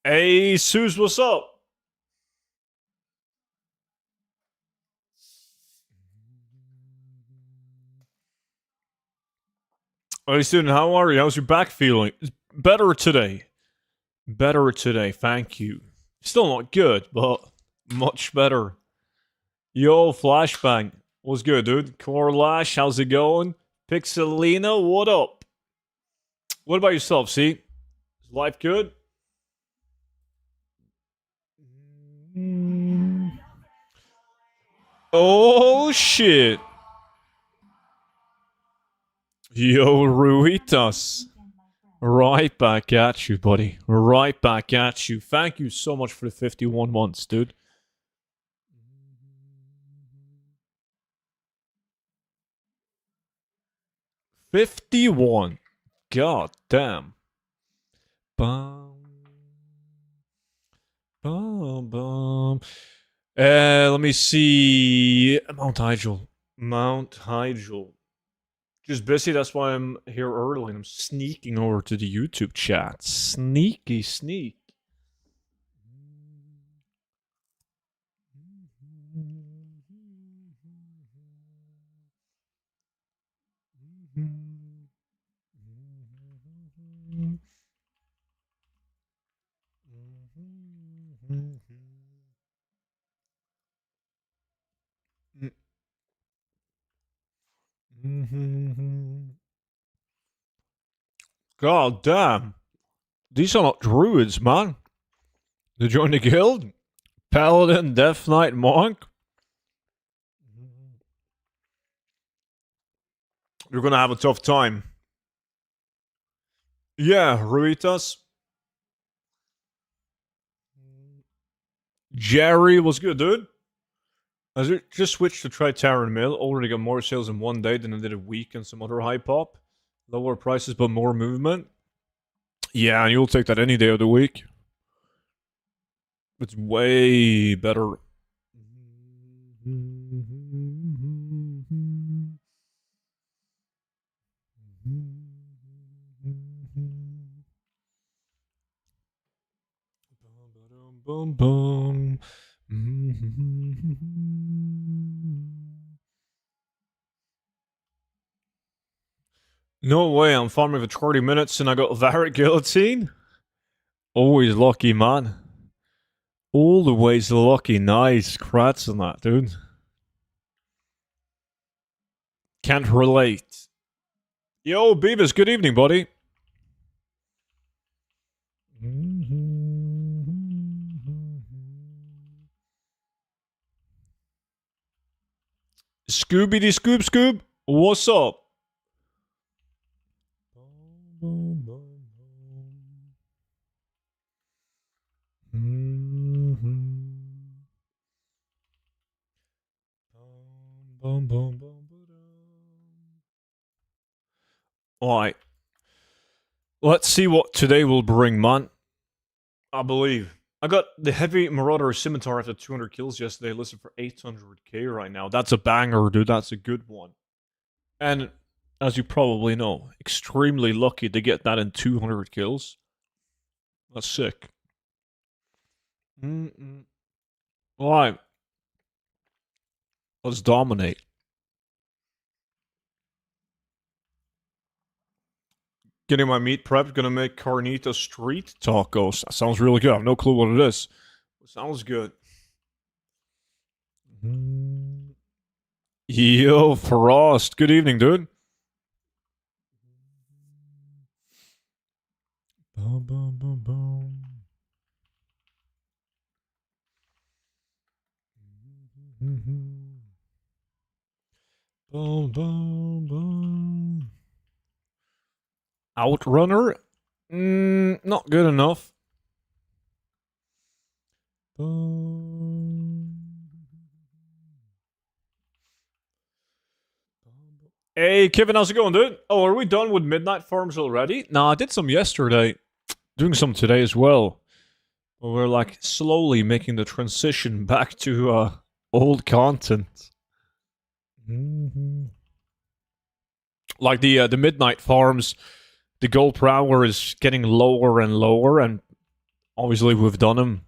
Hey, Suze, what's up? Hey, student, how are you? How's your back feeling? Better today. Better today, thank you. Still not good, but much better. Yo, Flashbang. What's good, dude? Corlash, how's it going? Pixelina, what up? What about yourself, see? Is life good? Oh, shit. Yo, Ruitas. Right back at you, buddy. Right back at you. Thank you so much for the 51 months, dude. 51. God damn. Bum, bum, bum. Let me see. Mount Hygel. Mount Hygel. Just busy, that's why I'm here early and I'm sneaking over to the YouTube chat. Sneaky sneak. God damn. These are not druids, man. They join the guild? Paladin, Death Knight, Monk? You're gonna have a tough time. Yeah, Ruitas. Jerry was good, dude. I just switched to Tri-Terran Mill. Already got more sales in one day than I did a week and some other high pop. Lower prices but more movement. Yeah, and you'll take that any day of the week. It's way better. Boom, boom. No way, I'm farming for 30 minutes and I got Varric Guillotine? Always lucky, man. Always lucky. Nice. Crats on that, dude. Can't relate. Yo, Beavis, good evening, buddy. Scooby-Dee Scoob Scoob, what's up? Alright. Let's see what today will bring, man. I believe. I got the Heavy Marauder Scimitar after 200 kills yesterday, listed for 800k right now. That's a banger, dude. That's a good one. And as you probably know, extremely lucky to get that in 200 kills. That's sick. Alright. Let's dominate. Getting my meat prepped, gonna make carnita street tacos. That sounds really good. I have no clue what it is. Sounds good. Yo, Frost. Good evening, dude. Boom, boom, boom, boom. Boom, boom, boom. Outrunner? Not good enough. Hey, Kevin, how's it going, dude? Oh, are we done with Midnight Farms already? Nah, I did some yesterday. Doing some today as well. We're like slowly making the transition back to old content. Like the Midnight Farms, the gold per hour is getting lower and lower, and Obviously, we've done them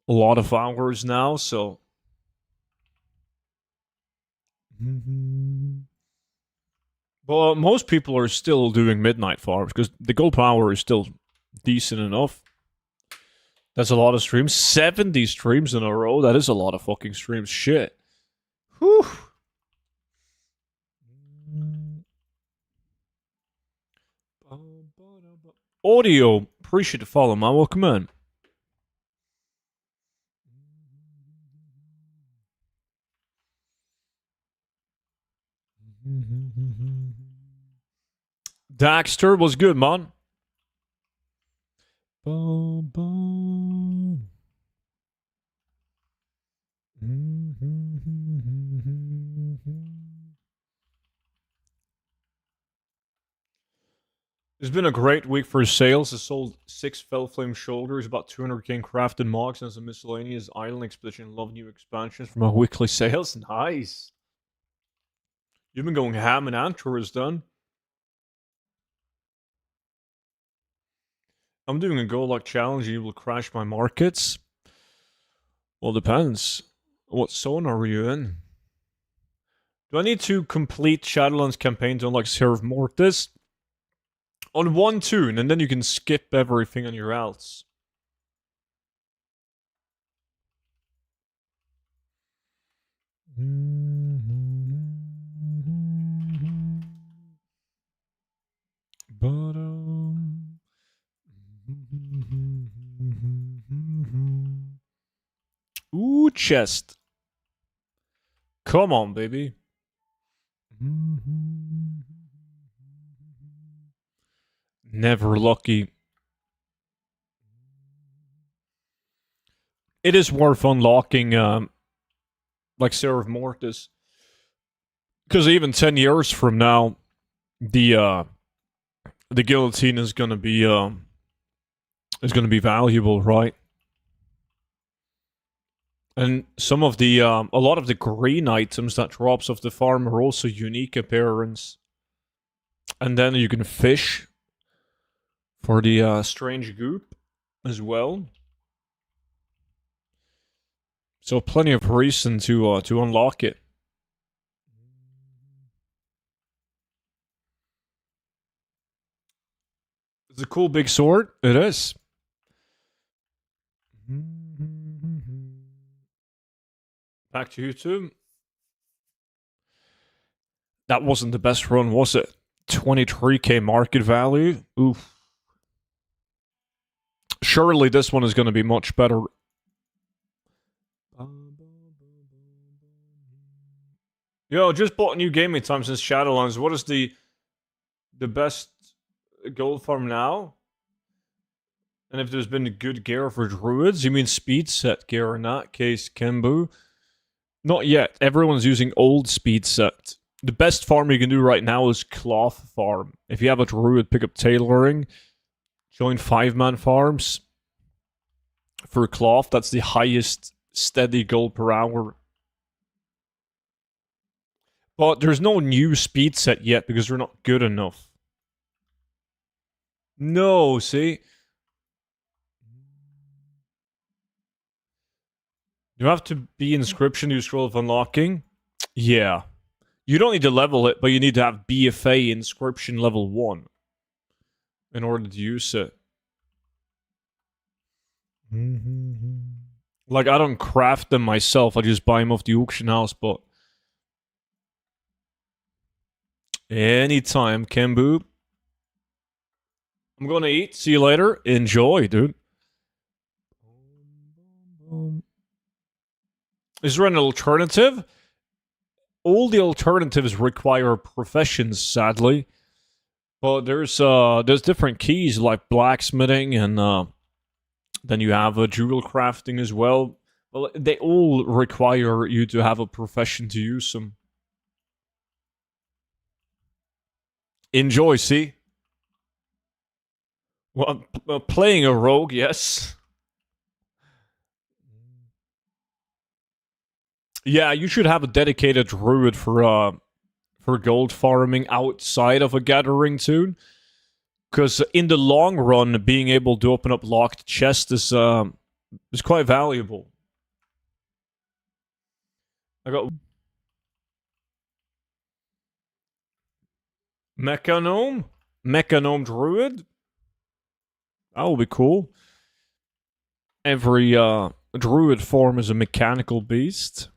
a lot of hours now, so. But most people are still doing midnight farms because the gold power is still decent enough. That's a lot of streams. 70 streams in a row. That is a lot of fucking streams. Shit. Whew. Audio. Appreciate the follow, man. Welcome in. Daxter was good, man. Boom, boom. It's been a great week for sales. I sold 6 Fellflame Shoulders, about 200k in crafted mogs, and some miscellaneous island expedition. Love new expansions from our weekly sales. Nice. You've been going ham and Antor's done. I'm doing a gold luck challenge. You will crash my markets. Well, depends. What zone are you in? Do I need to complete Shadowlands campaign to unlock Serve Mortis? On one tune, and then you can skip everything on your else. Ooh, chest. Come on, baby. Never lucky. It is worth unlocking, like Seraph Mortis, because even 10 years from now, the guillotine is gonna be valuable, right? And some of the a lot of the green items that drops off the farm are also unique appearance. And then you can fish for the strange goop as well. So plenty of reason to unlock it. It's a cool big sword. It is. Back to YouTube. That wasn't the best run, was it? 23k market value? Oof. Surely this one is going to be much better. Yo, just bought a new gaming time since Shadowlands. What is the best gold farm now? And if there's been a good gear for druids, you mean speed set gear in that case, Kimbu? Not yet. Everyone's using old speed set. The best farm you can do right now is cloth farm. If you have a druid, pick up tailoring. Join 5-man farms. For cloth, that's the highest steady gold per hour. But there's no new speed set yet because they're not good enough. No, see? You have to be inscription to scroll of unlocking? Yeah. You don't need to level it, but you need to have BFA inscription level 1 in order to use it. Like, I don't craft them myself, I just buy them off the auction house, but... Anytime, Kembu. I'm gonna eat. See you later. Enjoy, dude. Is there an alternative? All the alternatives require professions, sadly. But there's different keys like blacksmithing and then you have jewel crafting as well. Well, they all require you to have a profession to use them. Enjoy, see? Well, playing a rogue, yes. Yeah, you should have a dedicated druid for gold farming outside of a gathering tune. Because in the long run, being able to open up locked chests is quite valuable. I got Mechanome Druid. That will be cool. Every Druid form is a mechanical beast.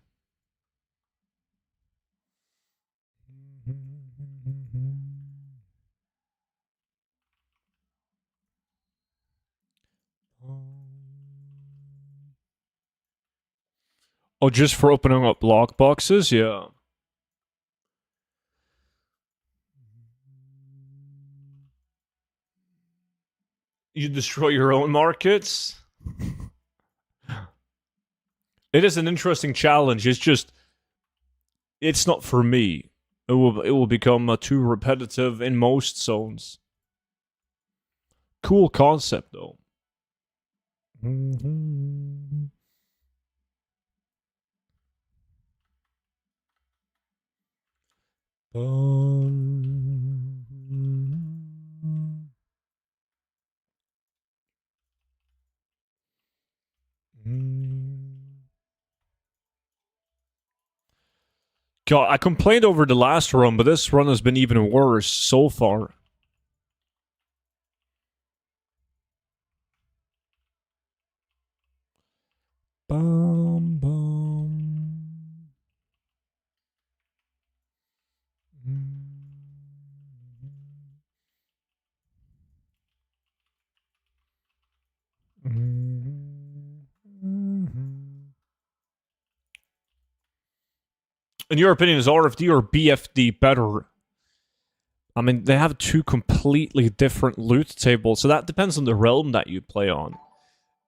Oh, just for opening up lock boxes? Yeah. You destroy your own markets? It is an interesting challenge. It's not for me. It will become too repetitive in most zones. Cool concept, though. God, I complained over the last run, but this run has been even worse so far. Bum, bum. In your opinion, is RFD or BFD better? I mean, they have two completely different loot tables, so that depends on the realm that you play on.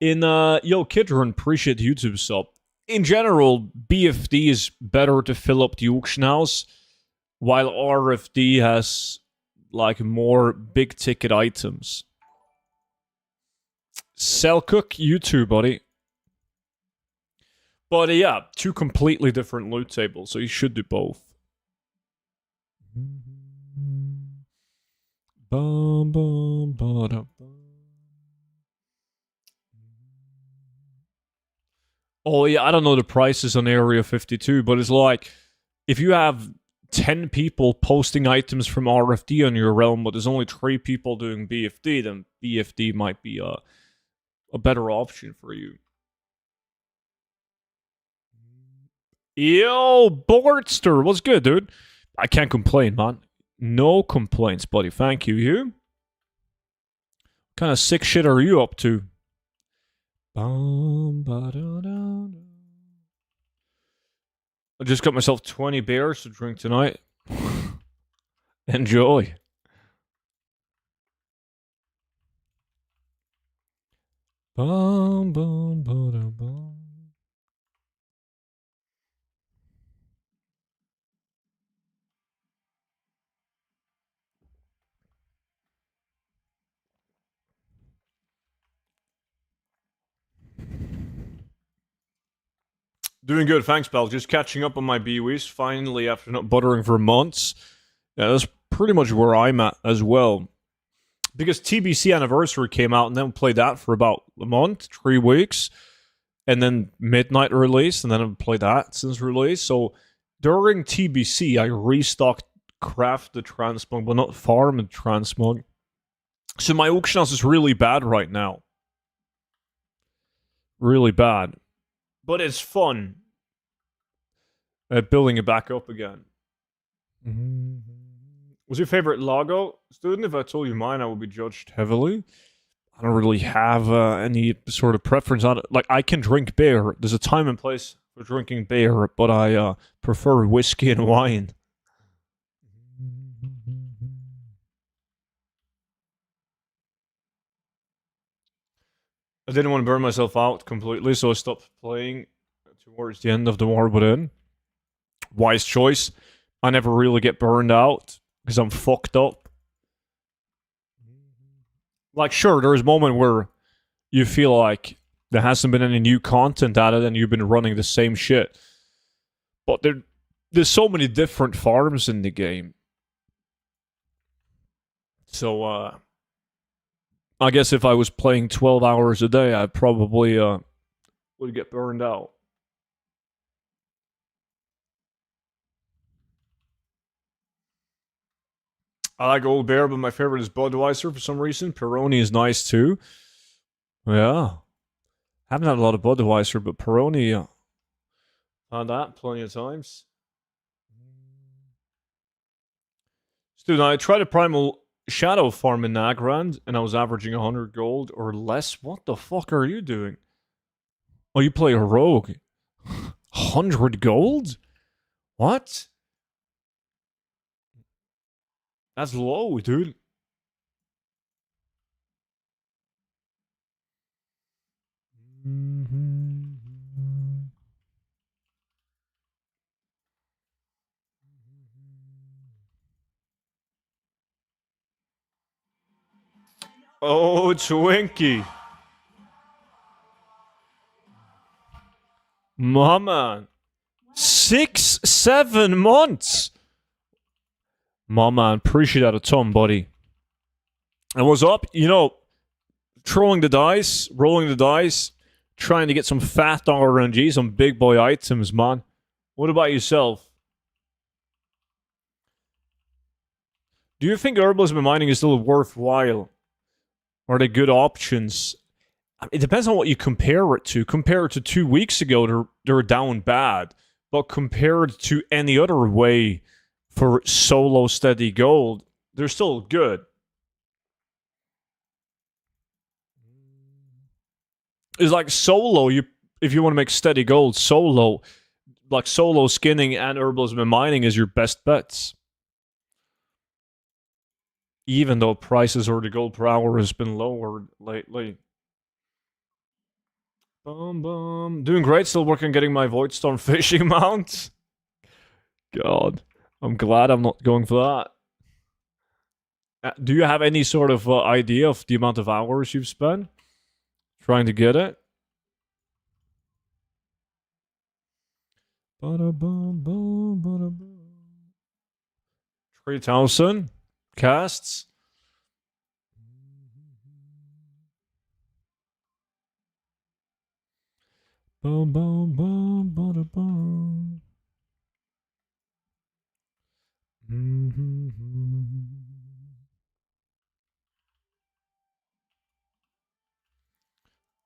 In, yo, Kidron, appreciate the YouTube sub. In general, BFD is better to fill up the auction house, while RFD has, like, more big-ticket items. Selcook, you too, buddy. But yeah, two completely different loot tables, so you should do both. Bum, bum, ba-da, bum. Oh yeah, I don't know the prices on Area 52, but it's like, if you have 10 people posting items from RFD on your realm, but there's only 3 people doing BFD, then BFD might be a better option for you. Yo, Bortster, what's good, dude? I can't complain, man. No complaints, buddy. Thank you. You? What kind of sick shit are you up to? I just got myself 20 beers to drink tonight. Enjoy. Bum, bum, ba-da, bum. Doing good, thanks, pal. Just catching up on my BWs finally after not buttering for months. Yeah, that's pretty much where I'm at as well. Because TBC Anniversary came out and then we played that for about a month, 3 weeks. And then Midnight release, and then I've played that since release. So during TBC, I restocked Craft the Transmog, but not Farm the Transmog. So my auction house is really bad right now. Really bad. But it's fun. Building it back up again. What's your favorite logo? Student, if I told you mine, I would be judged heavily. I don't really have any sort of preference on it. Like, I can drink beer. There's a time and place for drinking beer, but I prefer whiskey and wine. I didn't want to burn myself out completely, so I stopped playing towards the end of the war within. Wise choice. I never really get burned out because I'm fucked up. Like, sure, there's a moment where you feel like there hasn't been any new content added and you've been running the same shit. But there's so many different farms in the game. So, I guess if I was playing 12 hours a day, I probably would get burned out. I like Old Bear, but my favorite is Budweiser for some reason. Peroni is nice too. Yeah. Haven't had a lot of Budweiser, but Peroni, had that plenty of times. Dude, I tried a primal shadow farm in Nagrand, and I was averaging 100 gold or less. What the fuck are you doing? Oh, you play a rogue. 100 gold? What? That's low, dude. Oh, Twinkie. Mama. 6, 7 months. Mama, appreciate that a ton, buddy. And what's up? You know, throwing the dice, rolling the dice, trying to get some fat RNG, some big boy items, man. What about yourself? Do you think herbalism and mining is still worthwhile? Are they good options? It depends on what you compare it to. Compared to 2 weeks ago, they're down bad. But compared to any other way for solo steady gold, they're still good. It's like solo, if you want to make steady gold, solo, like solo skinning and herbalism and mining is your best bets. Even though prices or the gold per hour has been lowered lately. Doing great, still working on getting my Voidstorm fishing mount. God, I'm glad I'm not going for that. Do you have any sort of idea of the amount of hours you've spent trying to get it? 3,000 casts.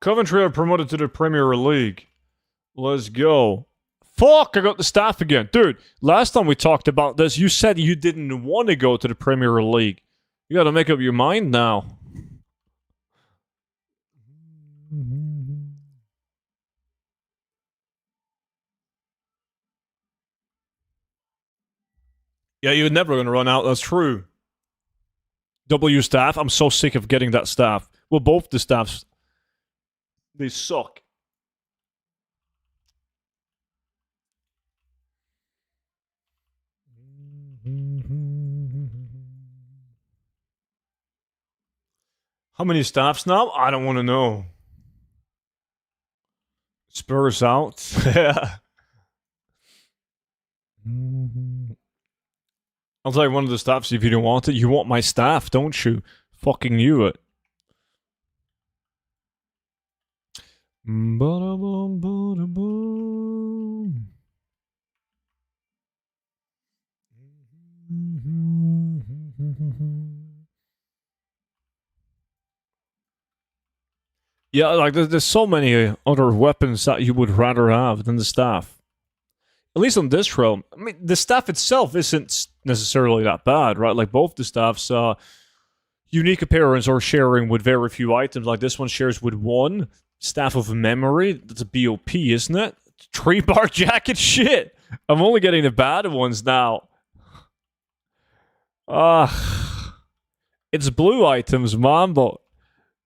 Coventry are promoted to the Premier League. Let's go. Fuck, I got the staff again. Dude, last time we talked about this, you said you didn't want to go to the Premier League. You gotta make up your mind now. Yeah, you're never gonna run out, that's true. W staff, I'm so sick of getting that staff. Well, both the staffs, they suck. How many staffs now? I don't want to know. Spurs out. Yeah. I'll tell you one of the staffs if you don't want it. You want my staff, don't you? Fucking you it. Yeah, like there's so many other weapons that you would rather have than the staff. At least on this realm. I mean, the staff itself isn't necessarily that bad, right? Like both the staffs, unique appearance or sharing with very few items. Like this one shares with one. Staff of Memory. That's a BOP, isn't it? Tree bar jacket? Shit. I'm only getting the bad ones now. It's blue items, man, but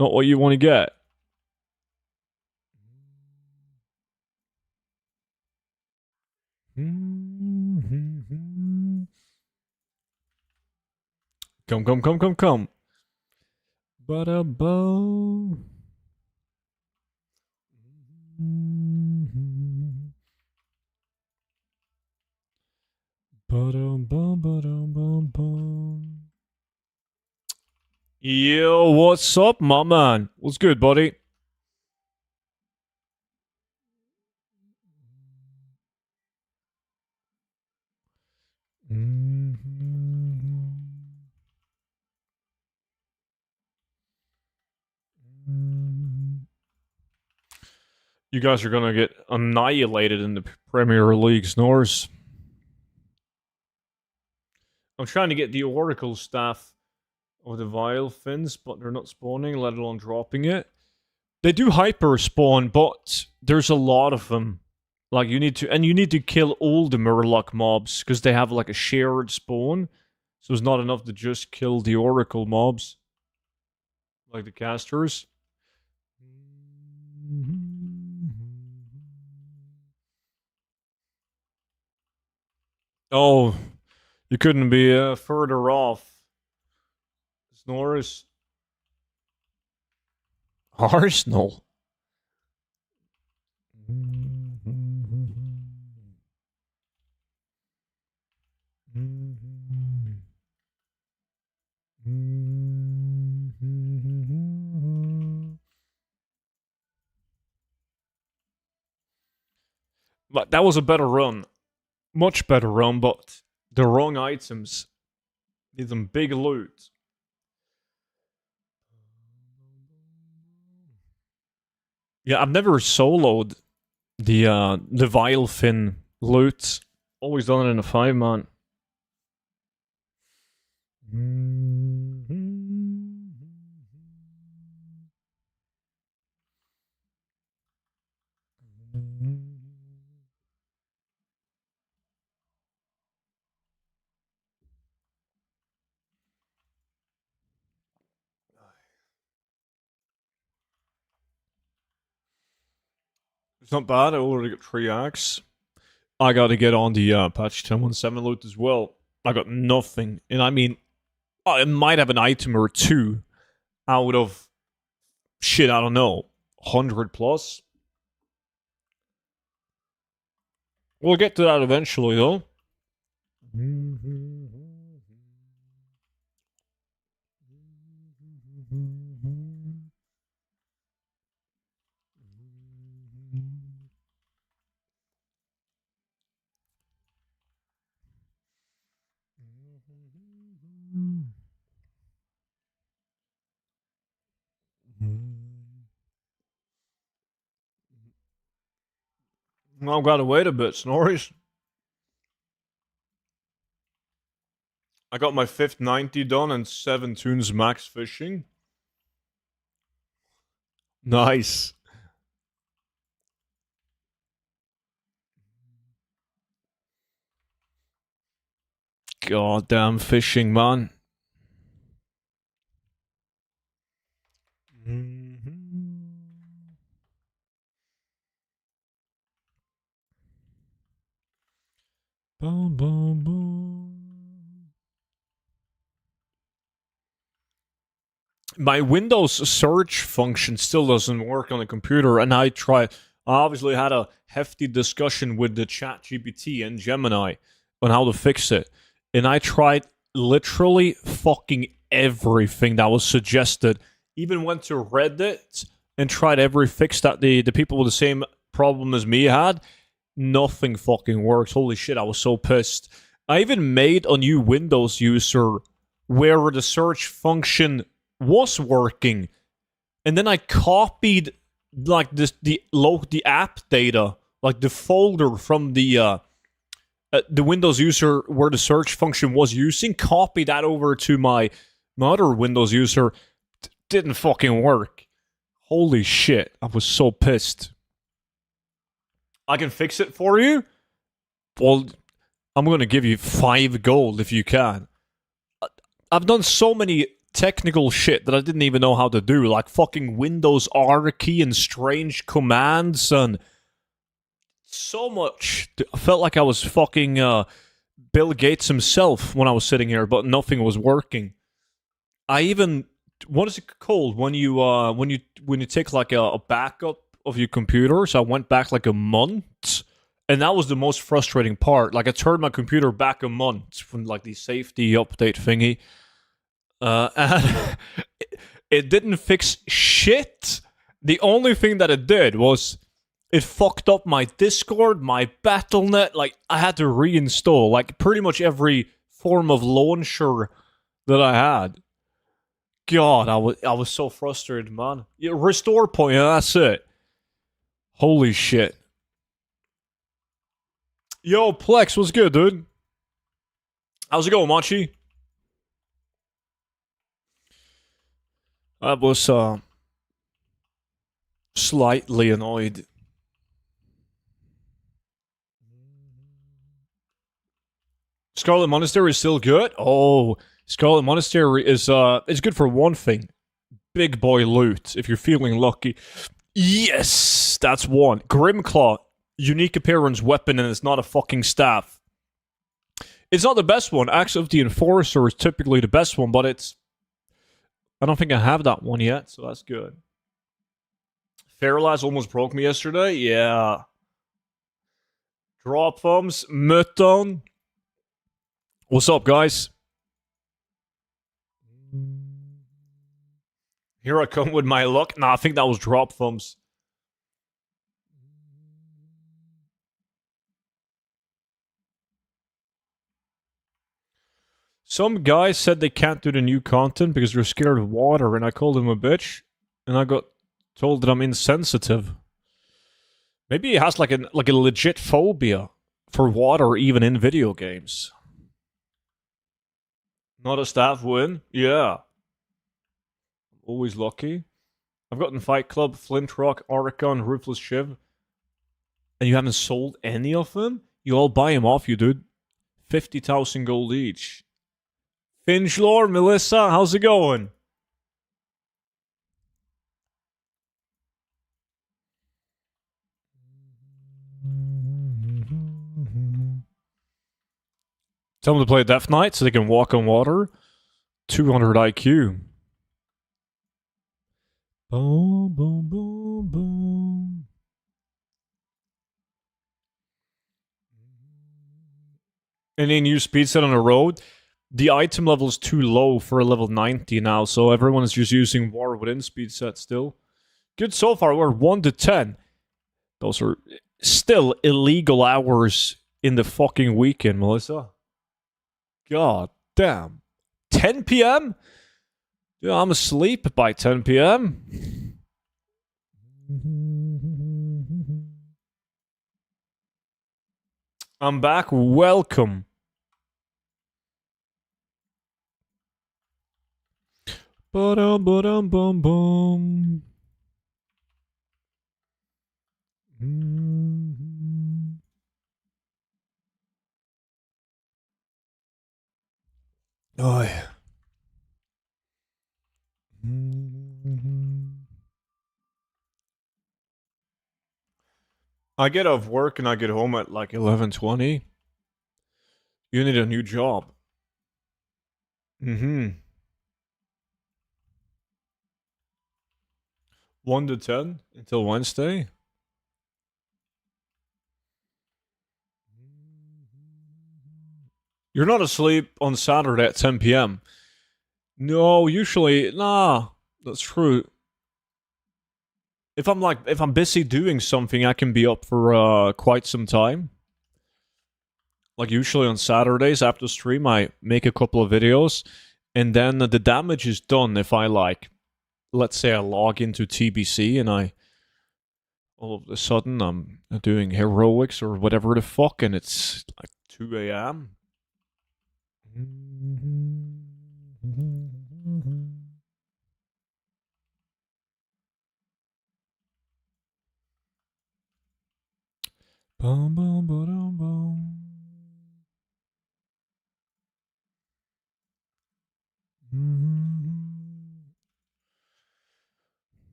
not what you want to get. Come. Ba-da-bo. Yo, what's up, my man? What's good, buddy? You guys are gonna get annihilated in the Premier League, Snores. I'm trying to get the Oracle staff of the Vile Fins, but they're not spawning, let alone dropping it. They do hyper spawn, but there's a lot of them. Like, you need to kill all the Murloc mobs, because they have, like, a shared spawn. So it's not enough to just kill the Oracle mobs. Like the casters. Oh, you couldn't be further off. Snores. Arsenal. But that was a better run. Much better run, but the wrong items. Need some big loot. Yeah, I've never soloed the Vile Fin loot. Always done it in a 5-man. It's not bad. I already got 3 acts. I gotta get on the patch 10.17 loot as well. I got nothing. And I mean, I might have an item or 2 out of, shit, I don't know, 100 plus? We'll get to that eventually, though. I've got to wait a bit, Snorris. I got my 5th 90 done and 7 tunes max fishing. Nice. Goddamn fishing, man. Boom, boom, boom. My Windows search function still doesn't work on the computer, and I obviously had a hefty discussion with the ChatGPT and Gemini on how to fix it. And I tried literally fucking everything that was suggested. Even went to Reddit and tried every fix that the people with the same problem as me had. Nothing fucking works. Holy shit, I was so pissed. I even made a new Windows user where the search function was working, and then I copied like the app data, like the folder from the Windows user where the search function was using, copied that over to my other Windows user. Didn't fucking work. Holy shit, I was so pissed. I can fix it for you? Well, I'm gonna give you 5 gold if you can. I've done so many technical shit that I didn't even know how to do, like fucking Windows R key and strange commands and so much. I felt like I was fucking Bill Gates himself when I was sitting here, but nothing was working. I even, what is it called when you take like a backup of your computer? So I went back like a month, and that was the most frustrating part. Like I turned my computer back a month from like the safety update thingy. And it didn't fix shit. The only thing that it did was it fucked up my Discord, my Battle.net. Like, I had to reinstall, like, pretty much every form of launcher that I had. God, I was so frustrated, man. Yeah, restore point, yeah, that's it. Holy shit. Yo, Plex, what's good, dude? How's it going, Machi? I was, slightly annoyed. Scarlet Monastery is still good? Oh, Scarlet Monastery is it's good for one thing. Big boy loot, if you're feeling lucky. Yes, that's one. Grimclaw, unique appearance weapon, and it's not a fucking staff. It's not the best one. Axe of the Enforcer is typically the best one, but it's... I don't think I have that one yet, so that's good. Fairlies almost broke me yesterday? Yeah. Drop thumbs, Mutton. What's up, guys? Here I come with my luck. Nah, I think that was drop thumbs. Some guys said they can't do the new content because they're scared of water, and I called him a bitch, and I got told that I'm insensitive. Maybe he has like a legit phobia for water, even in video games. Not a staff win? Yeah. Always lucky. I've gotten Fight Club, Flint Rock, Archon, Ruthless Shiv, and you haven't sold any of them? You all buy them off you, dude. 50,000 gold each. Finchlore, Melissa, how's it going? Tell them to play Death Knight so they can walk on water. 200 IQ. Boom, boom, boom, boom. Any new speed set on the road? The item level is too low for a level 90 now, so everyone is just using War Within speed set still. Good so far, we're 1 to 10. Those are still illegal hours in the fucking weekend, Melissa. God damn. 10 p.m.? Yeah, I'm asleep by 10 p.m. I'm back. Welcome. Ba-dum, ba-dum, bum, bum. Oh, yeah. I get off work and I get home at like 11:20. You need a new job. 1 to 10 until Wednesday. You're not asleep on Saturday at 10 p.m. No, usually, nah, that's true. If I'm busy doing something, I can be up for quite some time. Like usually on Saturdays after stream, I make a couple of videos, and then the damage is done if I let's say I log into TBC and all of a sudden I'm doing heroics or whatever the fuck, and it's like 2 a.m. Bum, bum, ba-dum, bum.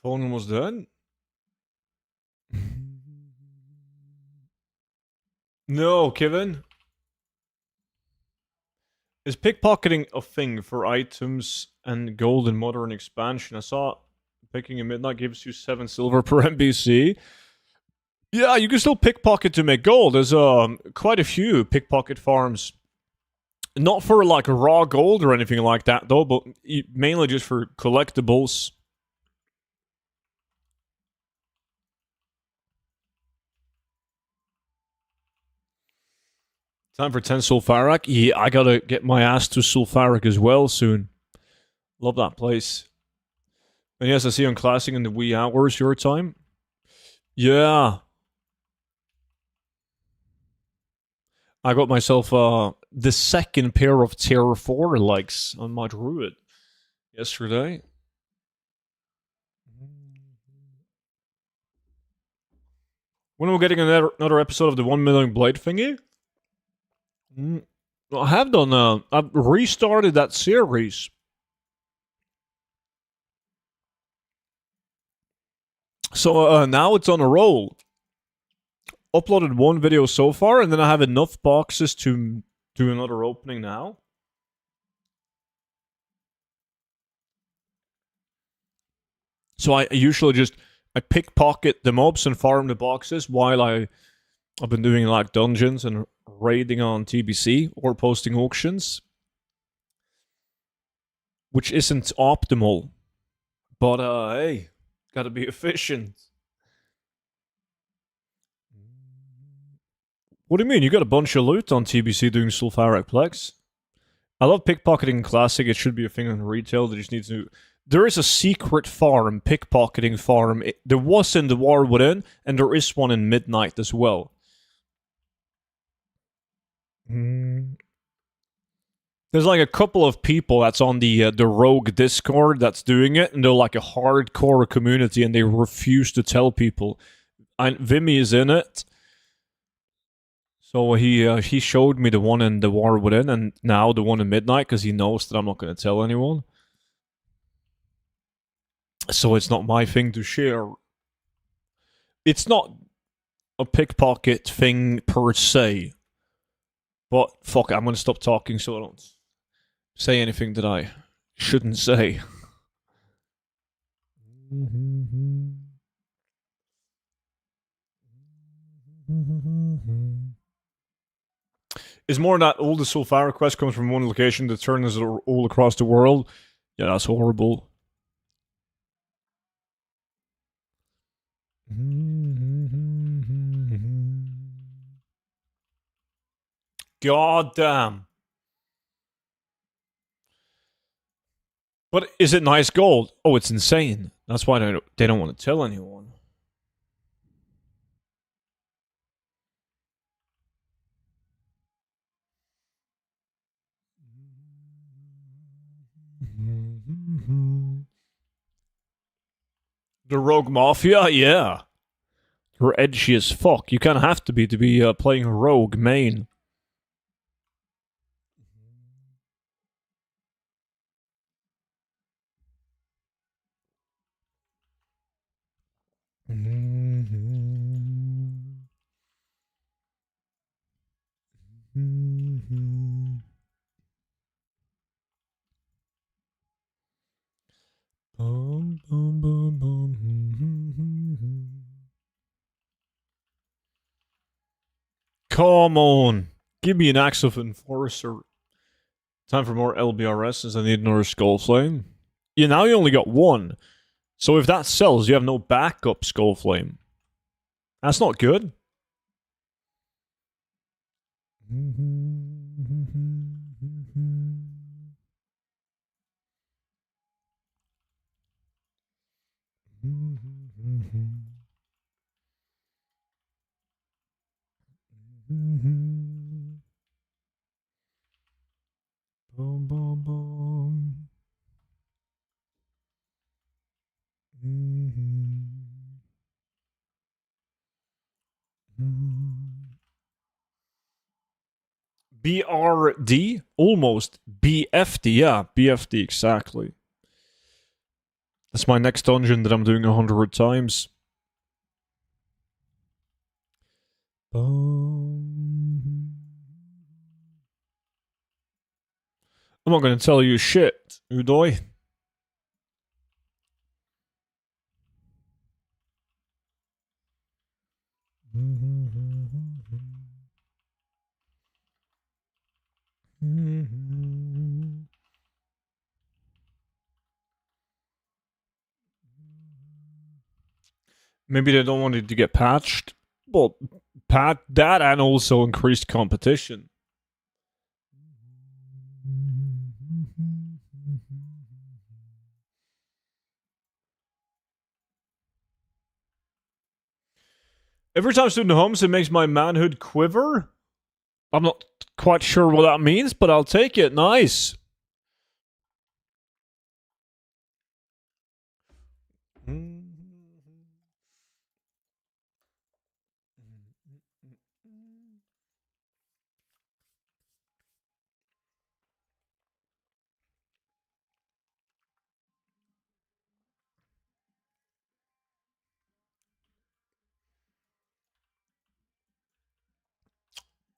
Phone almost done. No, Kevin. Is pickpocketing a thing for items and gold in modern expansion? I saw picking a midnight gives you 7 silver per NPC. Yeah, you can still pickpocket to make gold. There's quite a few pickpocket farms Not for like raw gold or anything like that, though, but mainly just for collectibles. Time for 10 Sulfuric. Yeah, I gotta get my ass to Sulfuric as well soon. Love that place. And yes, I see on Classic in the wee hours your time. Yeah. I got myself the second pair of Tier 4 legs on my Druid yesterday. When are we getting another episode of the 1 million blade thingy? I have done. I've restarted that series. So now it's on a roll. Uploaded one video so far, and then I have enough boxes to do another opening now. So I usually just I pickpocket the mobs and farm the boxes while I've been doing like dungeons and raiding on TBC or posting auctions, which isn't optimal. But hey, gotta be efficient. What do you mean? You got a bunch of loot on TBC doing Sulfuric Plex? I love pickpocketing classic. It should be a thing on retail. They just need to. There is a secret farm, pickpocketing farm. There was in the War Within, and there is one in Midnight as well. There's like a couple of people that's on the Rogue Discord that's doing it, and they're like a hardcore community, and they refuse to tell people. And Vimy is in it, so he showed me the one in the War Within, and now the one in Midnight because he knows that I'm not going to tell anyone. So it's not my thing to share. It's not a pickpocket thing per se, but fuck it, I'm going to stop talking so I don't say anything that I shouldn't say. Is more that all the Sulfuric quest comes from one location, the turn is all across the world. Yeah, that's horrible. God damn. But is it nice gold? Oh, it's insane. That's why they don't want to tell anyone. The Rogue Mafia? Yeah. They're edgy as fuck. You kind of have to be playing Rogue main. Come on. Give me an Axe of Enforcer. Time for more LBRS as I need another Skull Flame. Yeah, now you only got one. So if that sells, you have no backup Skull Flame. That's not good. Boom, boom, boom. BRD? Almost. BFD, yeah. BFD, exactly. That's my next dungeon that I'm doing 100 times. I'm not going to tell you shit, Udoy. Maybe they don't want it to get patched. Well, that and also increased competition. Every time student homes, it makes my manhood quiver. I'm not quite sure what that means, but I'll take it. Nice.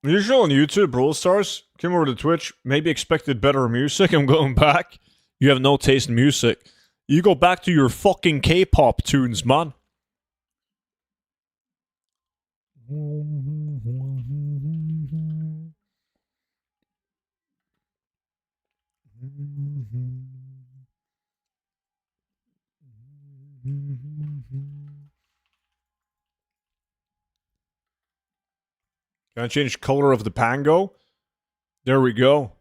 Usual on YouTube, Brawl Stars. Came over to Twitch. Maybe expected better music. I'm going back. You have no taste in music. You go back to your fucking K-pop tunes, man. Can I change color of the pango? There we go.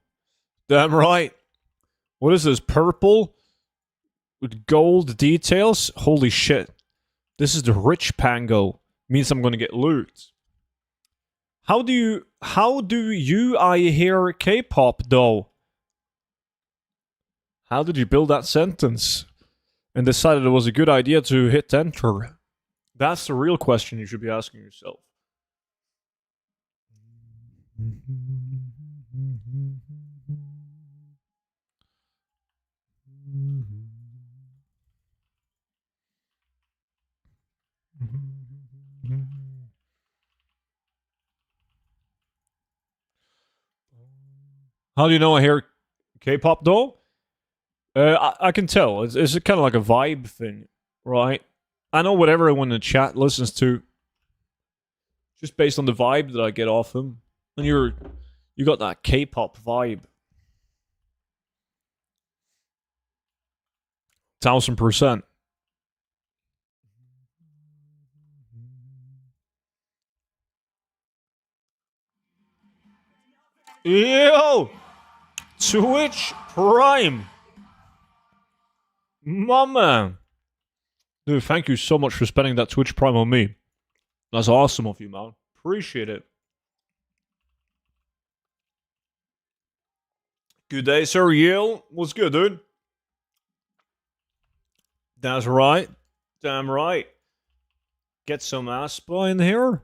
Damn right. What is this? Purple? With gold details? Holy shit. This is the rich pango. Means I'm gonna get loot. How do you I hear K-pop though? How did you build that sentence? And decided it was a good idea to hit enter? That's the real question you should be asking yourself. How do you know I hear K-pop though? I can tell. It's kind of like a vibe thing, right? I know what everyone in the chat listens to, just based on the vibe that I get off them. And you got that K-pop vibe. 1000%. Yo! Twitch Prime! My man! Dude, thank you so much for spending that Twitch Prime on me. That's awesome of you, man. Appreciate it. Good day, sir. Yale. What's good, dude? That's right. Damn right. Get some Aspa in here.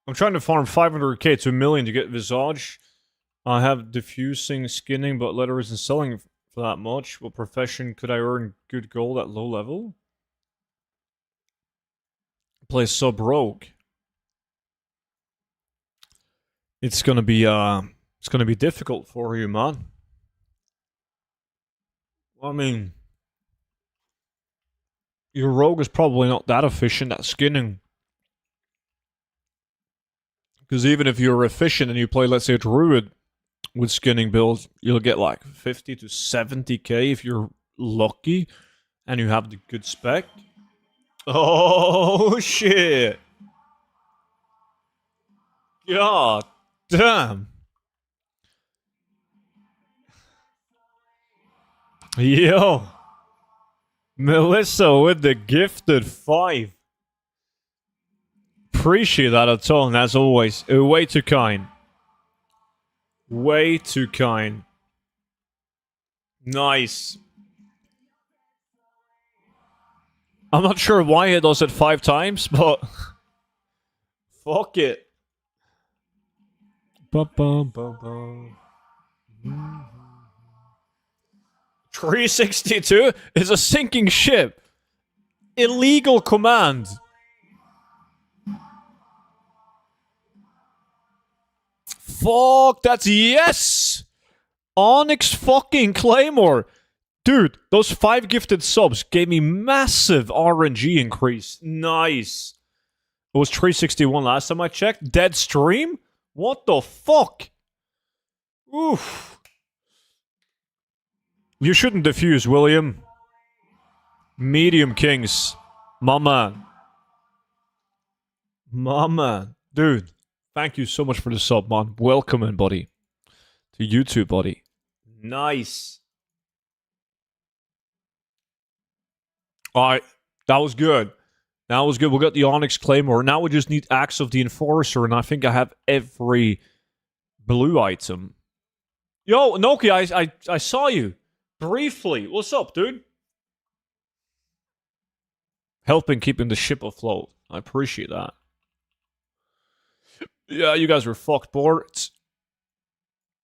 I'm trying to farm 500k to a million to get Visage. I have diffusing, skinning, but leather isn't selling for that much. What profession could I earn good gold at low level? Play sub rogue. It's gonna be difficult for you, man. I mean, your rogue is probably not that efficient at skinning. Because even if you're efficient and you play, let's say, a druid with skinning builds, you'll get like 50 to 70k if you're lucky and you have the good spec. Oh, shit. God damn. Yo. Melissa with the gifted 5. Appreciate that a ton, as always. Way too kind. Way too kind. Nice. I'm not sure why it does it 5 times, but fuck it. 362 is a sinking ship. Illegal command. Fuck, that's yes! Onyx fucking Claymore. Dude, those 5 gifted subs gave me massive RNG increase. Nice. It was 361 last time I checked. Dead stream? What the fuck? Oof. You shouldn't defuse, William. Medium Kings. My man. My man. Dude, thank you so much for the sub, man. Welcome in, buddy. To YouTube, buddy. Nice. Alright, that was good. That was good. We got the Onyx Claymore. Now we just need Axe of the Enforcer, and I think I have every blue item. Yo, Noki, I saw you. Briefly. What's up, dude? Helping keeping the ship afloat. I appreciate that. Yeah, you guys are fucked, boards.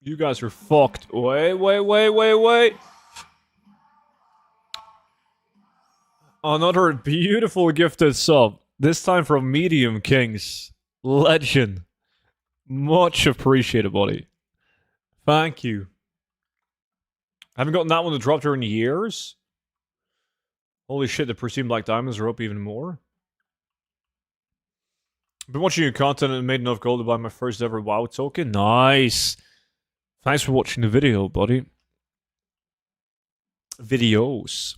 You guys are fucked. Wait. Another beautiful gifted sub. This time from Medium Kings. Legend. Much appreciated, buddy. Thank you. Haven't gotten that one to drop during years. Holy shit, the pristine black diamonds are up even more. Been watching your content and made enough gold to buy my first ever WoW token. Nice. Thanks for watching the video, buddy. Videos.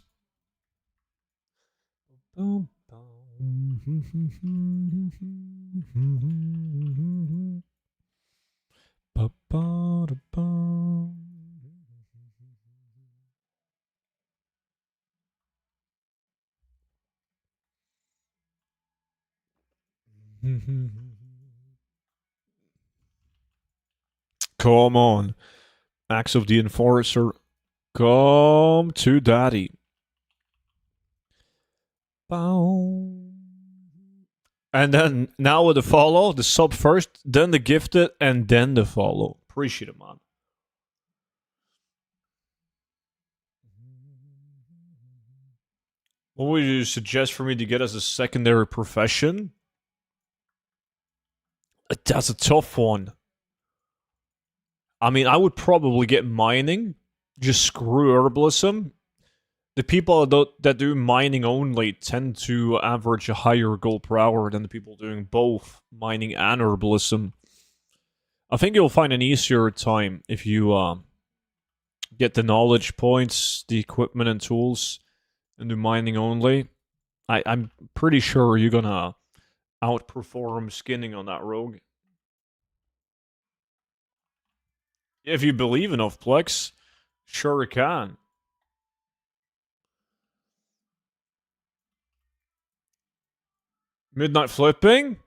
Come on. Axe of the Enforcer. Come to daddy. And then now with the follow, the sub first, then the gifted, and then the follow. Appreciate it, man. What would you suggest for me to get as a secondary profession? That's a tough one. I mean, I would probably get mining. Just screw herbalism. The people that do mining only tend to average a higher gold per hour than the people doing both mining and herbalism. I think you'll find an easier time if you get the knowledge points, the equipment and tools, and do mining only. I'm pretty sure you're gonna outperform skinning on that rogue. If you believe enough, Plex, sure it can. Midnight flipping?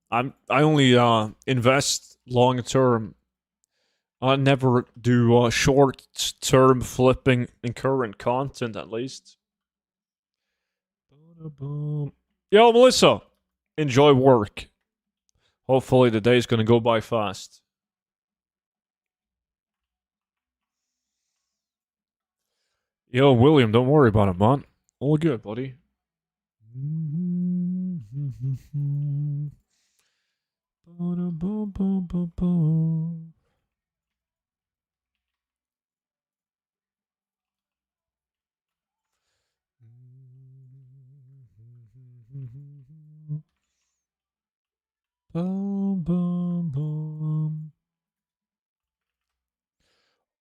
I only invest long term. I never do short term flipping in current content, at least. Yo, Melissa, enjoy work. Hopefully the day's gonna go by fast. Yo, William, don't worry about it, man. All good, buddy.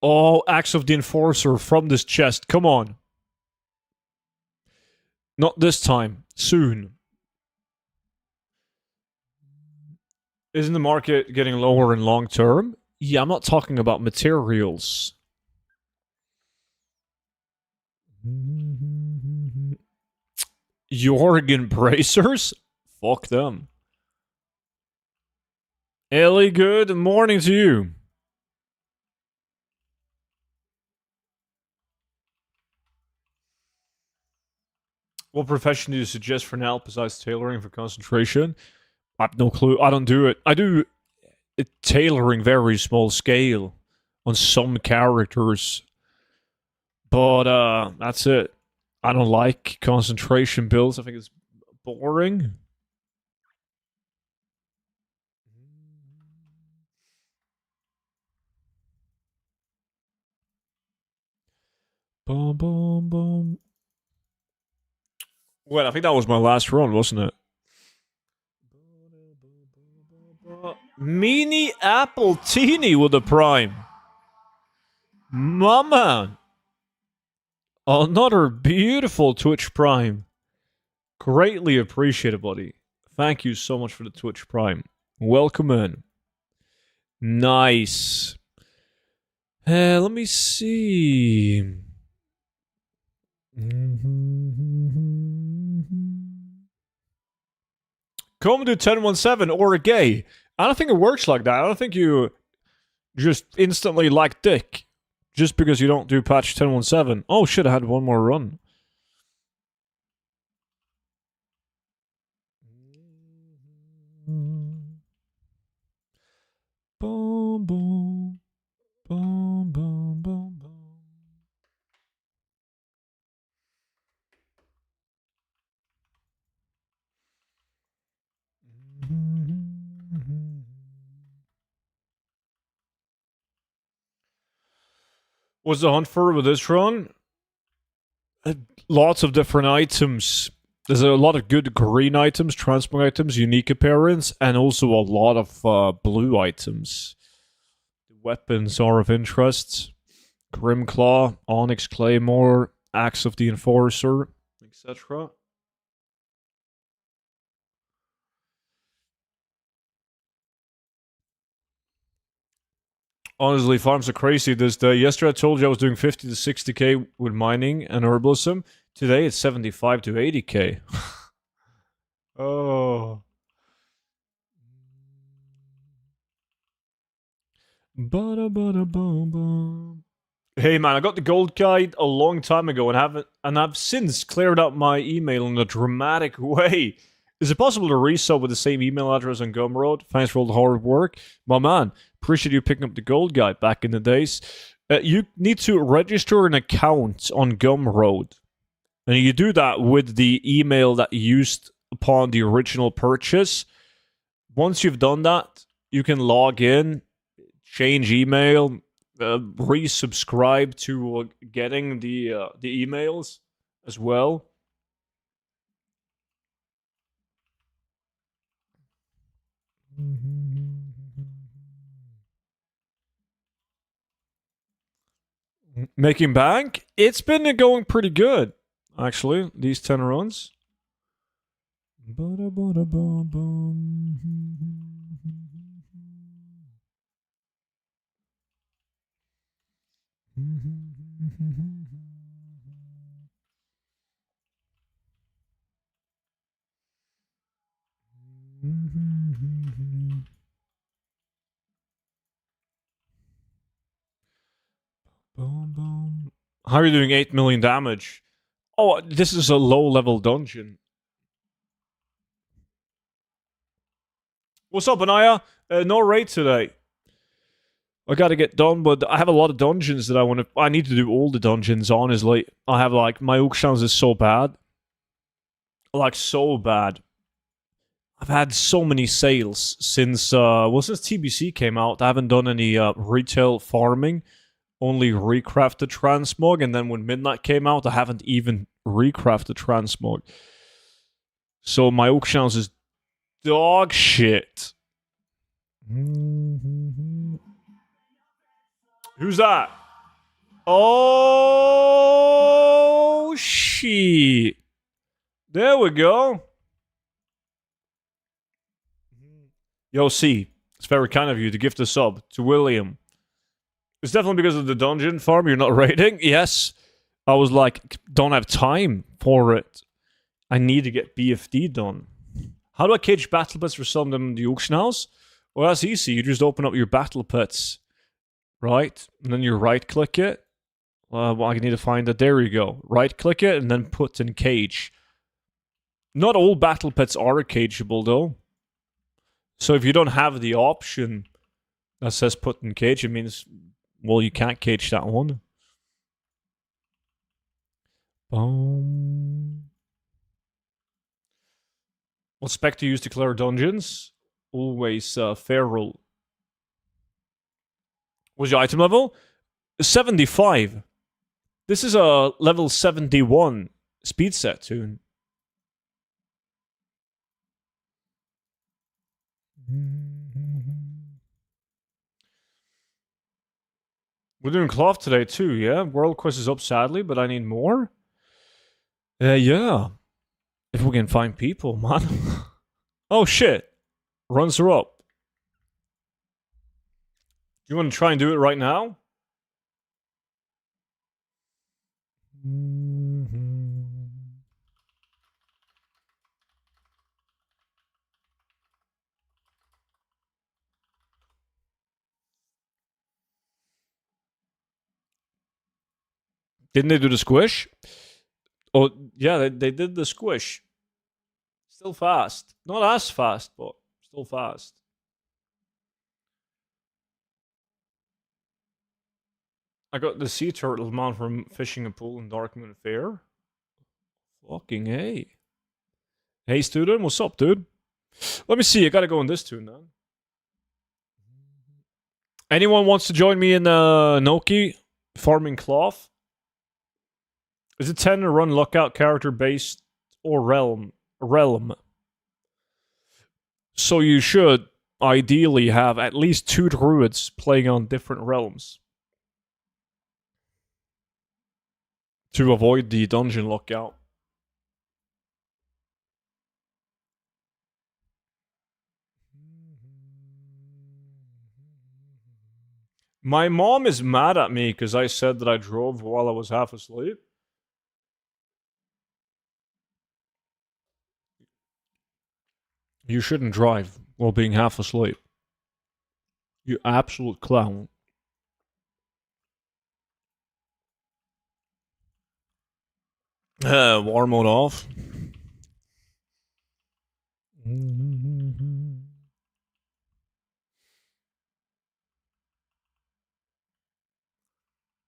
Oh, Axe of the Enforcer from this chest. Come on. Not this time. Soon. Isn't the market getting lower in long term? Yeah, I'm not talking about materials. Jorgen bracers? Fuck them. Ellie, good morning to you. What profession do you suggest for now besides tailoring for concentration? I have no clue. I don't do it. I do tailoring very small scale on some characters. But that's it. I don't like concentration builds. I think it's boring. Boom, boom, boom. Well, I think that was my last run, wasn't it? Mini Apple Teeny with a prime. My man. Another beautiful Twitch Prime. Greatly appreciated, buddy. Thank you so much for the Twitch Prime. Welcome in. Nice. Let me see. Come to 1017 or a gay. I don't think it works like that. I don't think you just instantly like dick just because you don't do patch 1017. Oh shit, I had one more run. Boom, boom, boom, boom, boom, boom. What's the hunt for with this run? Lots of different items. There's a lot of good green items, transmog items, unique appearance, and also a lot of blue items. The weapons are of interest. Grimclaw, Onyx Claymore, Axe of the Enforcer, etc. Honestly, farms are crazy this day. Yesterday I told you I was doing 50 to 60k with mining and herbalism. Today it's 75 to 80k. Oh. Ba-da-ba-da-bum-bum. Hey man, I got the gold guide a long time ago and I've since cleared up my email in a dramatic way. Is it possible to resub with the same email address on Gumroad? Thanks for all the hard work. My man, appreciate you picking up the gold guide back in the days. You need to register an account on Gumroad. And you do that with the email that you used upon the original purchase. Once you've done that, you can log in, change email, resubscribe to getting the emails as well. Making bank, it's been going pretty good actually. These 10 runs. Boom, boom. How are you doing 8 million damage? Oh, this is a low level dungeon. What's up, Anaya? No raid today. I gotta get done, but I have a lot of dungeons that I need to do all the dungeons, honestly. I have, like, my auctions is so bad. Like, so bad. I've had so many sales since TBC came out. I haven't done any retail farming, only recrafted transmog, and then when Midnight came out, I haven't even recrafted transmog. So my auctions is dog shit. Who's that? Oh shit! There we go. Yo, C, it's very kind of you to gift a sub to William. It's definitely because of the dungeon farm you're not raiding. Yes, I was like, don't have time for it. I need to get BFD done. How do I cage battle pets for some of them in the auction house? Well, that's easy. You just open up your battle pets, right? And then you right click it. Well, I need to find it. There you go. Right click it and then put in cage. Not all battle pets are cageable though. So if you don't have the option that says put in cage, it means, well, you can't cage that one. What spec to use to clear dungeons? Always feral. What's your item level? 75. This is a level 71 speed set tune. We're doing cloth today too, yeah? World quest is up sadly, but I need more. Yeah. If we can find people, man. Oh shit. Runs are up. You want to try and do it right now? Didn't they do the squish? Oh, yeah, they did the squish. Still fast. Not as fast, but still fast. I got the sea turtle man from fishing a pool in Darkmoon Fair. Fucking hey. Hey, student, what's up, dude? Let me see. I gotta go in this tune now. Anyone wants to join me in Noki farming cloth? Is it 10 to run lookout character based or realm? Realm. So you should ideally have at least 2 druids playing on different realms to avoid the dungeon lookout. My mom is mad at me because I said that I drove while I was half asleep. You shouldn't drive while being half asleep. You absolute clown. War mode off.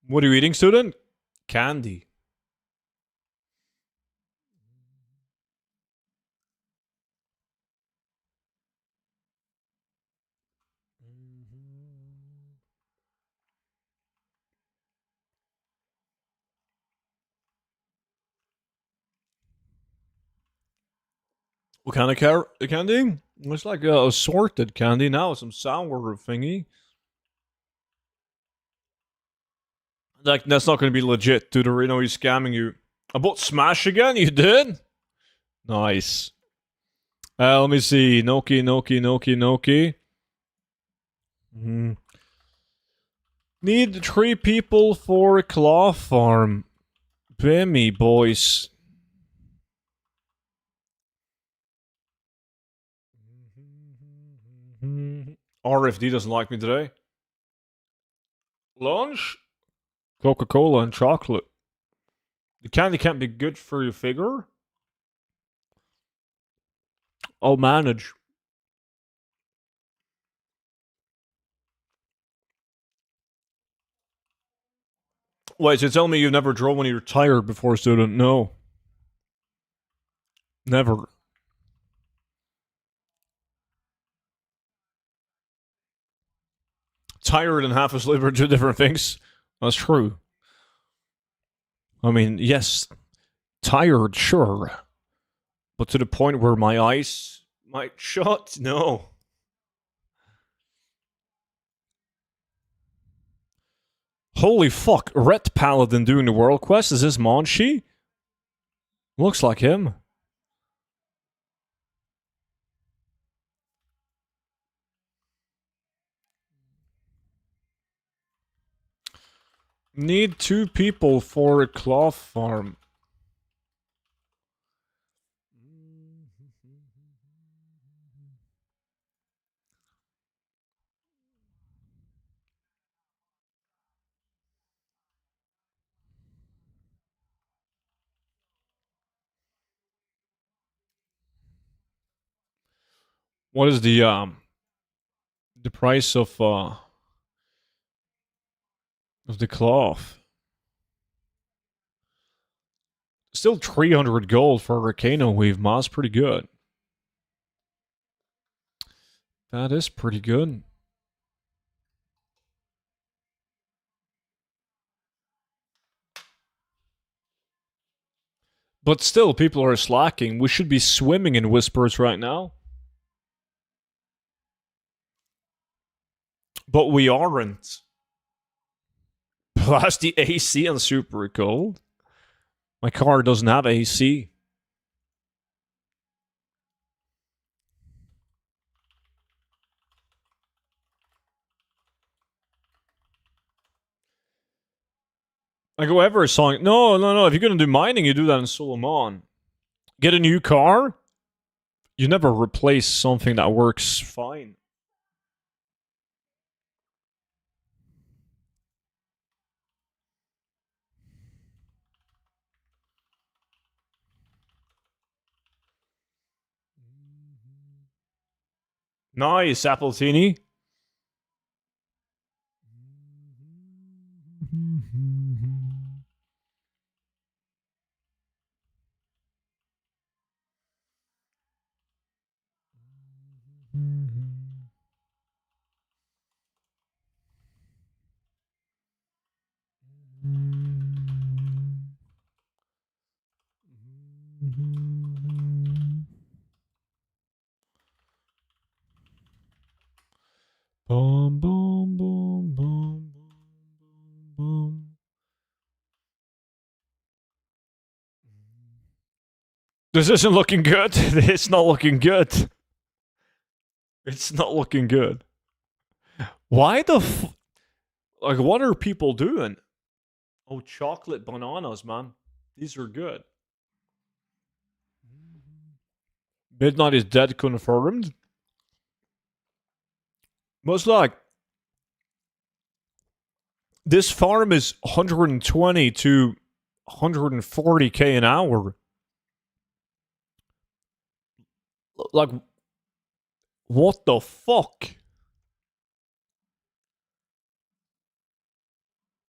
What are you eating, student? Candy. What kind of candy? It's like a assorted candy now, some sour thingy. Like, that's not going to be legit, dude. I know he's scamming you. I bought Smash again? You did? Nice. Let me see. Noki. Need 3 people for a claw farm. Bimmy, boys. RFD doesn't like me today. Lunch? Coca-Cola and chocolate. The candy can't be good for your figure? I'll manage. Wait, so tell me you've never drawn when you're tired before, student? No. Never. Tired and half asleep are 2 different things. That's true. I mean, yes, tired, sure. But to the point where my eyes might shut? No. Holy fuck, Red Paladin doing the world quest? Is this Monshi? Looks like him. Need 2 people for a cloth farm. What is the price of the cloth? Still 300 gold for a Arcano Weave, Moss. Pretty good. That is pretty good. But still, people are slacking. We should be swimming in whispers right now. But we aren't. That's the AC on super cold. My car doesn't have AC. Like whoever is selling. No. If you're gonna do mining, you do that in Solomon. Get a new car. You never replace something that works fine. Nice, Appletini. Boom, boom, boom, boom, boom. This isn't looking good. It's not looking good. It's not looking good. Why the like, what are people doing? Oh, chocolate bananas, man. These are good. Midnight is dead confirmed. Most like this farm is 120 to 140k an hour. Like, what the fuck?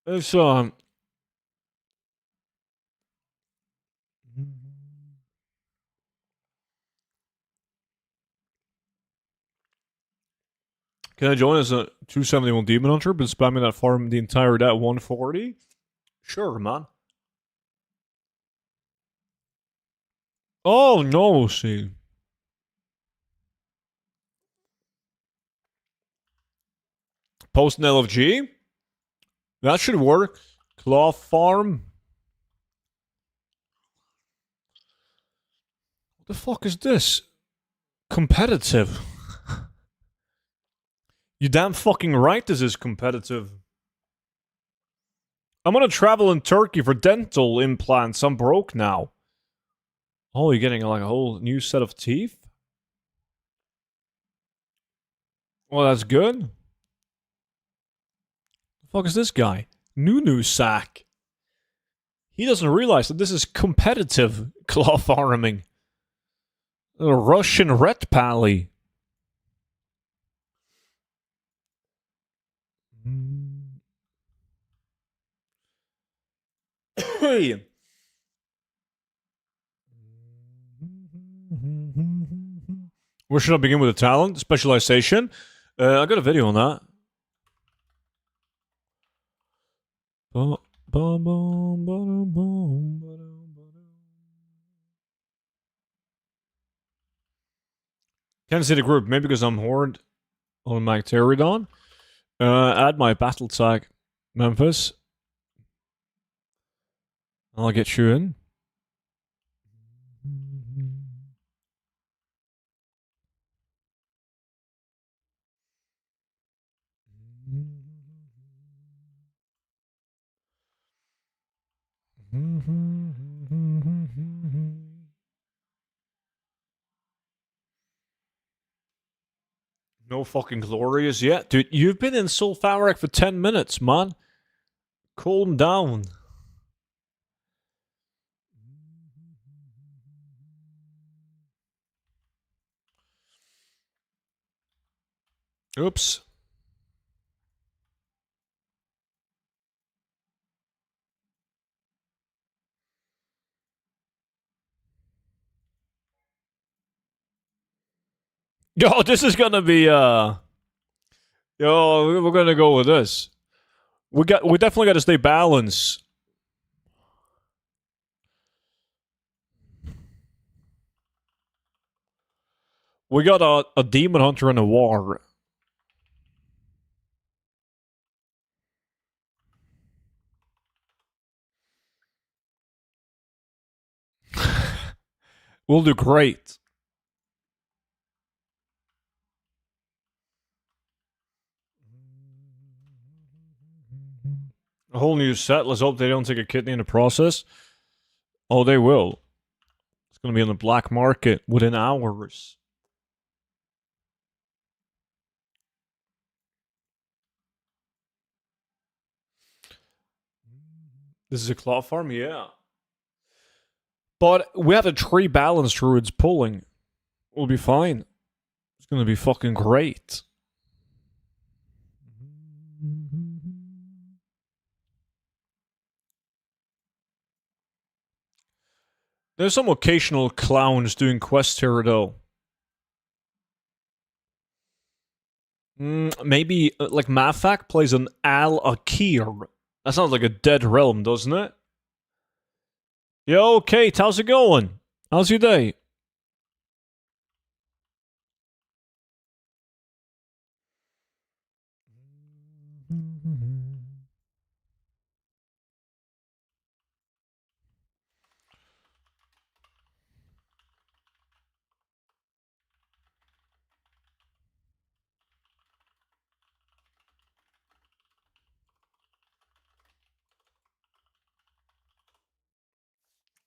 It's Can I join as a 271 Demon Hunter? Been spamming that farm the entire day at 140? Sure, man. Oh, no, see. Post an LFG? That should work. Claw Farm. What the fuck is this? Competitive. You damn fucking right this is competitive. I'm gonna travel in Turkey for dental implants. I'm broke now. Oh, you're getting like a whole new set of teeth? Well, that's good. The fuck is this guy? Nunu Sack. He doesn't realize that this is competitive claw farming. A Russian Red Pally. Hey. Where should I begin with the talent? Specialization? I got a video on that. Can't see the group. Maybe because I'm Horde on Macteridon. Add my battle tag, Memphis. I'll get you in. No fucking glorious yet. Dude, you've been in Sulfuric for 10 minutes, man. Calm down. Oops. Yo, this is gonna be, yo, we're gonna go with this. We definitely gotta stay balanced. We got a demon hunter and a war. We'll do great. A whole new set. Let's hope they don't take a kidney in the process. Oh, they will. It's going to be on the black market within hours. This is a claw farm? Yeah. But we have a tree balance druids pulling. We'll be fine. It's going to be fucking great. There's some occasional clowns doing quests here, though. Maybe, like, Mafak plays an Al Akir. That sounds like a dead realm, doesn't it? Yo, Kate, how's it going? How's your day?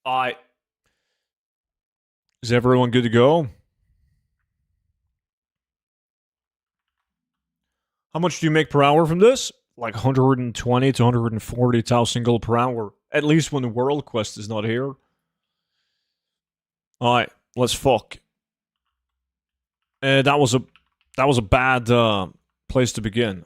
Alright. Is everyone good to go? How much do you make per hour from this? Like 120 to 140,000 gold per hour. At least when the world quest is not here. Alright, let's fuck. That was a bad place to begin.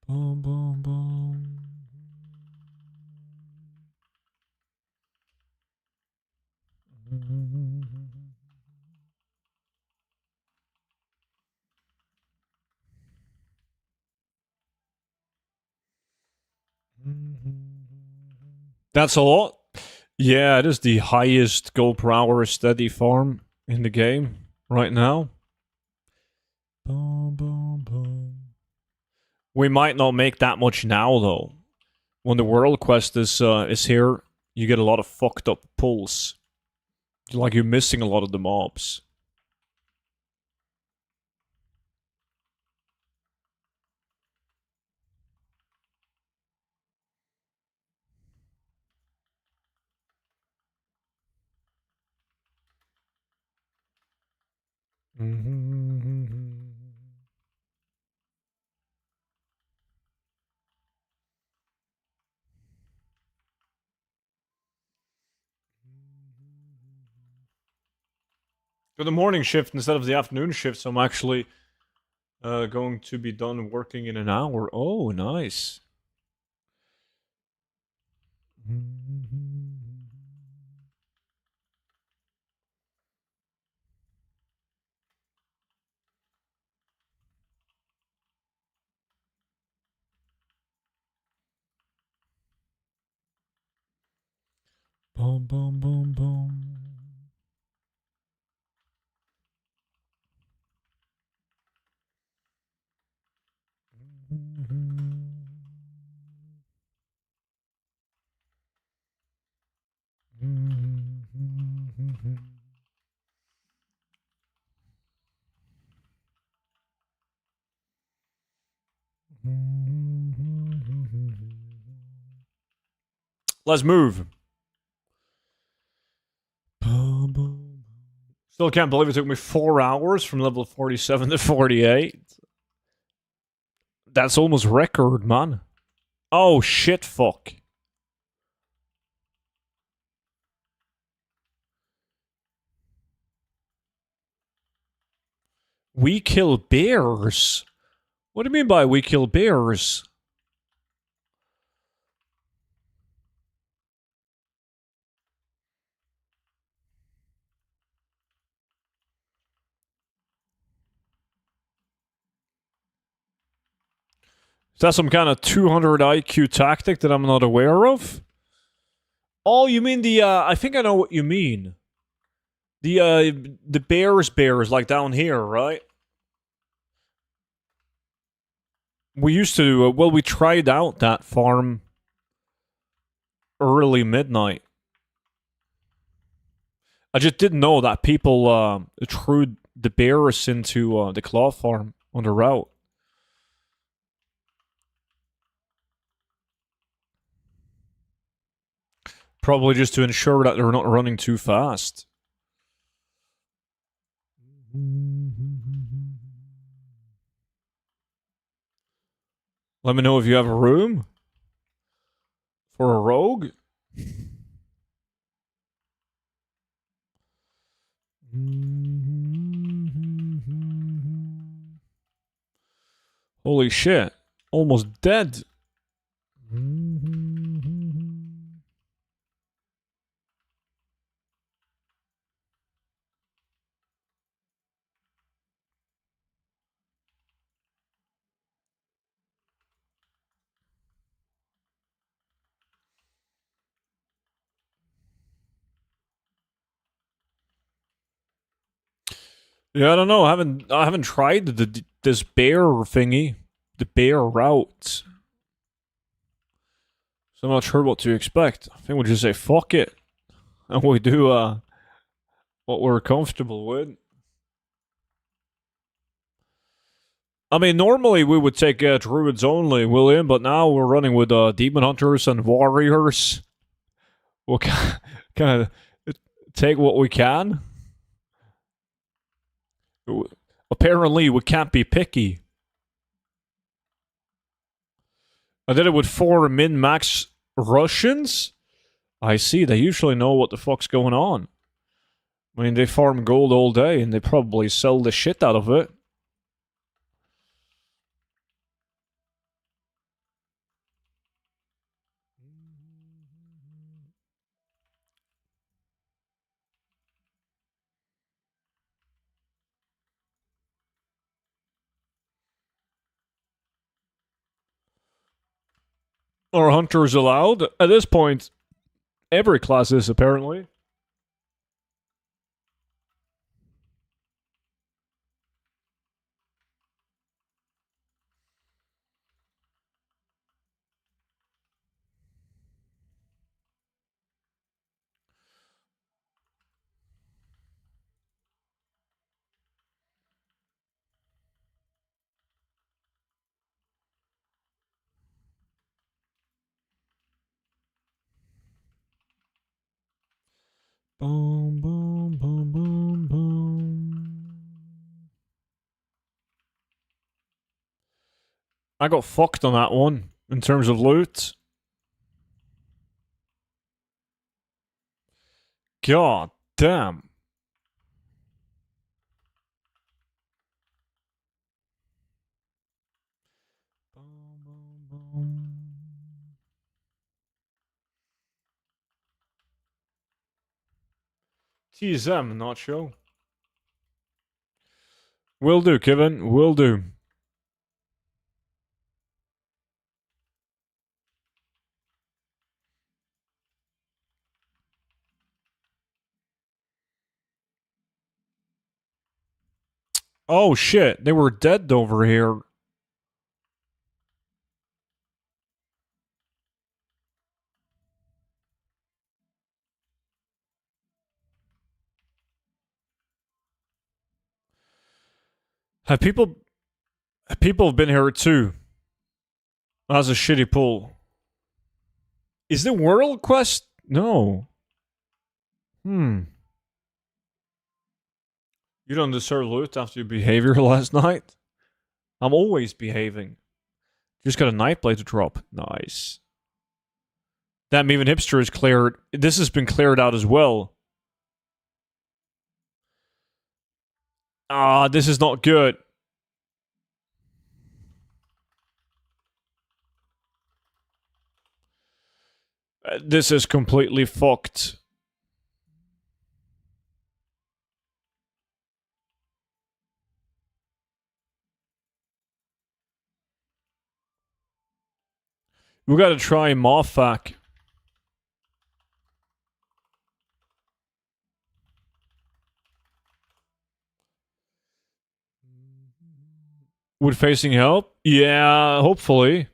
Boom, boom, boom. That's a lot. Yeah, it is the highest gold per hour steady farm in the game right now. Boom, boom, boom. We might not make that much now, though. When the world quest is here, you get a lot of fucked up pulls. Like you're missing a lot of the mobs. For the morning shift instead of the afternoon shift, so I'm actually going to be done working in an hour. Oh, nice. Boom, boom, boom, boom. Let's move. Still can't believe it took me 4 hours from level 47 to 48. That's almost record, man. Oh, shit, fuck. We kill bears? What do you mean by we kill bears? Is that some kind of 200 IQ tactic that I'm not aware of? Oh, you mean the, I think I know what you mean. The bears, like down here, right? We used to, well, we tried out that farm early midnight. I just didn't know that people, threw the bears into, the claw farm on the route. Probably just to ensure that they're not running too fast. Let me know if you have a room for a rogue. Holy shit. Almost dead. Yeah, I don't know. I haven't tried this bear thingy, the bear route. So I'm not sure what to expect. I think we'll just say fuck it, and we do what we're comfortable with. I mean, normally we would take druids only, William, but now we're running with demon hunters and warriors. We'll kind of take what we can. Apparently, we can't be picky. I did it with 4 min-max Russians? I see, they usually know what the fuck's going on. I mean, they farm gold all day, and they probably sell the shit out of it. Are hunters allowed? At this point, every class is, apparently. Boom, boom, boom, boom, boom. I got fucked on that one, in terms of loot. God damn. TSM, not show. Will do, Kevin. Will do. Oh shit, they were dead over here. Have people have been here too? That's a shitty pull. Is the world quest? No. You don't deserve loot after your behavior last night? I'm always behaving. Just got a nightblade to drop. Nice. Damn, even hipster is cleared. This has been cleared out as well. Ah, this is not good. This is completely fucked. We gotta try Mothak. Would facing help? Yeah, hopefully.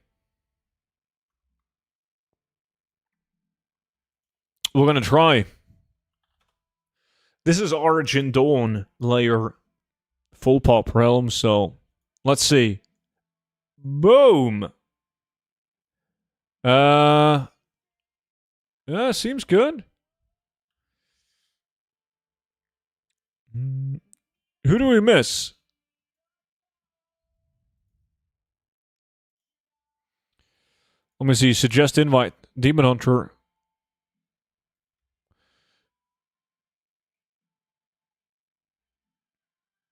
We're gonna try. This is Origin Dawn layer full pop realm, so let's see. Boom. Yeah, seems good. Who do we miss? Let me see. Suggest invite. Demon Hunter.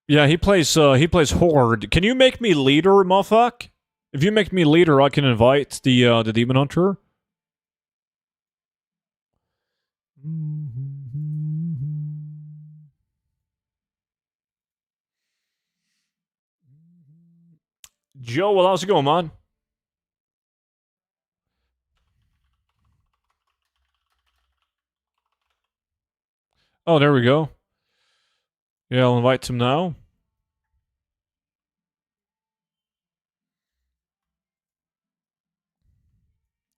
Yeah, he plays Horde. Can you make me leader, motherfuck? If you make me leader, I can invite the Demon Hunter. Joe, well, how's it going, man? Oh, there we go. Yeah, I'll invite him now.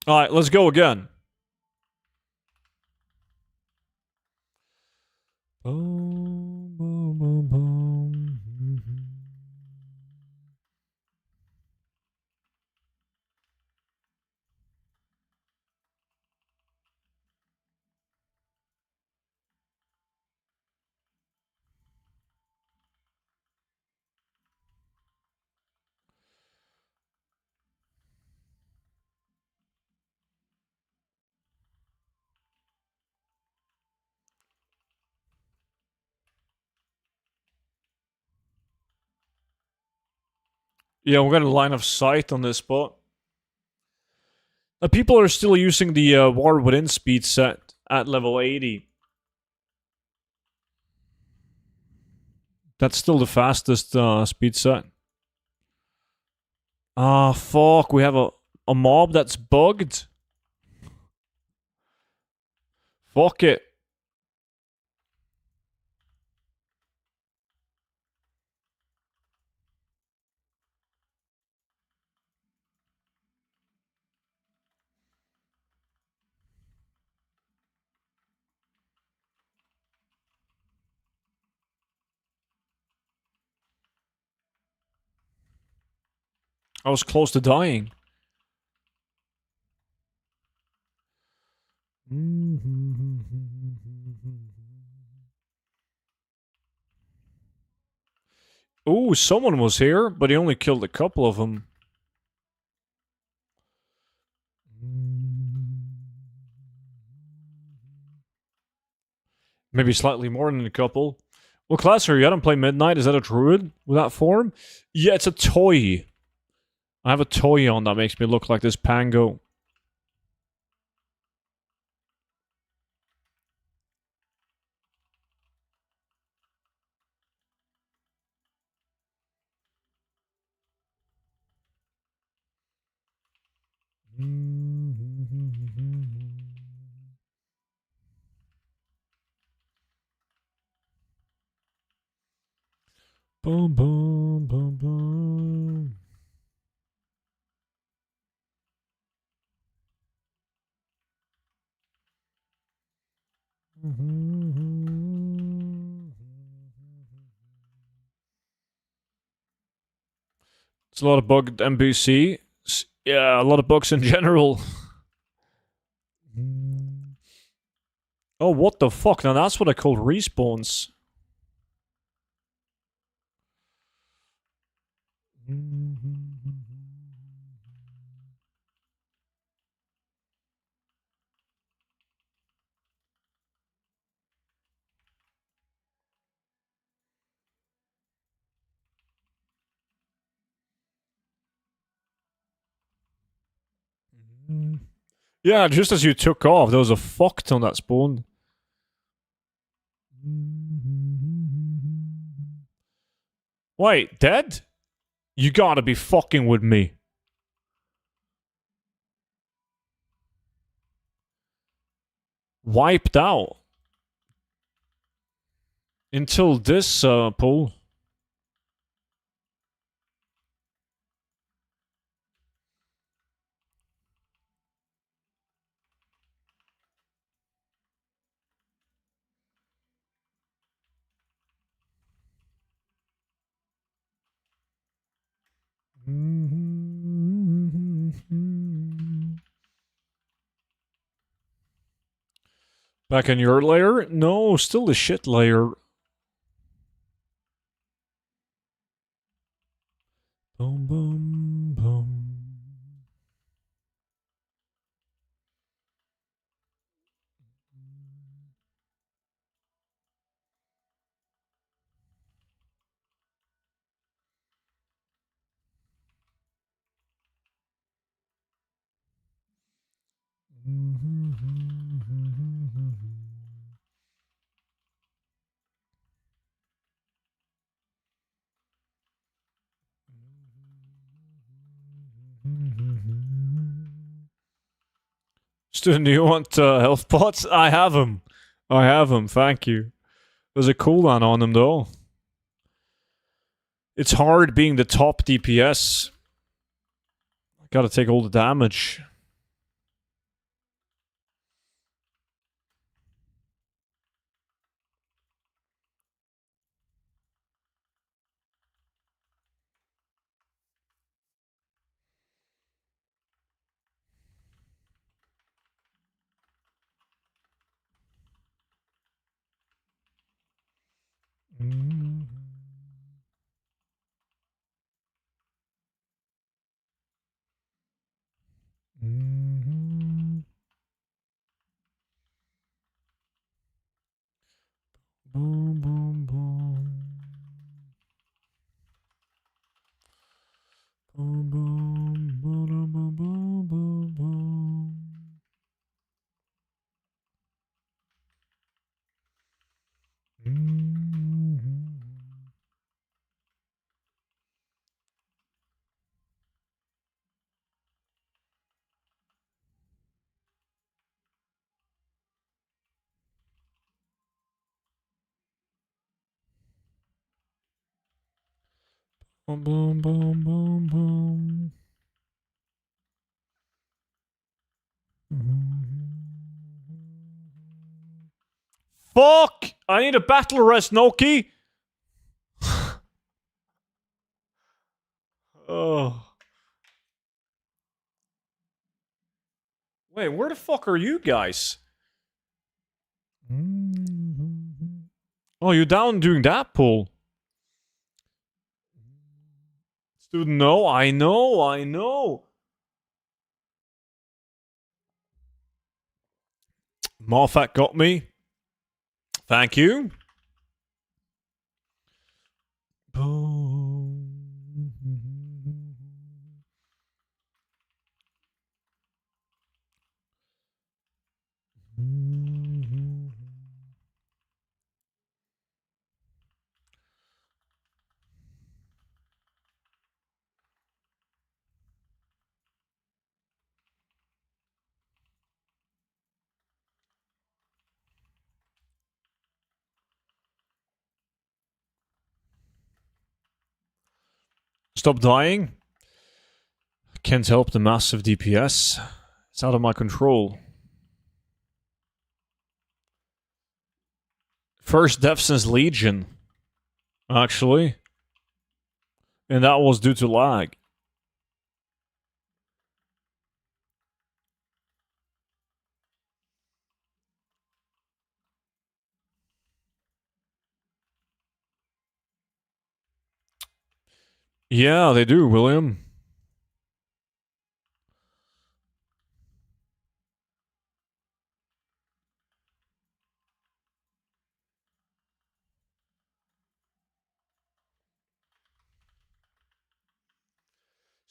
Alright, let's go again. Boom, boom, boom, boom. Yeah, we're gonna line of sight on this spot. People are still using the War Within speed set at level 80. That's still the fastest speed set. Ah, fuck. We have a mob that's bugged. Fuck it. I was close to dying. Ooh, someone was here, but he only killed a couple of them. Maybe slightly more than a couple. What class are you? I don't play Midnight. Is that a druid with that form? Yeah, it's a toy. I have a toy on that makes me look like this Pango. Boom, boom, boom, boom. It's a lot of bugged NPC. Yeah, a lot of bugs in general. Oh, what the fuck? Now that's what I call respawns. Yeah, just as you took off, there was a fuck ton that spawned. Wait, dead? You gotta be fucking with me. Wiped out. Until this pull. Back in your layer? No, still the shit layer. Boom, boom, boom. Student, do you want health pots? I have them. I have them, thank you. There's a cooldown on them though. It's hard being the top DPS. Gotta take all the damage. Boom, boom, boom. Boom, boom, boom, boom, boom, boom, boom. Boom, boom, boom, boom, boom. Fuck! I need a battle rest, Noki! Oh. Wait, where the fuck are you guys? Oh, you're down doing that pull. Student, no, I know, I know. Marfat got me. Thank you. Boom. Stop dying. Can't help the massive DPS. It's out of my control. First death since Legion, actually. And that was due to lag. Yeah, they do, William.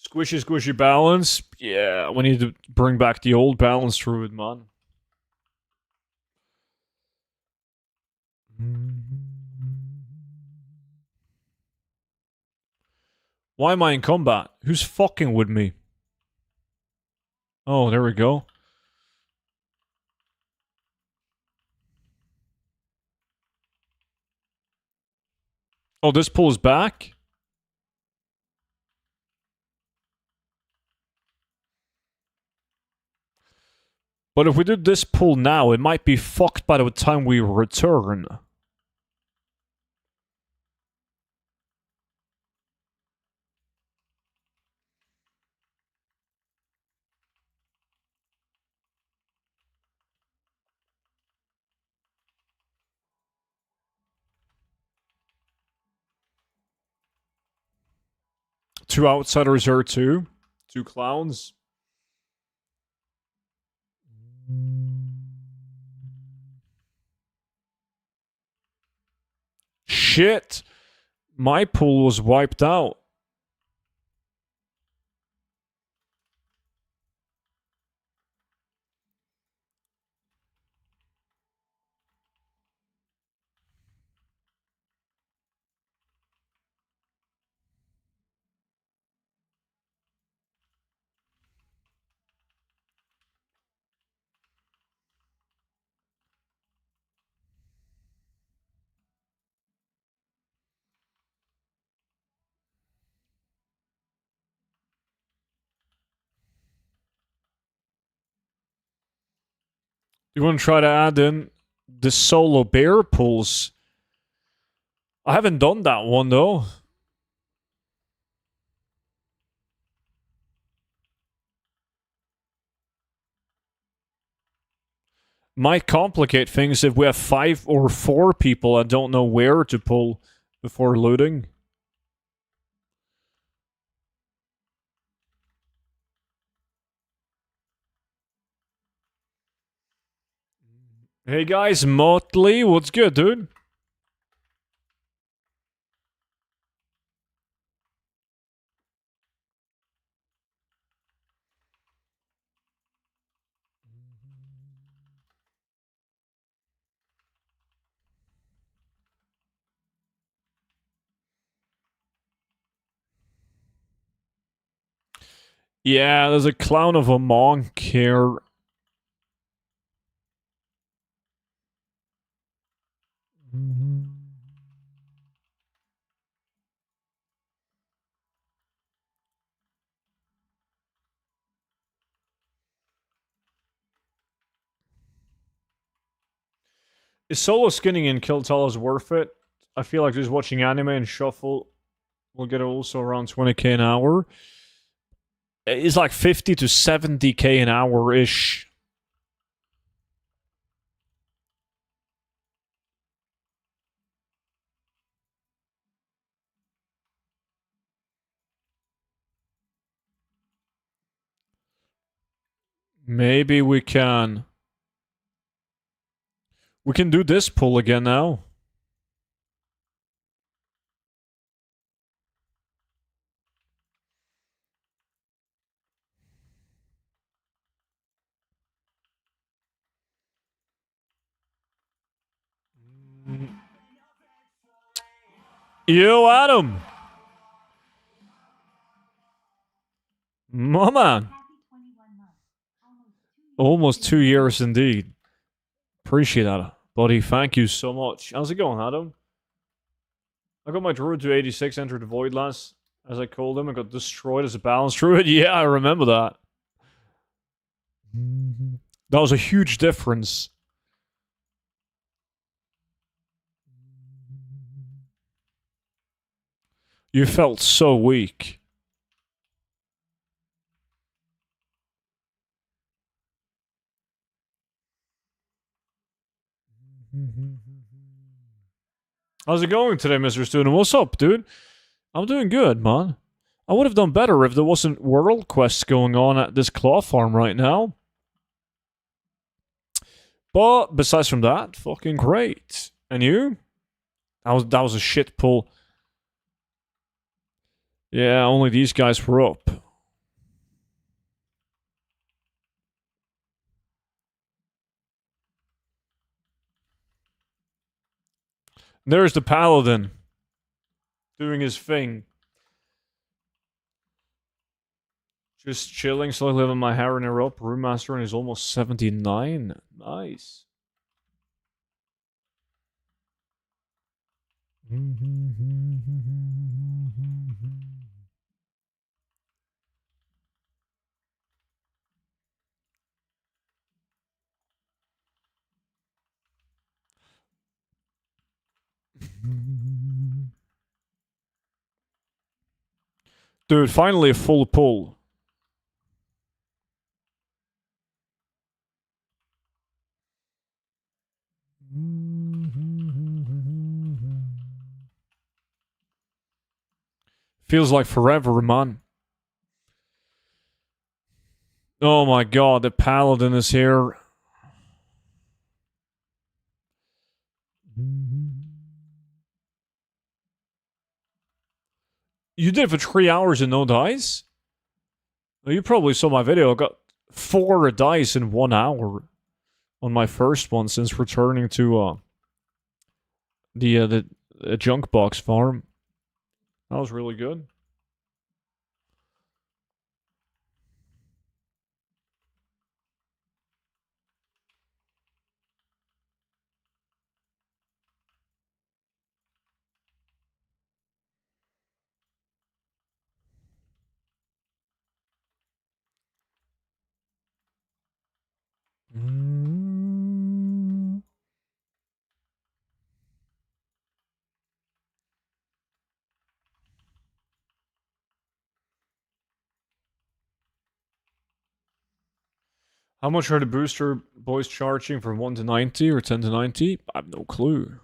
Squishy, squishy balance. Yeah, we need to bring back the old balance druid, man. Why am I in combat? Who's fucking with me? Oh, there we go. Oh, this pull is back? But if we do this pull now, it might be fucked by the time we return. 2 outsiders here too. 2 clowns. Shit! My pool was wiped out. You want to try to add in the solo bear pools? I haven't done that one though. Might complicate things if we have 5 or 4 people that don't know where to pull before looting. Hey guys, Motley, what's good, dude? Yeah, there's a clown of a monk here. Is solo skinning in Kill Talos worth it? I feel like just watching anime and shuffle will get also around 20k an hour. It's like 50 to 70k an hour ish. Maybe we can. We can do this pull again now. Yo, Adam. Mama. Almost 2 years indeed. Appreciate that, buddy. Thank you so much. How's it going, Adam? I got my druid to 86, entered the void last, as I called him, and got destroyed as a balanced druid. Yeah, I remember that. That was a huge difference. You felt so weak. How's it going today, Mr. Student? What's up, dude? I'm doing good, man. I would have done better if there wasn't world quests going on at this claw farm right now. But besides from that, fucking great. And you? That was a shit pull. Yeah, only these guys were up. There's the paladin doing his thing. Just chilling, slowly living my Harroner up. Roommaster and he's almost 79. Nice. Dude, finally a full pull. Feels like forever, man. Oh my god, the paladin is here. You did it for 3 hours and no dice? Well, you probably saw my video. I got 4 dice in 1 hour on my first one since returning to the junk box farm. That was really good. How much are the booster boys charging from 1 to 90 or 10 to 90? I have no clue.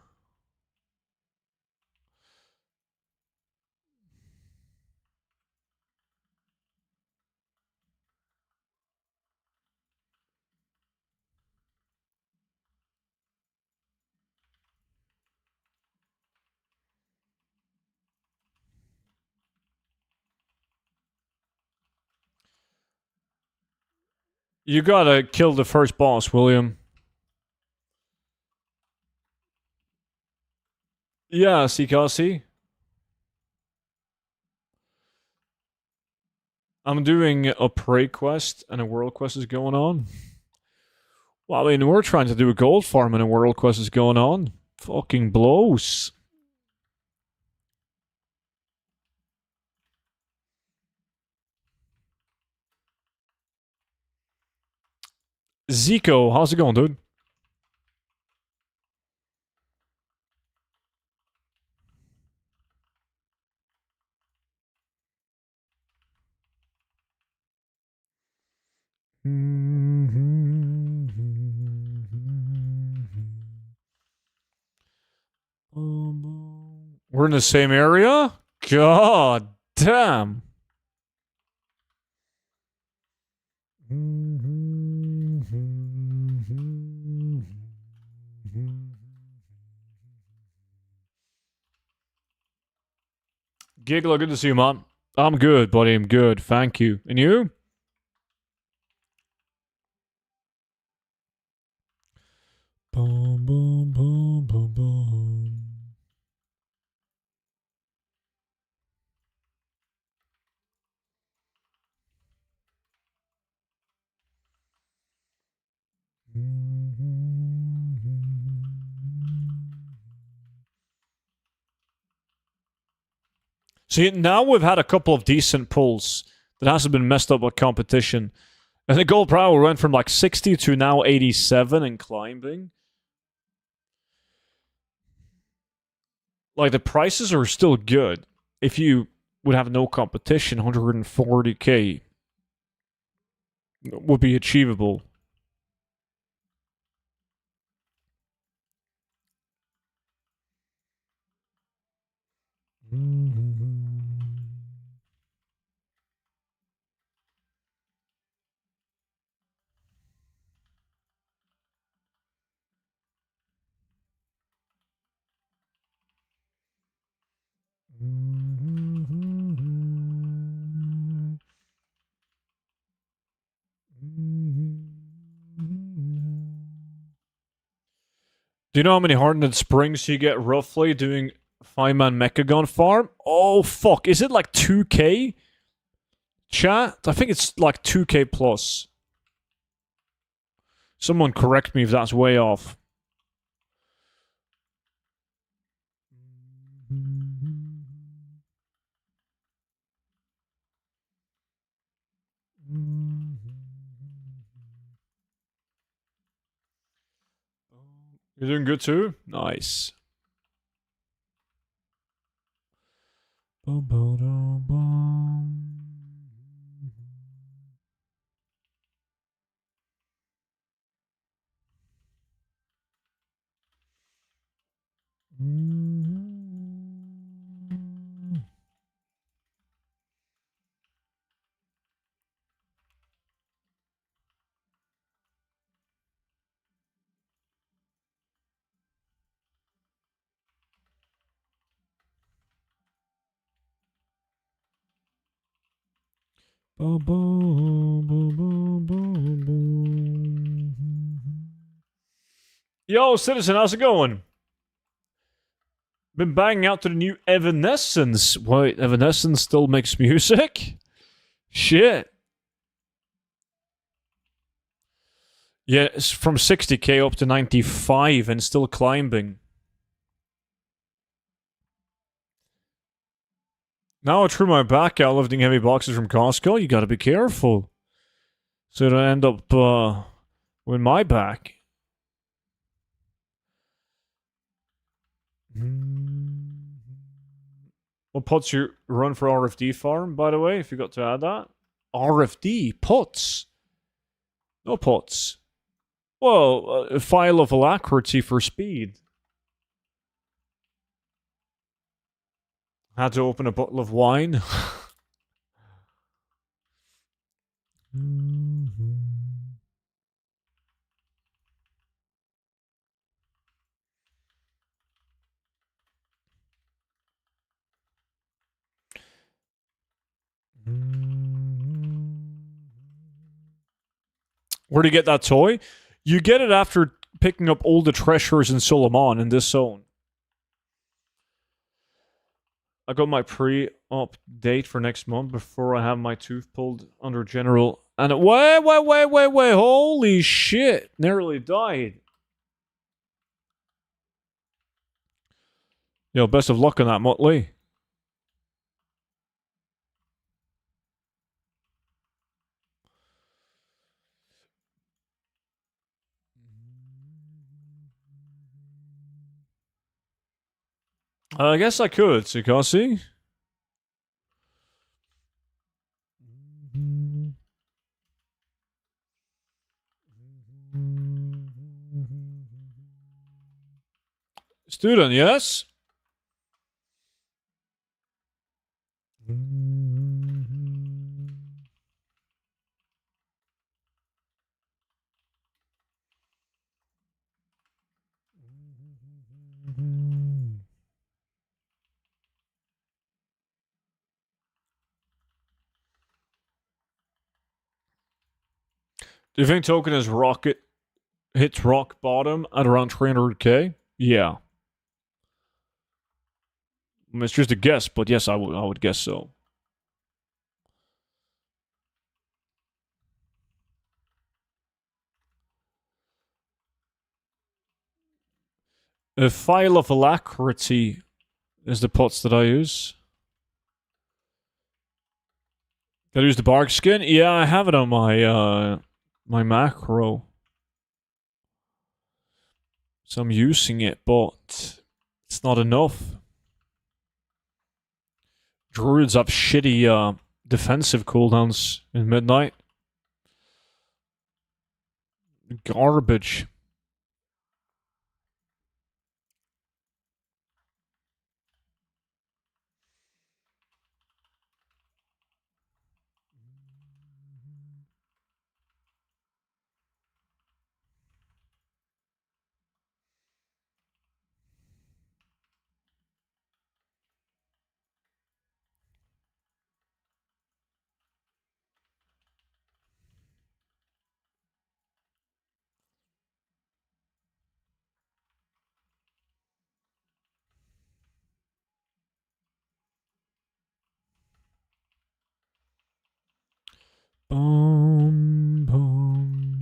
You gotta kill the first boss, William. Yeah, Sikasi. I'm doing a prey quest and a world quest is going on. Well, I mean, we're trying to do a gold farm and a world quest is going on. Fucking blows. Zico, how's it going, dude? We're in the same area? God damn. Giggler, good to see you, man. I'm good, buddy. I'm good. Thank you. And you? Boom, boom, boom, boom, boom. See, now we've had a couple of decent pulls that hasn't been messed up with competition. And the gold per hour went from like 60 to now 87 and climbing. Like, the prices are still good. If you would have no competition, 140k would be achievable. Do you know how many Hardened Springs you get roughly doing 5-man Mechagon farm? Oh, fuck. Is it like 2k? Chat? I think it's like 2k plus. Someone correct me if that's way off. You're doing good too? Nice. Boom, boom, boom, boom, boom, boom. Yo, Citizen, how's it going? Been banging out to the new Evanescence. Wait, Evanescence still makes music? Shit. Yeah, it's from 60k up to 95 and still climbing. Now I trim my back out lifting heavy boxes from Costco. You gotta be careful. So I end up with my back. What puts you run for RFD farm, by the way, if you got to add that? RFD? Puts? No puts. Well, a file of alacrity for speed. Had to open a bottle of wine. Where do you get that toy? You get it after picking up all the treasures in Solomon in this zone. I got my pre-op date for next month before I have my tooth pulled under general. And wait, holy shit. Nearly died. Yo, best of luck on that, Motley. I guess I could, Sikasi. Student, yes? Do you think Token is rocket hits rock bottom at around 300k? Yeah. I mean, it's just a guess, but yes, I would guess so. A file of alacrity is the pots that I use. Gotta use the bark skin? Yeah, I have it on my my macro. So I'm using it, but it's not enough. Druids have shitty defensive cooldowns in midnight. Garbage. Boom, boom.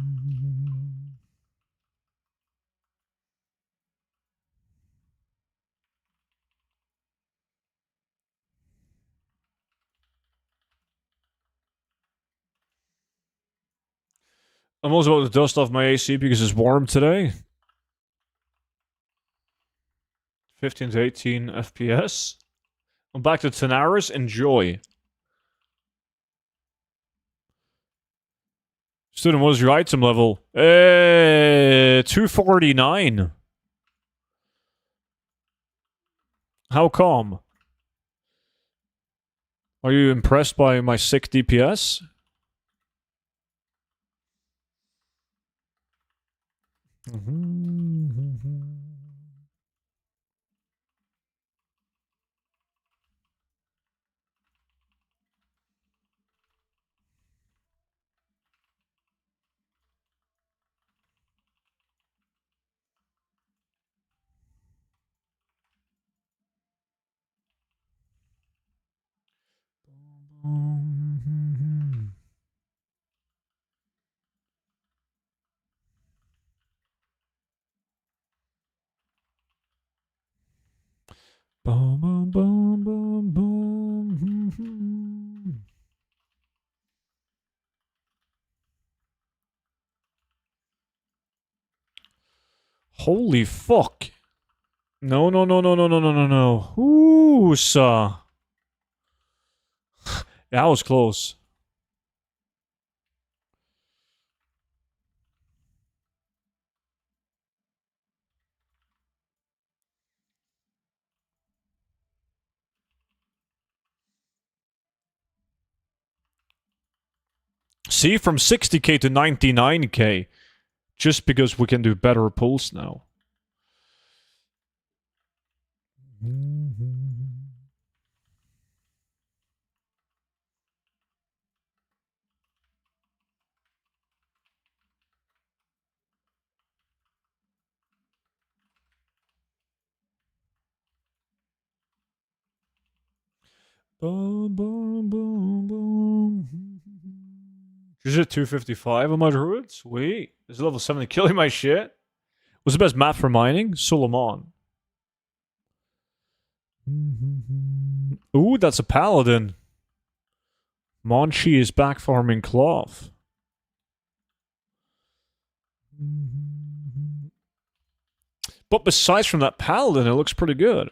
I'm also about to dust off my AC because it's warm today. 15 to 18 FPS. I'm back to Tanaris. Enjoy. Student, what is your item level? 249. How come? Are you impressed by my sick DPS? Boom, boom, boom, boom, boom. Holy fuck. No, no, no, no, no, no, no, no, no. Ooh, sir. That was close. See, from 60k to 99k. Just because we can do better pulls now. Boom, boom, boom, boom. She's at 255 on my druid. Sweet. There's a level 70 killing my shit. What's the best map for mining? Solomon. Ooh, that's a paladin. Monchi is back farming cloth. But besides from that paladin, it looks pretty good.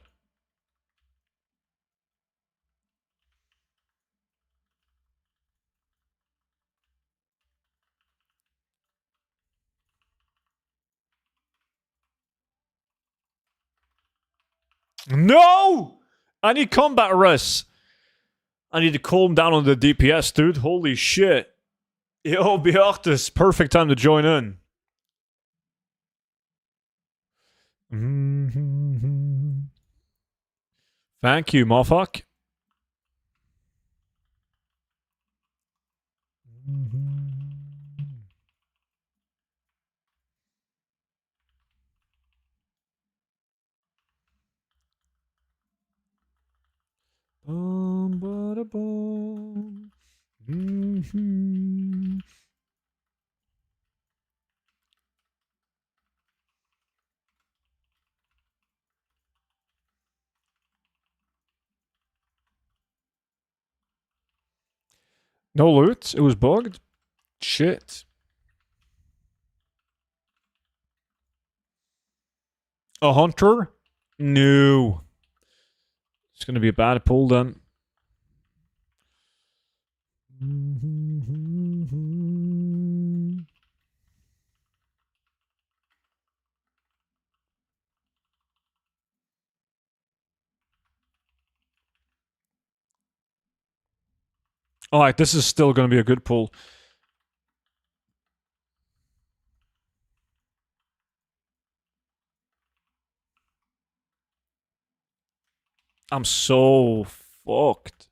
No! I need combat res. I need to calm down on the DPS, dude. Holy shit. Yo, Beartus, perfect time to join in. Thank you, motherfuck. No loot? It was bugged? Shit. A hunter? No. It's gonna be a bad pull then. Alright, this is still gonna be a good pull. I'm so fucked.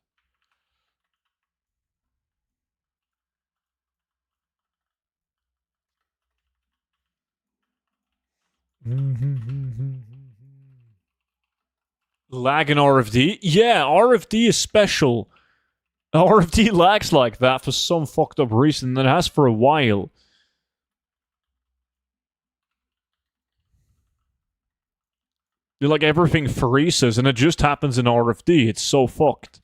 Lag in RFD? Yeah, RFD is special. RFD lags like that for some fucked up reason, and it has for a while. Like everything freezes, and it just happens in RFD. It's so fucked.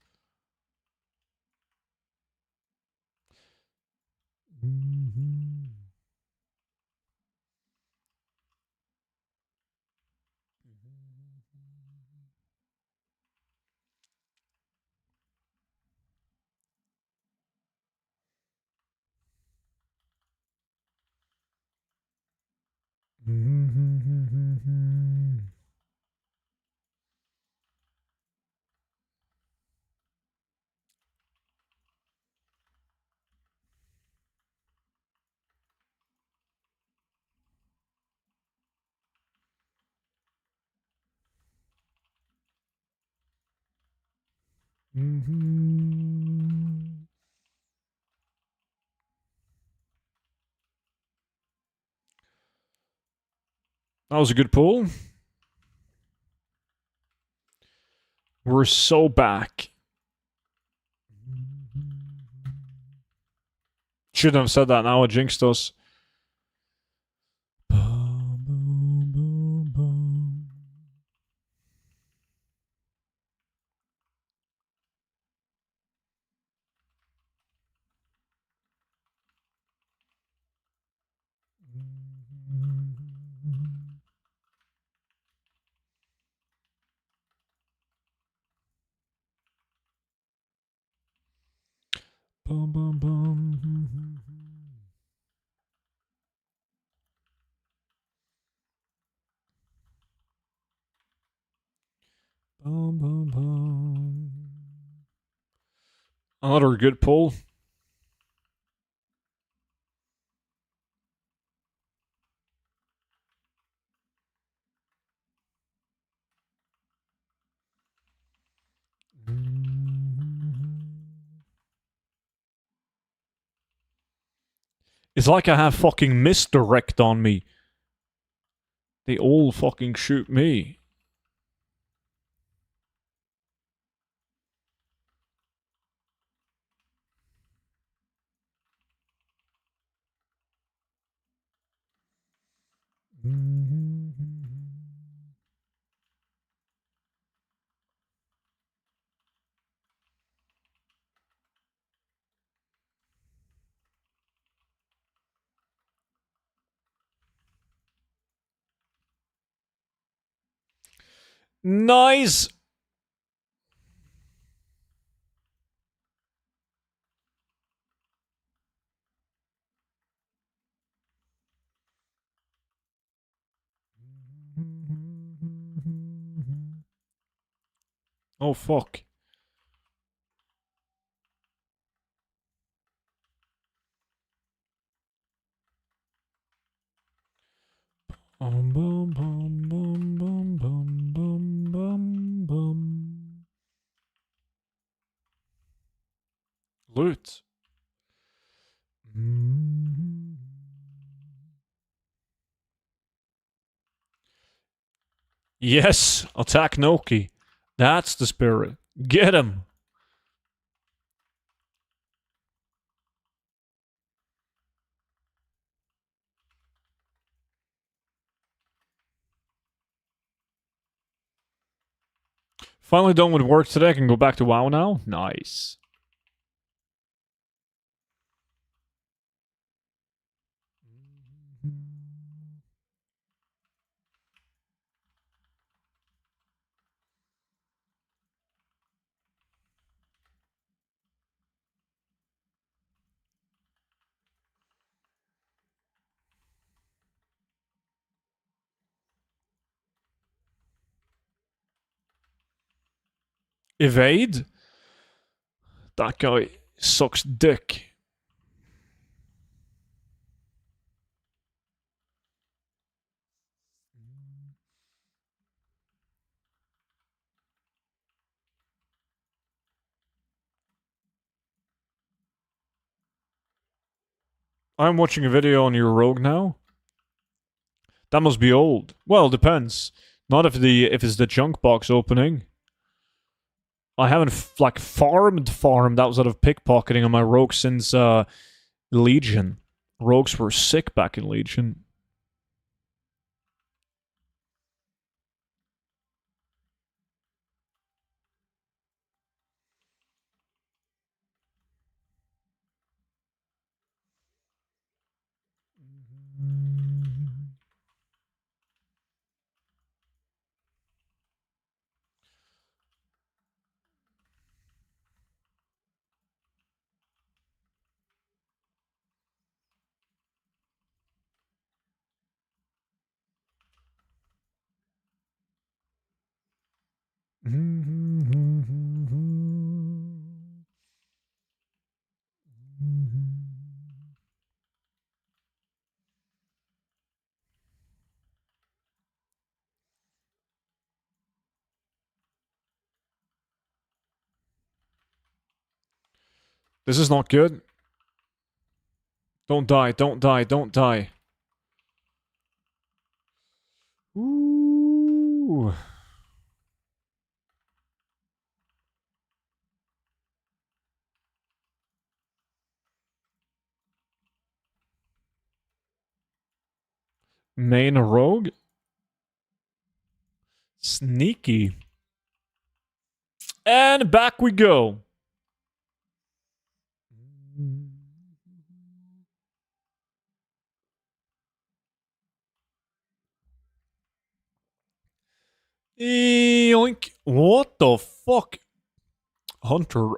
That was a good pull. We're so back. Shouldn't have said that now, it jinxed us. Bum, bum, bum. Bum, bum, bum. Another good pull. It's like I have fucking misdirect on me. They all fucking shoot me. Nice. Oh fuck. Bum, bum, bum, bum, bum, bum, bum, bum, bum. Loot. Yes, attack Noki. That's the spirit. Get him. Finally done with work today. I can go back to WoW now. Nice. Evade? That guy sucks dick. I'm watching a video on your rogue now. That must be old. Well, depends. Not if it's the junk box opening. I haven't farmed. That was out of pickpocketing on my rogue since Legion. Rogues were sick back in Legion. This is not good. Don't die, don't die, don't die. Ooh. Main rogue? Sneaky. And back we go. Yoink. What the fuck? Hunter.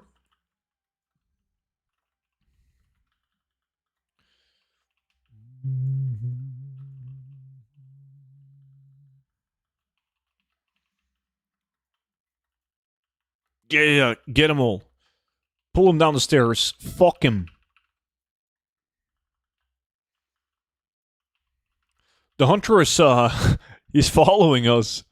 Yeah, get them all. Pull him down the stairs. Fuck him. The hunter is, he's following us.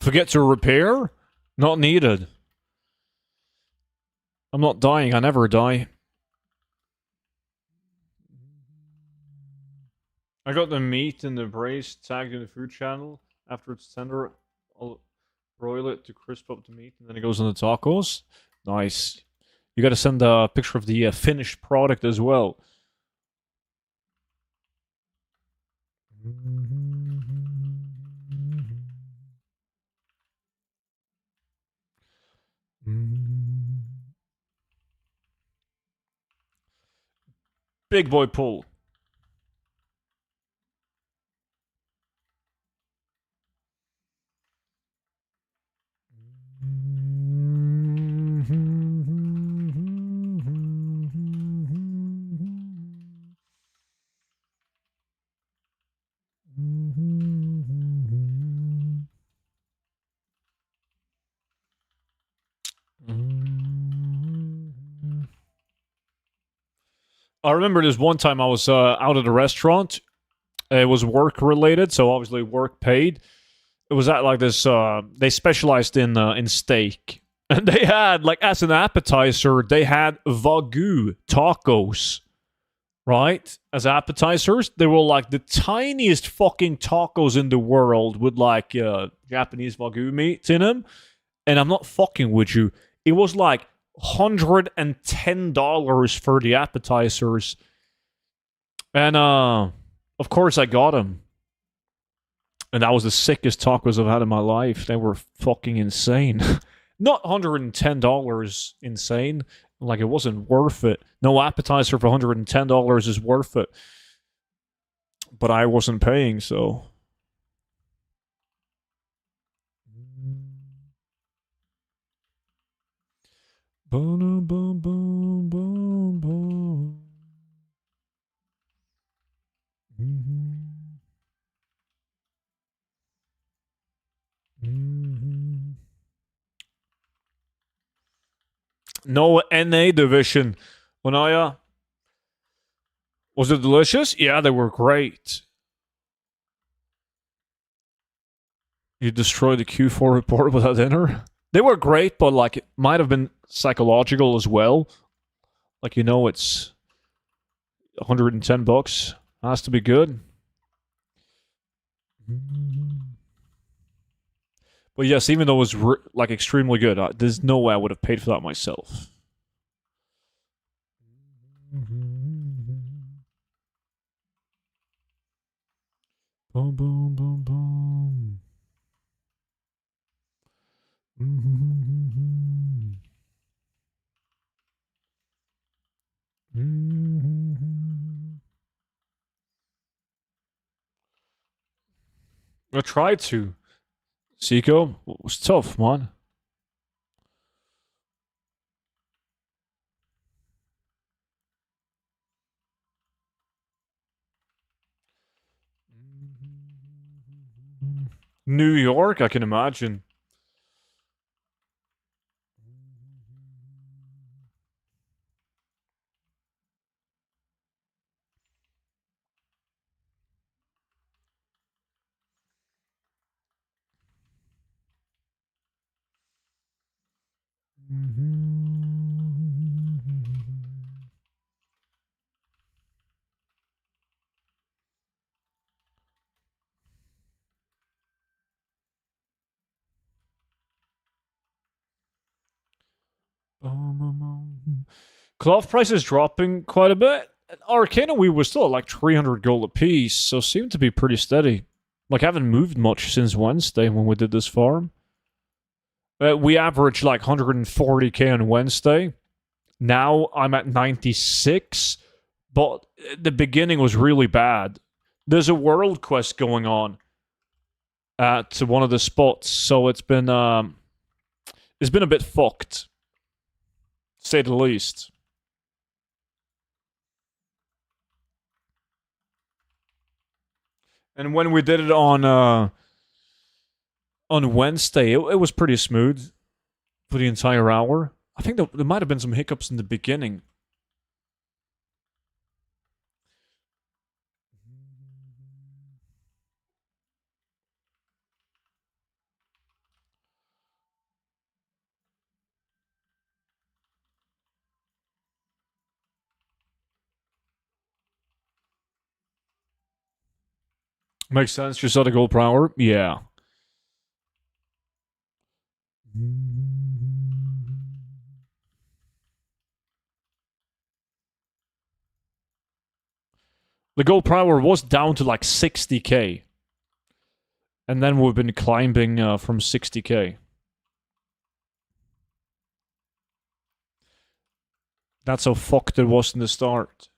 Forget to repair? Not needed. I'm not dying. I never die. I got the meat in the braise tagged in the food channel. After it's tender, I'll broil it to crisp up the meat, and then it goes on the tacos. Nice. You gotta send a picture of the finished product as well. Big boy pull. I remember this one time I was out at a restaurant. It was work related, so obviously work paid. It was at like this. They specialized in steak, and they had like as an appetizer they had wagyu tacos. Right, as appetizers, they were like the tiniest fucking tacos in the world with like Japanese wagyu meat in them. And I'm not fucking with you. It was like $110 for the appetizers, and of course I got them. And that was the sickest tacos I've had in my life. They were fucking insane. Not $110 insane. Like, it wasn't worth it. No appetizer for $110 is worth it. But I wasn't paying, so. Boom, boom, boom, boom, boom. No NA division. Wanaya, was it delicious? Yeah, they were great. You destroyed the Q4 report without dinner? They were great, but like it might have been psychological as well. Like, you know, it's $110. Has to be good. But yes, even though it was like extremely good, there's no way I would have paid for that myself. Boom, boom, boom, boom. I tried to. Seiko, it was tough, man. New York, I can imagine. Cloth prices dropping quite a bit. Arcana we were still at like 300 gold a piece, so seemed to be pretty steady. Like, haven't moved much since Wednesday when we did this farm. We averaged like 140k on Wednesday. Now I'm at 96, but the beginning was really bad. There's a world quest going on at one of the spots, so it's been a bit fucked, to say the least. And when we did it on Wednesday, it was pretty smooth for the entire hour. I think there might have been some hiccups in the beginning. Makes sense. Just at a gold per hour. Yeah. The gold per hour was down to like 60k. And then we've been climbing from 60k. That's how fucked it was in the start.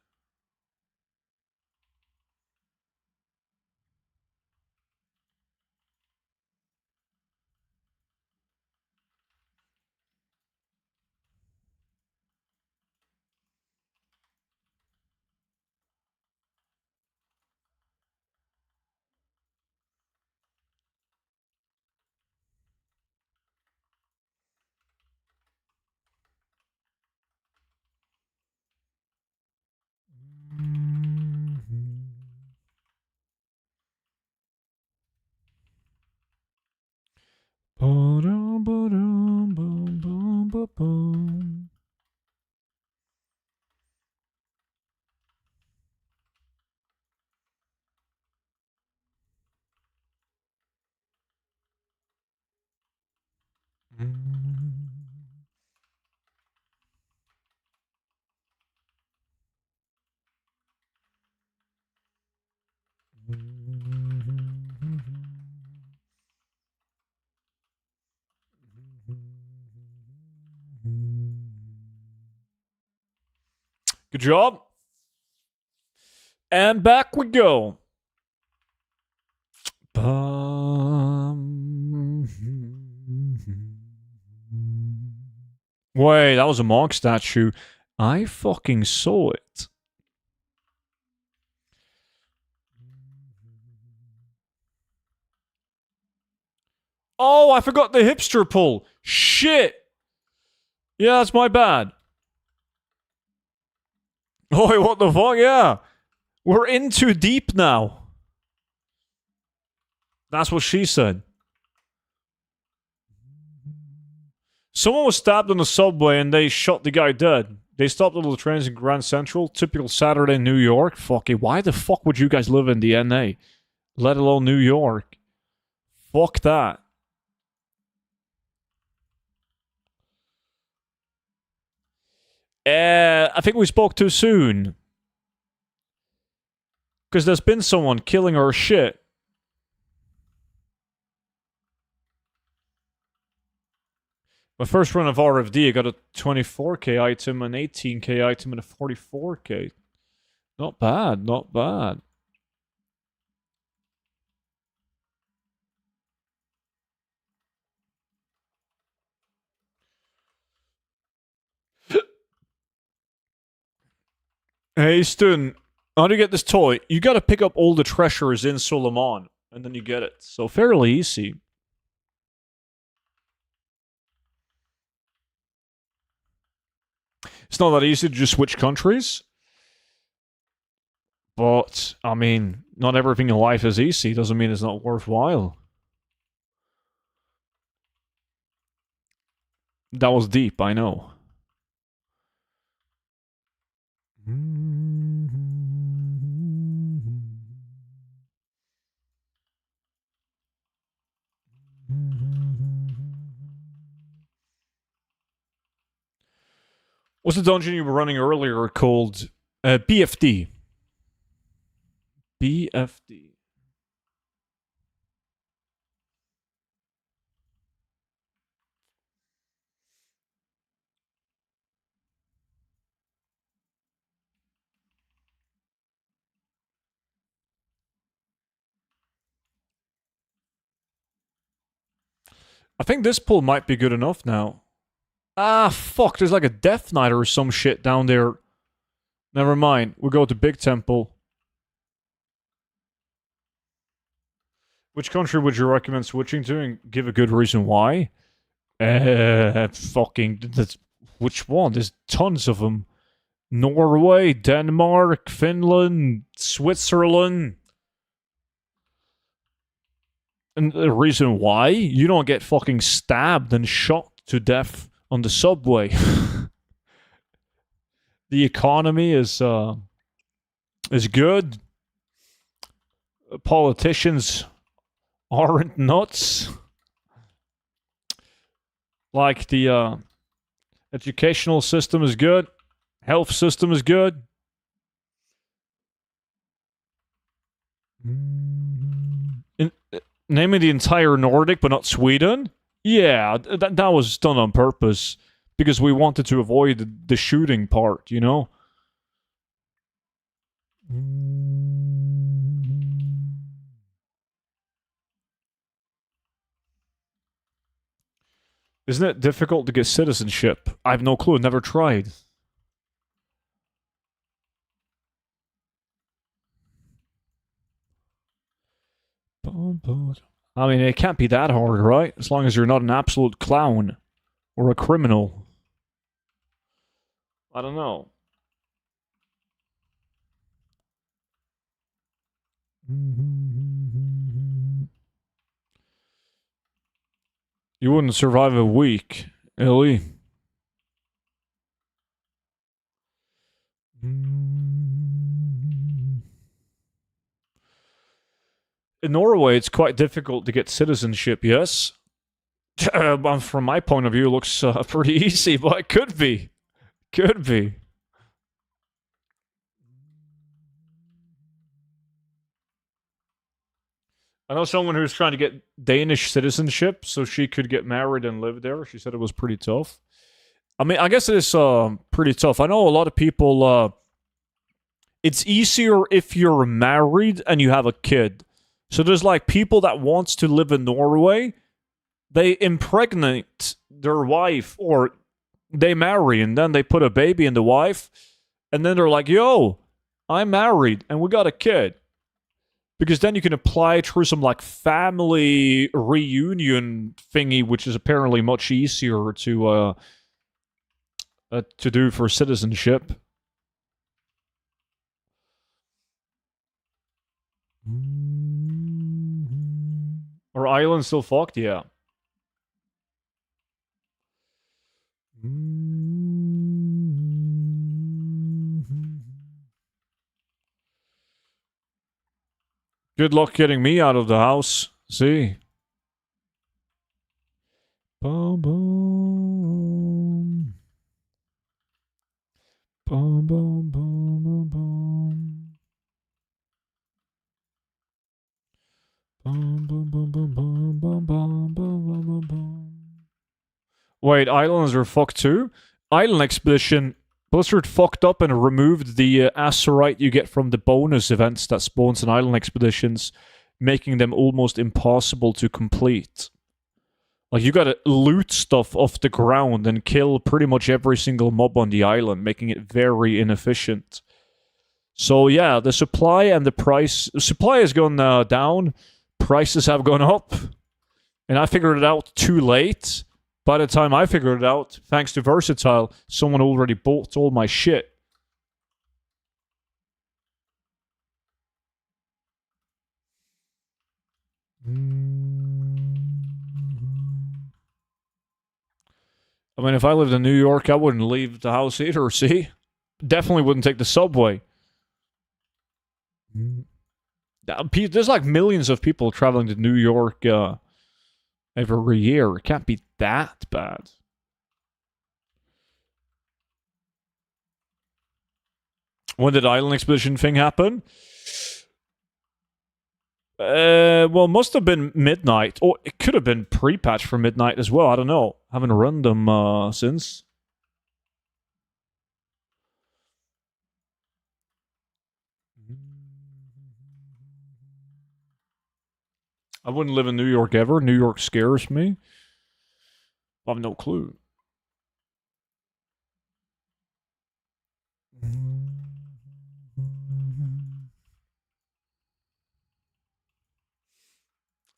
Good job. And back we go. Wait, that was a monk statue. I fucking saw it. Oh, I forgot the hipster pull. Shit. Yeah, that's my bad. Oh, wait, what the fuck? Yeah. We're in too deep now. That's what she said. Someone was stabbed on the subway and they shot the guy dead. They stopped all the trains in Grand Central. Typical Saturday in New York. Fuck it. Why the fuck would you guys live in the NA? Let alone New York. Fuck that. I think we spoke too soon. Because there's been someone killing our shit. My first run of RFD, I got a 24k item, an 18k item, and a 44k. Not bad, not bad. Hey, student, how do you get this toy? You gotta pick up all the treasures in Solomon, and then you get it. So fairly easy. It's not that easy to just switch countries. But, I mean, not everything in life is easy. Doesn't mean it's not worthwhile. That was deep, I know. What's the dungeon you were running earlier called? BFD. BFD. I think this pull might be good enough now. Ah, fuck, there's like a Death Knight or some shit down there. Never mind, we'll go to Big Temple. Which country would you recommend switching to and give a good reason why? Which one? There's tons of them. Norway, Denmark, Finland, Switzerland. And the reason why? You don't get fucking stabbed and shot to death on the subway. The economy is good. Politicians aren't nuts. Like the educational system is good. Health system is good. Naming the entire Nordic but not Sweden? Yeah, that was done on purpose. Because we wanted to avoid the shooting part, you know? Isn't it difficult to get citizenship? I have no clue, never tried. I mean, it can't be that hard, right? As long as you're not an absolute clown. Or a criminal. I don't know. You wouldn't survive a week, Ellie. In Norway, it's quite difficult to get citizenship, yes? From my point of view, it looks pretty easy, but it could be. Could be. I know someone who's trying to get Danish citizenship so she could get married and live there. She said it was pretty tough. I mean, I guess it is pretty tough. I know a lot of people... it's easier if you're married and you have a kid. So there's like people that wants to live in Norway. They impregnate their wife or they marry and then they put a baby in the wife. And then they're like, yo, I'm married and we got a kid. Because then you can apply through some like family reunion thingy, which is apparently much easier to do for citizenship. Are islands still fucked? Yeah. Good luck getting me out of the house. See? Boom, boom. Boom, boom, boom, boom, boom. Boom, boom, boom, boom, boom, boom, boom, boom, boom, boom. Wait, islands are fucked too? Island Expedition... Blizzard fucked up and removed the Azurite you get from the bonus events that spawns in Island Expeditions, making them almost impossible to complete. Like, you gotta loot stuff off the ground and kill pretty much every single mob on the island, making it very inefficient. So yeah, the supply and the price... Supply has gone down, prices have gone up, and I figured it out too late. By the time I figured it out, thanks to Versatile, someone already bought all my shit. I mean, if I lived in New York, I wouldn't leave the house either, see? Definitely wouldn't take the subway. There's like millions of people traveling to New York every year. It can't be that bad. When did Island Expedition thing happen? Well, must have been midnight. Or it could have been pre-patch for midnight as well. I don't know. Haven't run them since. I wouldn't live in New York ever. New York scares me. I have no clue.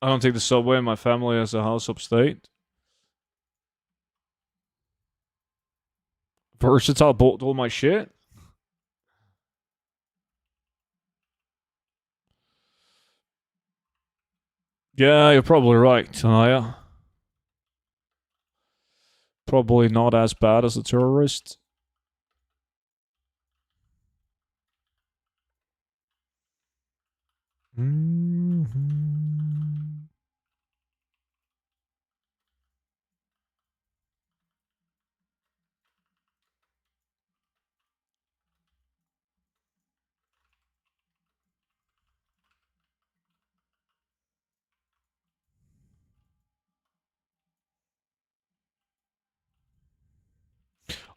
I don't take the subway. My family has a house upstate. Versatile bought all my shit. Yeah, you're probably right, Tanaya. Probably not as bad as a terrorist.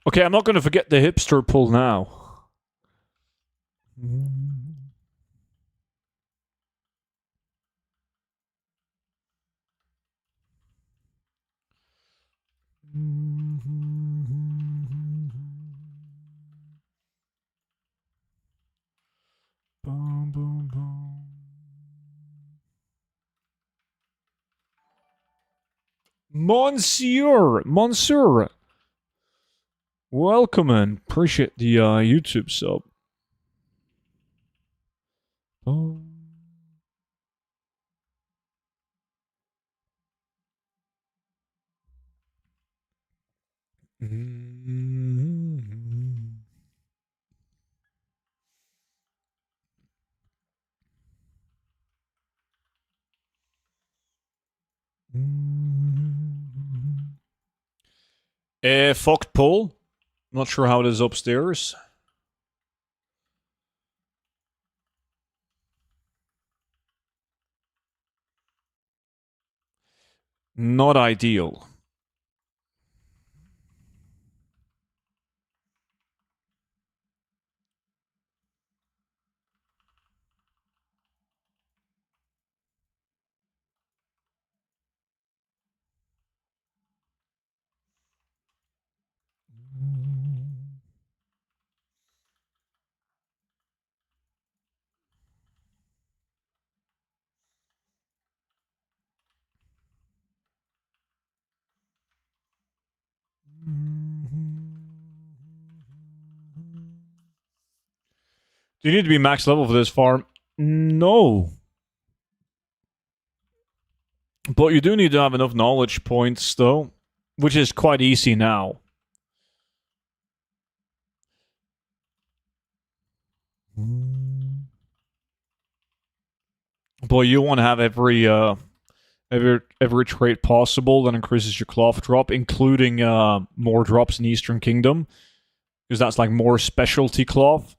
Okay, I'm not going to forget the hipster pull now. Boom, boom, boom. Monsieur. Welcome and appreciate the YouTube sub. Oh. Fucked pull. Not sure how it is upstairs. Not ideal. Do you need to be max level for this farm? No. But you do need to have enough knowledge points, though, which is quite easy now. But you want to have every trait possible that increases your cloth drop, including more drops in Eastern Kingdom, because that's like more specialty cloth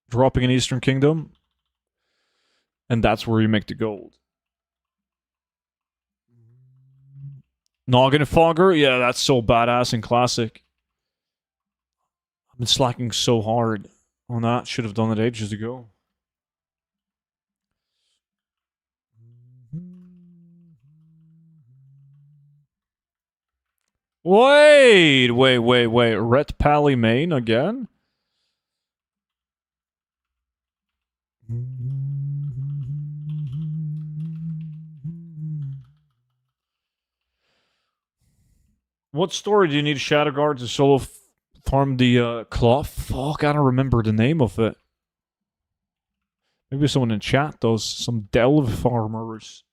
dropping in Eastern Kingdom, and that's where you make the gold. Noggin Fogger, yeah, that's so badass in Classic. I've been slacking so hard on that. Should have done it ages ago. Wait. Ret Pally main again? What story do you need Shadowguard to solo farm the cloth? Fuck, I don't remember the name of it. Maybe someone in chat does. Some delve farmers.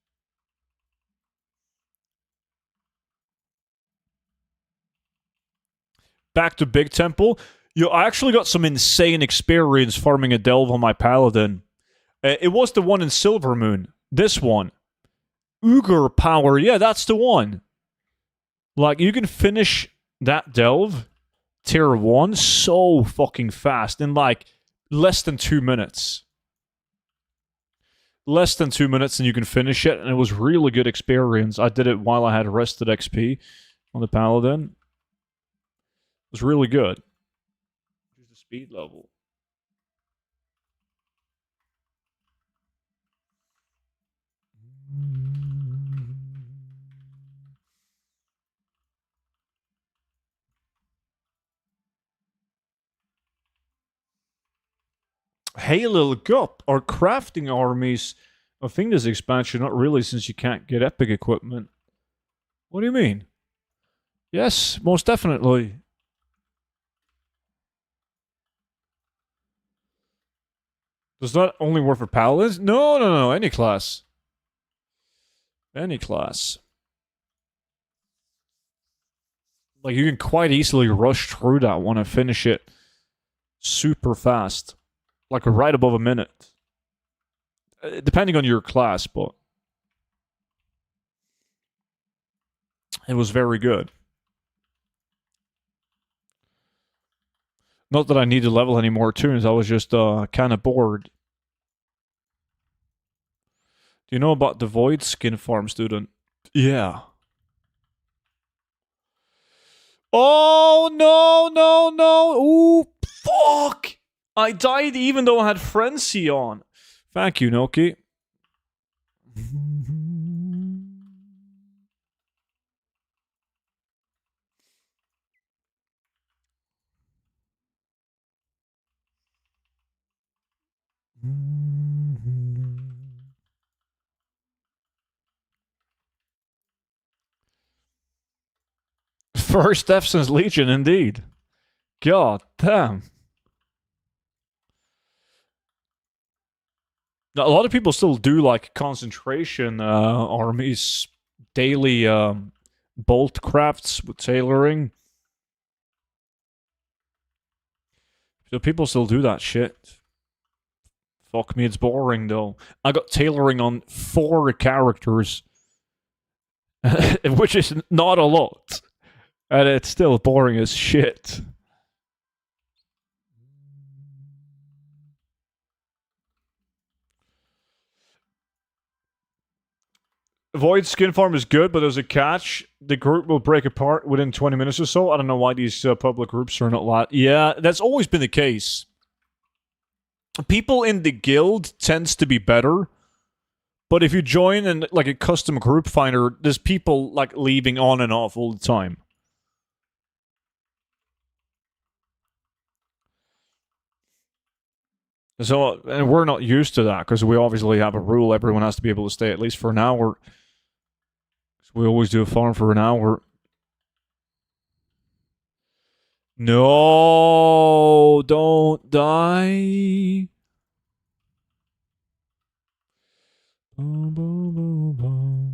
Back to Big Temple. Yo, I actually got some insane experience farming a delve on my paladin. It was the one in Silvermoon. This one. Uger power. Yeah, that's the one. Like, you can finish that delve, tier 1, so fucking fast. In, like, less than 2 minutes. Less than 2 minutes and you can finish it, and it was really good experience. I did it while I had rested XP on the Paladin. It was really good. Here's the speed level. Hey, little gup, are crafting armies a thing this expansion? Not really, since you can't get epic equipment. What do you mean? Yes, most definitely. Does that only work for paladins? No, no, no, any class. Any class. Like, you can quite easily rush through that one and finish it super fast. Like, right above a minute. Depending on your class, but it was very good. Not that I need to level any more tunes, I was just kind of bored. Do you know about the Void Skin Farm, student? Yeah. Oh, no, no, no. Ooh, fuck. I died even though I had Frenzy on. Thank you, Noki. First death since Legion, indeed. God damn. A lot of people still do like concentration armies, daily bolt crafts with tailoring. So people still do that shit. Fuck me, it's boring though. I got tailoring on 4 characters, which is not a lot. And it's still boring as shit. Void Skin Farm is good, but there's a catch. The group will break apart within 20 minutes or so. I don't know why these public groups are not lot. Yeah, that's always been the case. People in the guild tends to be better, but if you join in like a custom group finder, there's people like leaving on and off all the time. So, and we're not used to that because we obviously have a rule everyone has to be able to stay at least for an hour. We always do a farm for an hour. No, don't die. Boom, boom, boom, boom.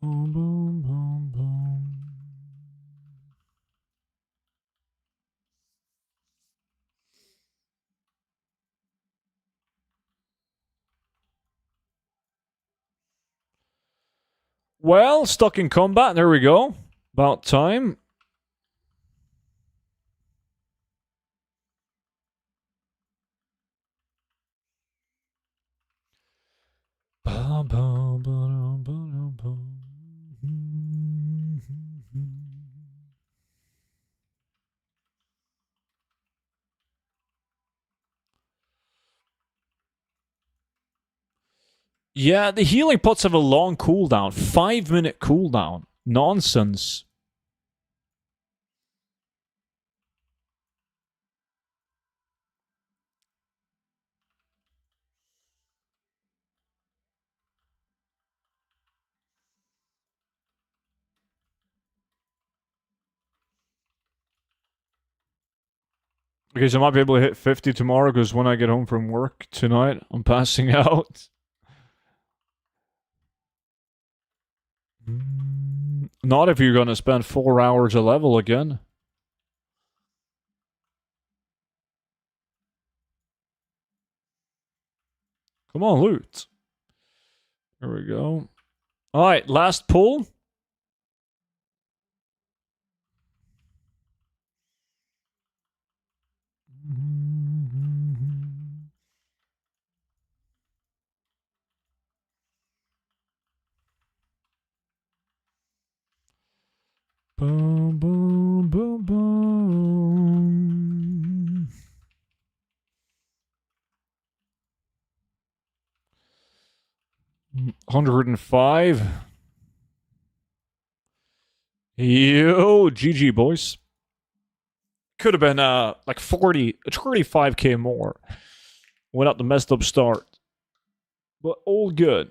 Boom, boom, boom, boom. Well, stuck in combat. There we go. About time. Yeah, the healing pots have a long cooldown. 5-minute cooldown. Nonsense. Because I might be able to hit 50 tomorrow, because when I get home from work tonight, I'm passing out. Not if you're going to spend 4 hours a level again. Come on, loot. There we go. Alright, last pull. Boom, boom, boom, boom. 105. Yo, GG, boys. Could have been like 35k more without the messed up start. But all good.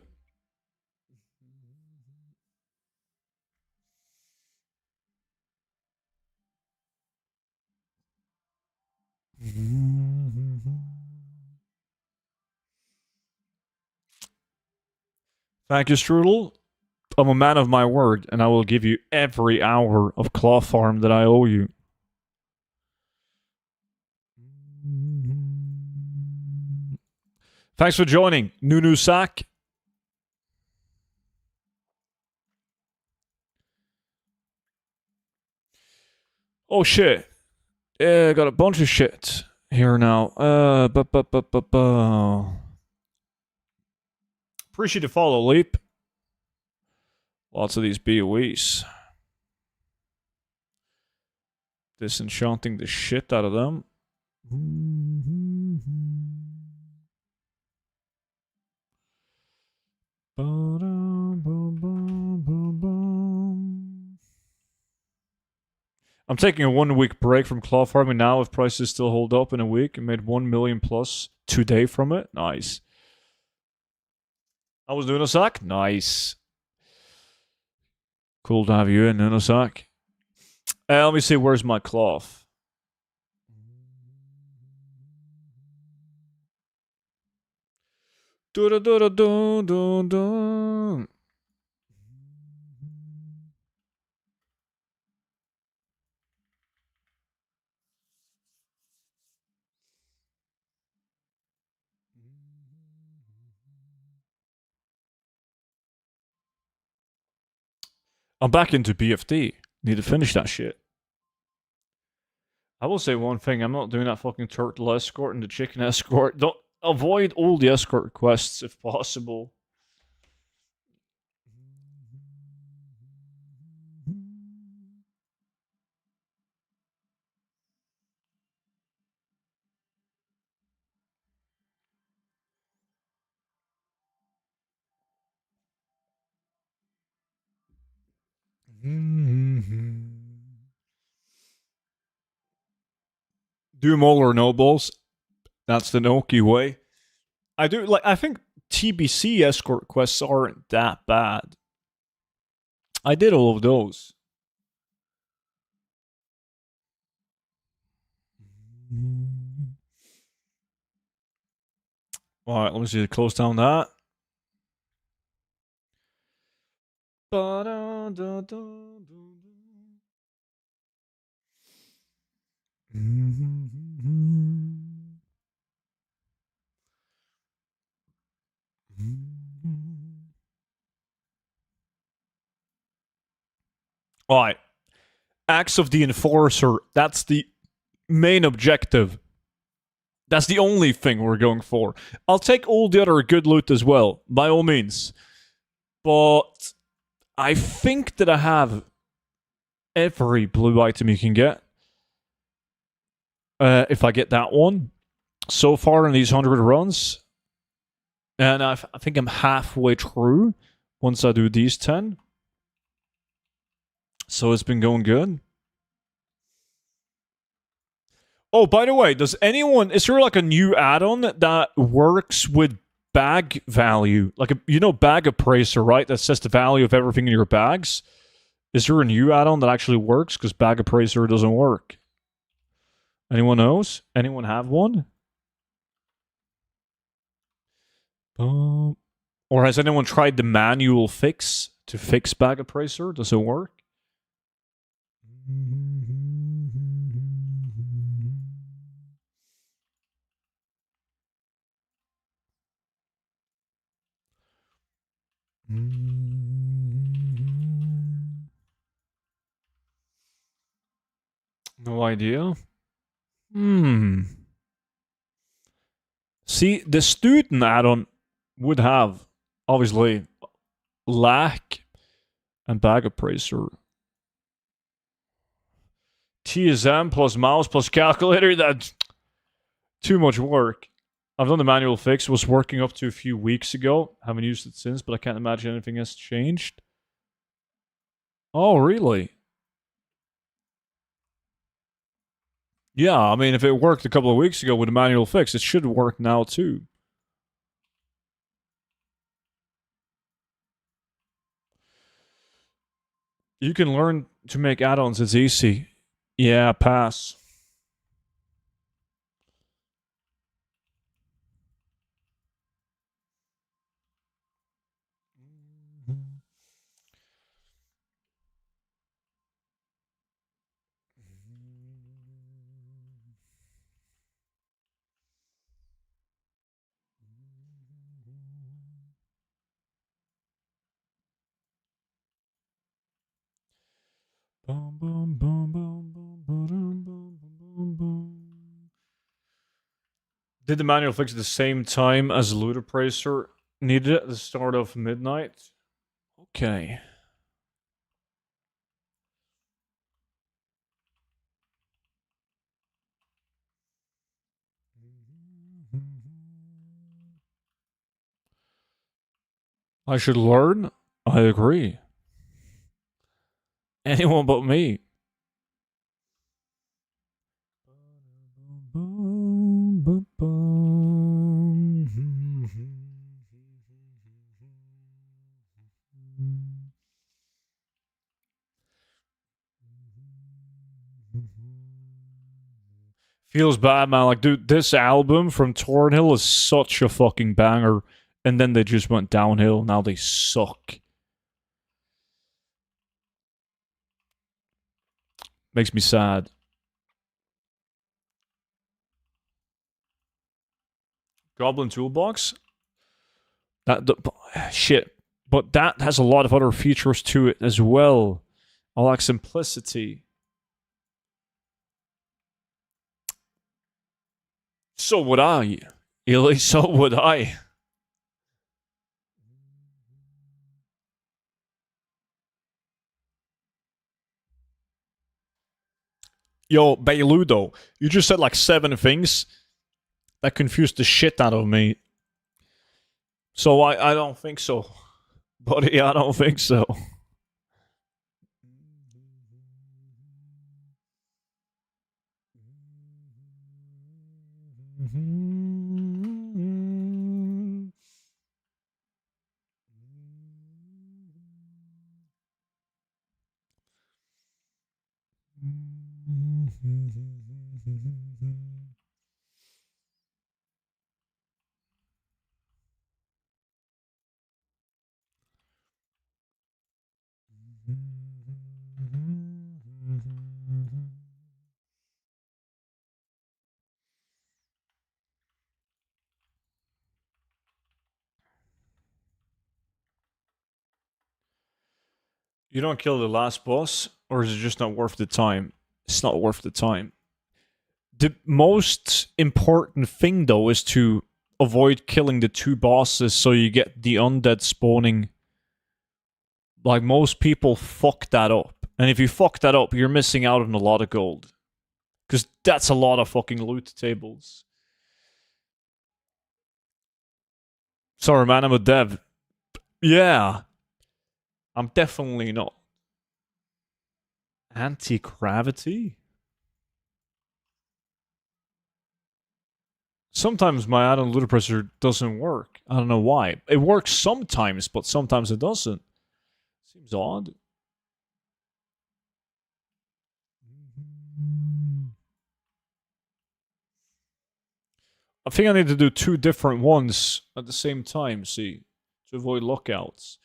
Thank you, Strudel. I'm a man of my word, and I will give you every hour of claw farm that I owe you. Thanks for joining, Nunu Sak. Oh shit. Yeah, got a bunch of shit here now. Appreciate the follow, Leap. Lots of these BOEs. Disenchanting the shit out of them. I'm taking a 1 week break from claw farming now if prices still hold up in a week. I made 1 million plus today from it. Nice. I was Nunosak. Nice. Cool to have you in, Nunosak. Let me see, where's my cloth? I'm back into BFD. Need to finish that shit. I will say one thing. I'm not doing that fucking turtle escort and the chicken escort. Don't avoid all the escort quests if possible. Do them all or no balls. That's the Noki way. I do like. I think TBC escort quests aren't that bad. I did all of those. All right, let me see. Close down that. All right. Axe of the Enforcer. That's the main objective. That's the only thing we're going for. I'll take all the other good loot as well, by all means. But I think that I have every blue item you can get. If I get that one. So far in these 100 runs. And I think I'm halfway through once I do these 10. So it's been going good. Oh, by the way, is there like a new add-on that works with bag value? Like, bag appraiser, right? That says the value of everything in your bags. Is there a new add-on that actually works? Because bag appraiser doesn't work. Anyone knows? Anyone have one? Or has anyone tried the manual fix to fix bag appraiser? Does it work? No idea. See, the student add-on would have, obviously, lack and bag appraiser. TSM plus mouse plus calculator, that's too much work. I've done the manual fix, was working up to a few weeks ago. Haven't used it since, but I can't imagine anything has changed. Oh, really? Yeah, I mean, if it worked a couple of weeks ago with a manual fix, it should work now too. You can learn to make add-ons, it's easy. Yeah, pass. Did the manual fix at the same time as loot appraiser needed it at the start of midnight? Okay. I should learn? I agree. Anyone but me. Feels bad, man. Like, dude, this album from Tornhill is such a fucking banger. And then they just went downhill. Now they suck. Makes me sad. Goblin Toolbox? Shit. But that has a lot of other features to it as well. I like simplicity. So would I. Illy, so would I. Yo, Bailudo, you just said like 7 things that confused the shit out of me. So I don't think so. Buddy, I don't think so. You don't kill the last boss, or is it just not worth the time? It's not worth the time. The most important thing, though, is to avoid killing the 2 bosses so you get the undead spawning. Like, most people fuck that up. And if you fuck that up, you're missing out on a lot of gold. Because that's a lot of fucking loot tables. Sorry, man, I'm a dev. Yeah. I'm definitely not. Anti-gravity? Sometimes my add-on loot appraiser doesn't work. I don't know why. It works sometimes, but sometimes it doesn't. Seems odd. I think I need to do 2 different ones at the same time, see, to avoid lockouts.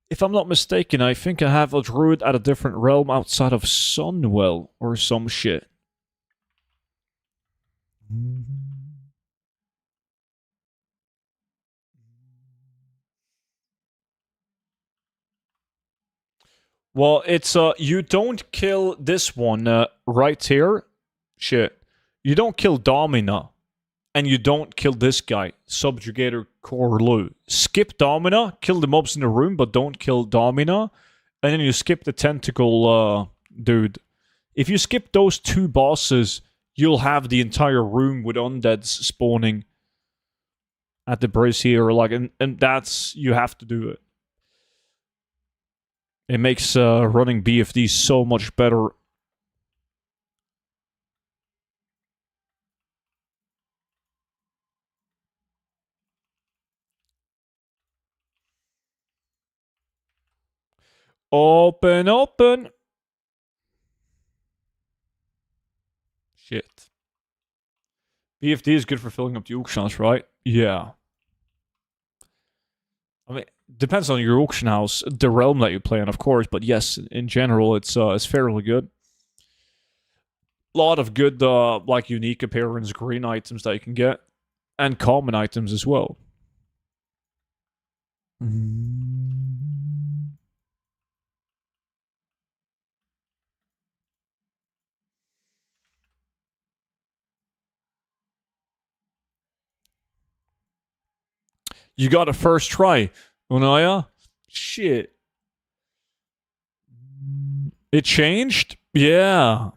If I'm not mistaken, I think I have a druid at a different realm outside of Sunwell or some shit. Well, it's you don't kill this one right here. Shit. You don't kill Domina. And you don't kill this guy, Subjugator Corlu. Skip Domina, kill the mobs in the room, but don't kill Domina. And then you skip the tentacle dude. If you skip those 2 bosses, you'll have the entire room with undeads spawning at the brazier, like, and that's, you have to do it. It makes running BFD so much better. Open, open. Shit. BFD is good for filling up the auctions, right? Yeah. I mean, depends on your auction house, the realm that you play in, of course. But yes, in general, it's fairly good. A lot of good, like unique appearance green items that you can get, and common items as well. You got a first try, Unaya? Shit. It changed? Yeah.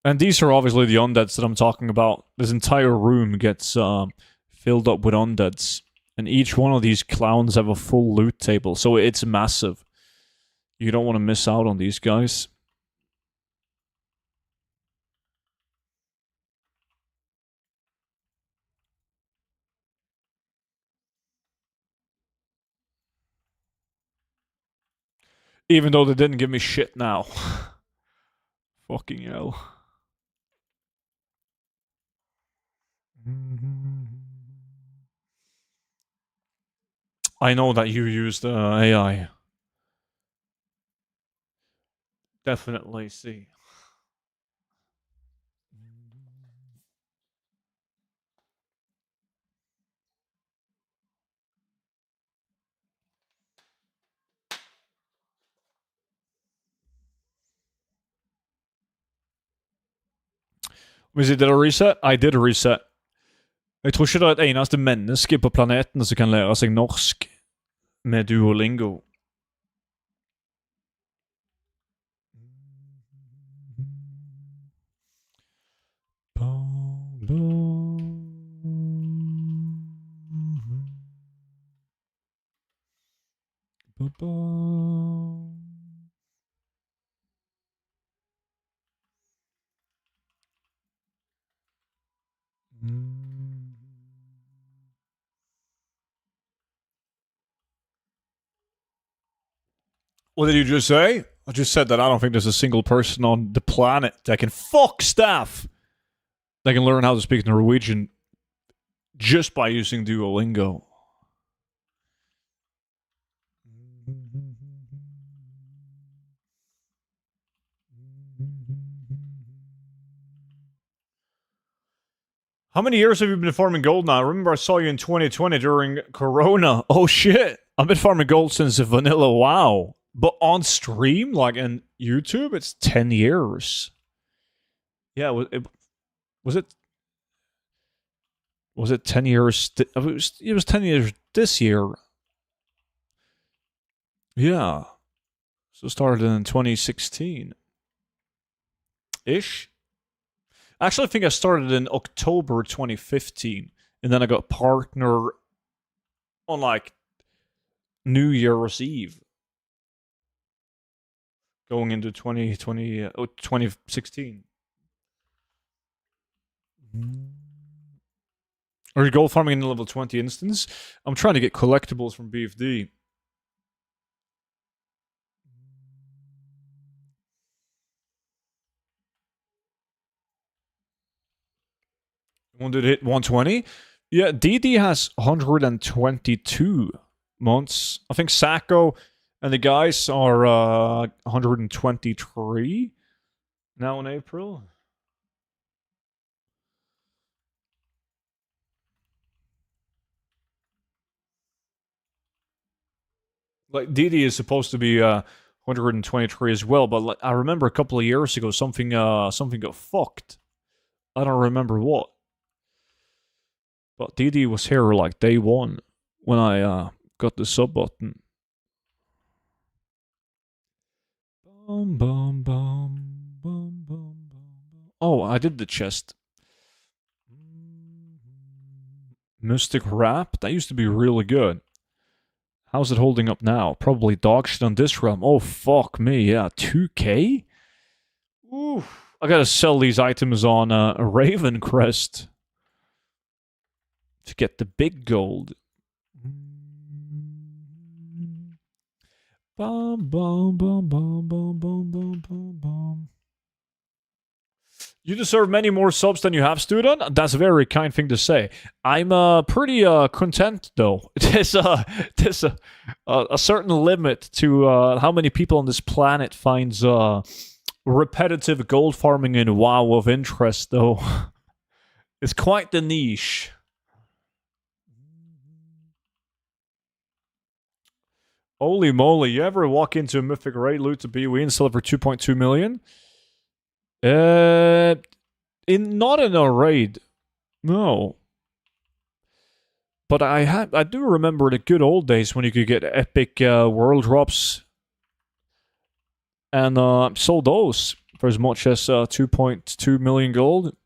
And these are obviously the undeads that I'm talking about. This entire room gets filled up with undeads. And each one of these clowns have a full loot table, so it's massive. You don't want to miss out on these guys. Even though they didn't give me shit now. Fucking hell. I know that you used AI. Definitely see. Hvis jeg did a reset? I did a reset. Jeg tror ikke det er et eneste menneske på planeten som kan lære seg norsk med Duolingo. What did you just say? I just said that I don't think there's a single person on the planet that can fuck staff that can learn how to speak Norwegian just by using Duolingo. How many years have you been farming gold now? I remember I saw you in 2020 during Corona. Oh shit. I've been farming gold since vanilla WoW. But on stream, like in YouTube, it's 10 years. Yeah, was it 10 years? It was 10 years this year. Yeah. So started in 2016. Ish. Actually, I think I started in October 2015. And then I got partner on like New Year's Eve. Going into 2016. Or gold farming in the level 20 instance. I'm trying to get collectibles from BFD. One did hit 120. Yeah, DD has 122 months. I think Sacco and the guys are 123 now in April. Like DD is supposed to be 123 as well, but like, I remember a couple of years ago something got fucked. I don't remember what. But DD was here like day one when I got the sub button. Bum, bum, bum, bum, bum, bum. Oh, I did the chest. Mystic Rap? That used to be really good. How's it holding up now? Probably dog shit on this realm. Oh, fuck me. Yeah, 2k? Ooh. I gotta sell these items on Raven Crest to get the big gold. Bum, bum, bum, bum, bum, bum, bum, bum, bum. You deserve many more subs than you have, student. That's a very kind thing to say. I'm pretty content though. There's a certain limit to how many people on this planet finds repetitive gold farming in WoW of interest, though. It's quite the niche. Holy moly! You ever walk into a mythic raid, loot a BOE, and sell it for 2.2 million? Not in a raid, no. But I do remember the good old days when you could get epic world drops, and sold those for as much as 2.2 million gold.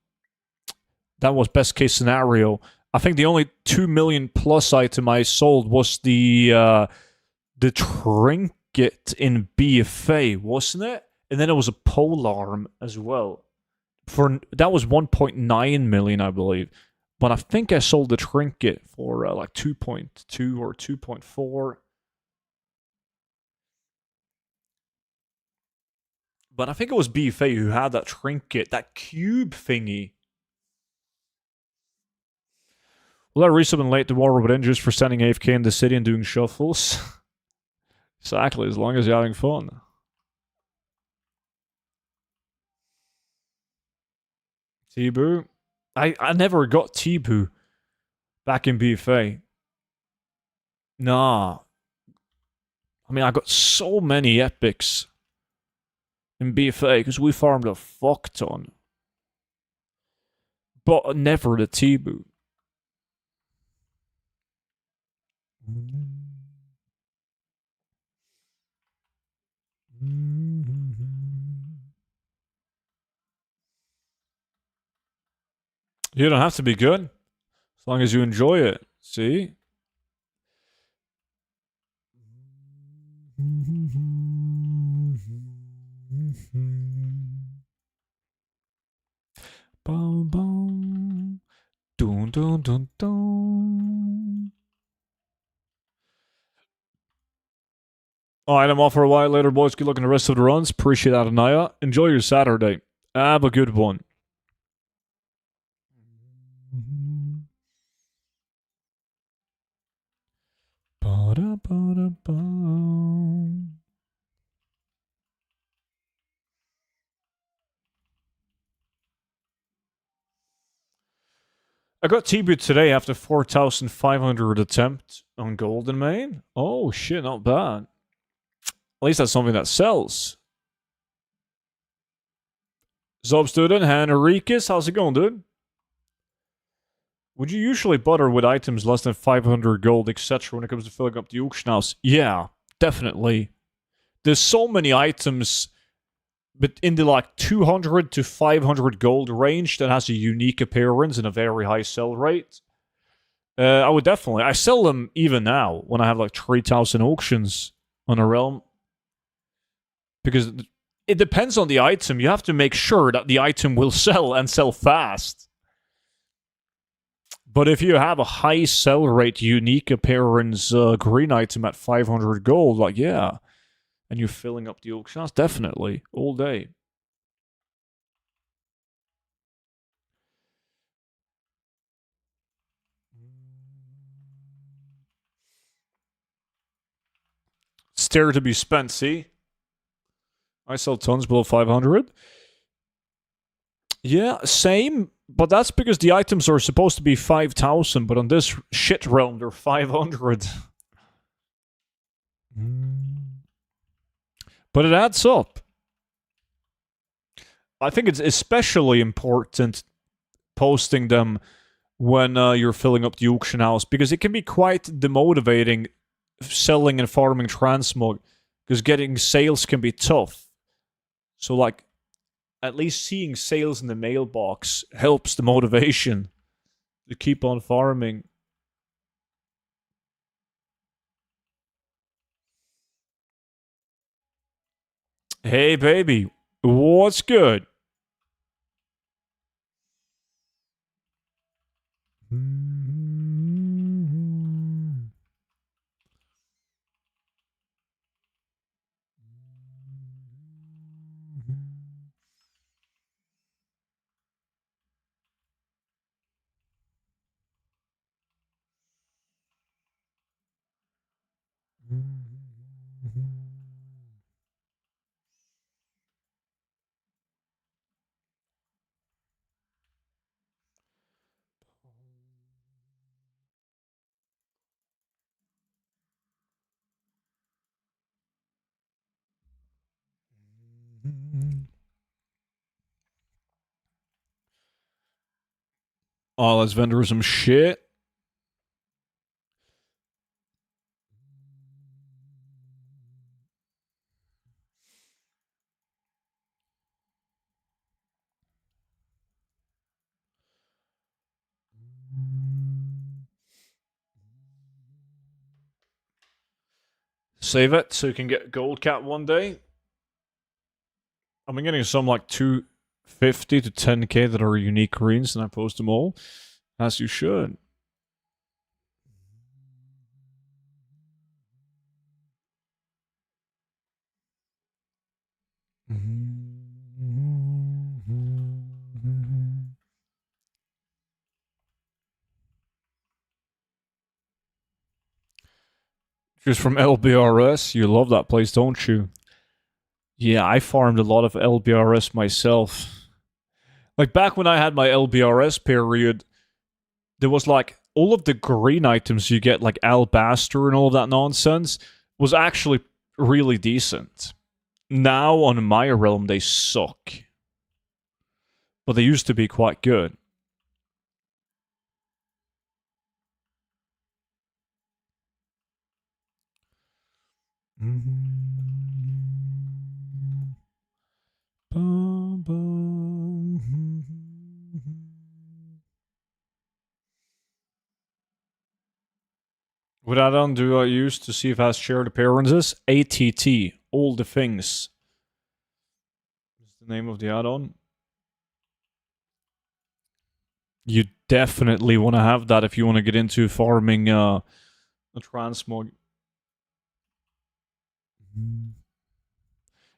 That was best case scenario. I think the only 2 million plus item I sold was the trinket in BFA, wasn't it? And then it was a polearm as well. That was 1.9 million, I believe. But I think I sold the trinket for like 2.2 or 2.4. But I think it was BFA who had that trinket, that cube thingy. Will I resub in late the war with injuries for standing AFK in the city and doing shuffles? Exactly, as long as you're having fun. T-Boo? I never got T-Boo back in BFA. Nah. I mean, I got so many epics in BFA because we farmed a fuck ton. But never the T-Boo. You don't have to be good, as long as you enjoy it. See? Boom, boom. Dun, dun, dun, dun. Alright, I'm off for a while later, boys. Good luck in the rest of the runs. Appreciate that, Anaya. Enjoy your Saturday. Have a good one. I got T-Boot today after 4,500 attempt on Golden Main. Oh shit, not bad. At least that's something that sells. Zob student, Henricus, how's it going, dude? Would you usually butter with items less than 500 gold, etc. when it comes to filling up the auction house? Yeah, definitely. There's so many items but in the like 200 to 500 gold range that has a unique appearance and a very high sell rate. I would definitely. I sell them even now when I have like 3,000 auctions on a realm. Because it depends on the item. You have to make sure that the item will sell and sell fast. But if you have a high sell rate, unique appearance green item at 500 gold, like, yeah. And you're filling up the auctions, definitely. All day. Stare to be spent, see? I sell tons below 500. Yeah, same. But that's because the items are supposed to be 5,000, but on this shit realm, they're 500. But it adds up. I think it's especially important posting them when you're filling up the auction house, because it can be quite demotivating selling and farming transmog, because getting sales can be tough. So, like, at least seeing sales in the mailbox helps the motivation to keep on farming. Hey, baby, what's good? Oh, let's vendor some shit. Save it so you can get gold cat one day. I've been getting some like 250 to 10k that are unique greens, and I post them all, as you should. Just from LBRS, you love that place, don't you? Yeah, I farmed a lot of LBRS myself. Like back when I had my LBRS period, there was like all of the green items you get, like Alabaster and all of that nonsense, was actually really decent. Now on my realm, they suck. But they used to be quite good. What add-on do I use to see if it has shared appearances? ATT, all the things. What's the name of the add-on? You definitely want to have that if you want to get into farming a transmog.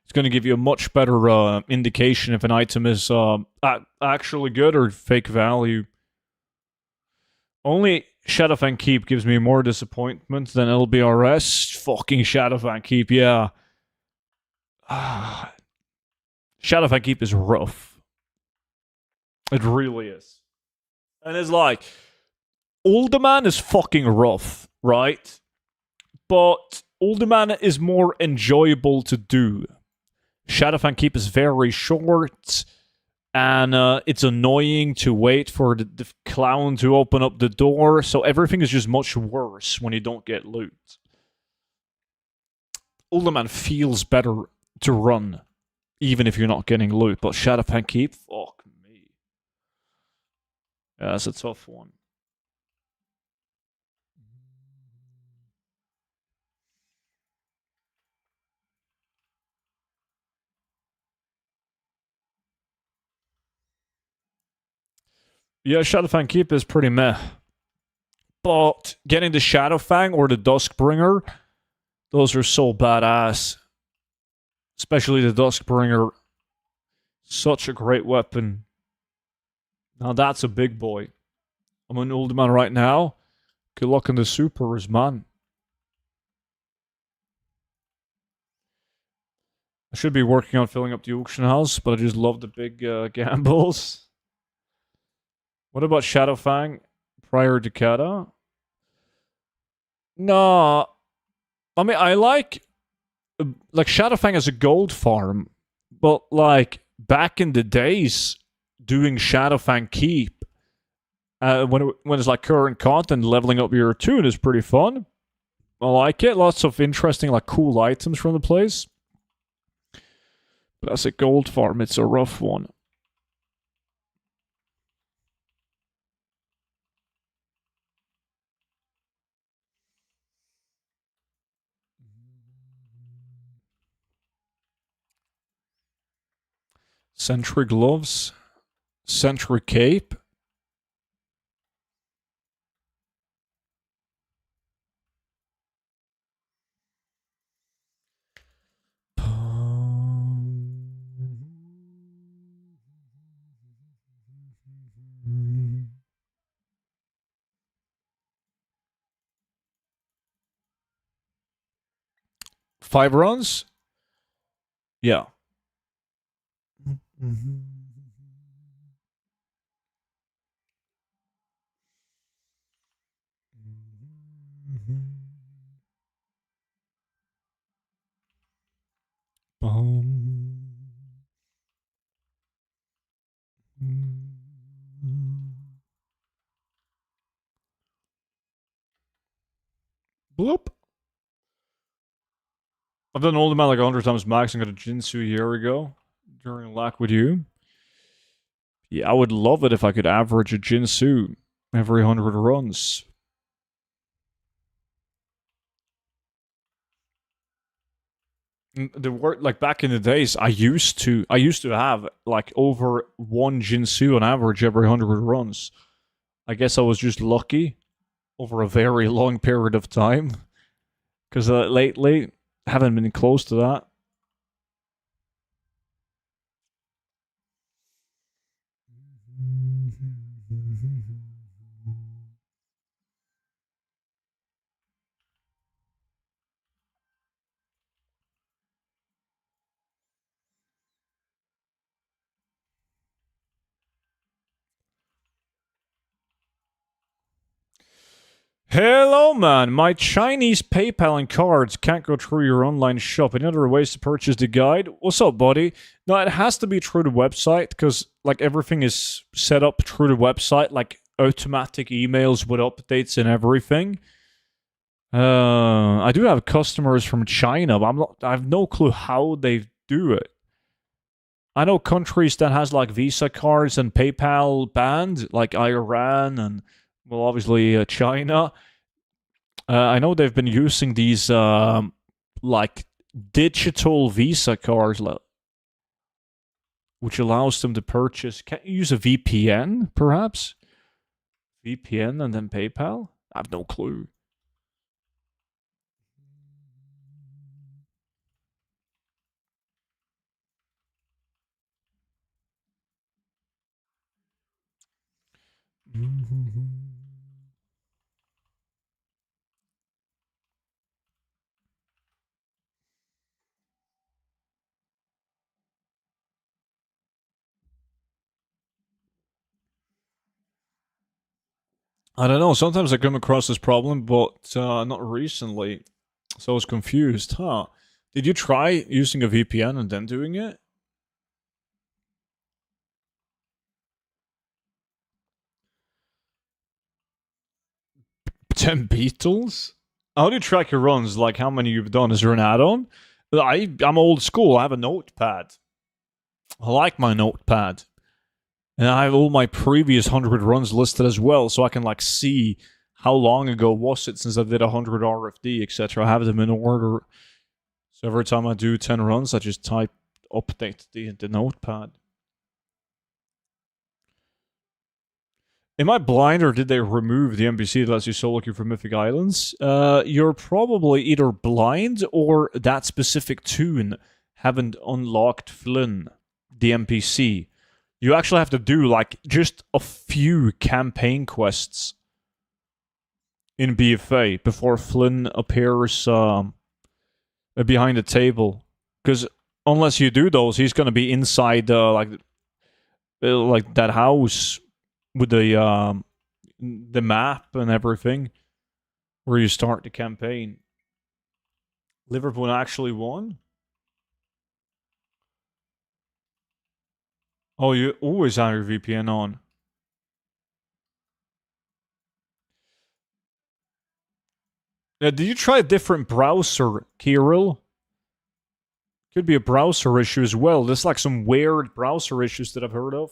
It's going to give you a much better indication if an item is actually good or fake value. Only Shadowfang Keep gives me more disappointment than LBRS. Fucking Shadowfang Keep, yeah. Shadowfang Keep is rough. It really is. And it's like, Uldaman is fucking rough, right? But Uldaman is more enjoyable to do. Shadowfang Keep is very short, and it's annoying to wait for the clown to open up the door, so everything is just much worse when you don't get loot. Uldaman feels better to run, even if you're not getting loot, but Shadowfang Keep, fuck me. Yeah, that's a tough one. Yeah, Shadowfang Keep is pretty meh. But getting the Shadowfang or the Duskbringer, those are so badass. Especially the Duskbringer. Such a great weapon. Now that's a big boy. I'm an old man right now. Good luck in the supers, man. I should be working on filling up the auction house, but I just love the big gambles. What about Shadowfang? Prior Decada? No. I mean, I like Shadowfang as a gold farm, but like back in the days, doing Shadowfang Keep, when it's like current content, leveling up your tune is pretty fun. I like it. Lots of interesting, like cool items from the place. But as a gold farm, it's a rough one. Sentry gloves, Sentry cape. Five runs? Yeah. Bloop. I've done Old Man like 100 times max and got a Jinsu a year ago during Lack with you. Yeah, I would love it if I could average a Jinsu every 100 runs. The word like back in the days, I used to have like over one Jinsu on average every 100 runs. I guess I was just lucky over a very long period of time because lately I haven't been close to that. Hello, man. My Chinese PayPal and cards can't go through your online shop. Any other ways to purchase the guide? What's up, buddy? No, it has to be through the website because like everything is set up through the website, like automatic emails with updates and everything. I do have customers from China, but I have no clue how they do it. I know countries that has like Visa cards and PayPal banned, like Iran and well, obviously China. I know they've been using these like digital Visa cards, which allows them to purchase. Can't you use a VPN, perhaps? VPN and then PayPal? I have no clue. I don't know. Sometimes I come across this problem, but not recently. So I was confused. Huh? Did you try using a VPN and then doing it? 10 Beatles? How do you track your runs? Like how many you've done? Is there an add-on? I'm old school. I have a notepad. I like my notepad. And I have all my previous 100 runs listed as well, so I can like see how long ago was it since I did 100 RFD, etc. I have them in order. So every time I do 10 runs, I just type update the notepad. Am I blind or did they remove the NPC that lets you solo queue for Mythic Islands? You're probably either blind or that specific toon haven't unlocked Flynn, the NPC. You actually have to do like just a few campaign quests in BFA before Flynn appears behind the table. Because unless you do those, he's gonna be inside like that house with the map and everything where you start the campaign. Liverpool actually won. Oh, you always have your VPN on. Did you try a different browser, Kirill? Could be a browser issue as well. There's like some weird browser issues that I've heard of.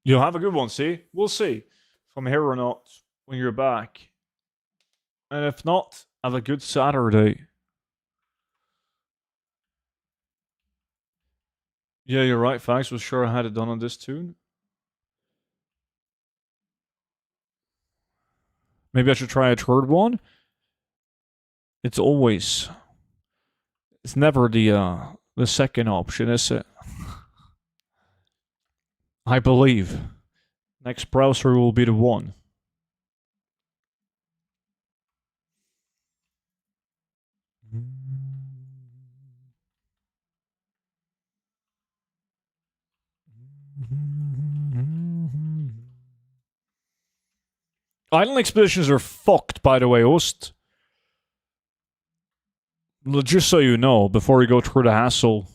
You'll have a good one, see? We'll see if I'm here or not when you're back. And if not, have a good Saturday. Yeah, you're right. Fax was sure I had it done on this tune. Maybe I should try a third one. It's always, it's never the second option, is it? I believe. Next browser will be the one. Island expeditions are fucked, by the way, Ost. Just so you know, before you go through the hassle,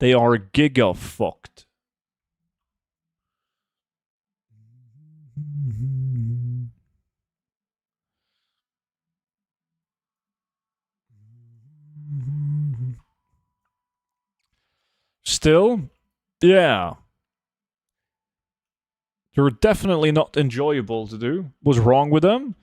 they are giga fucked. Still, yeah. They're definitely not enjoyable to do. What's wrong with them?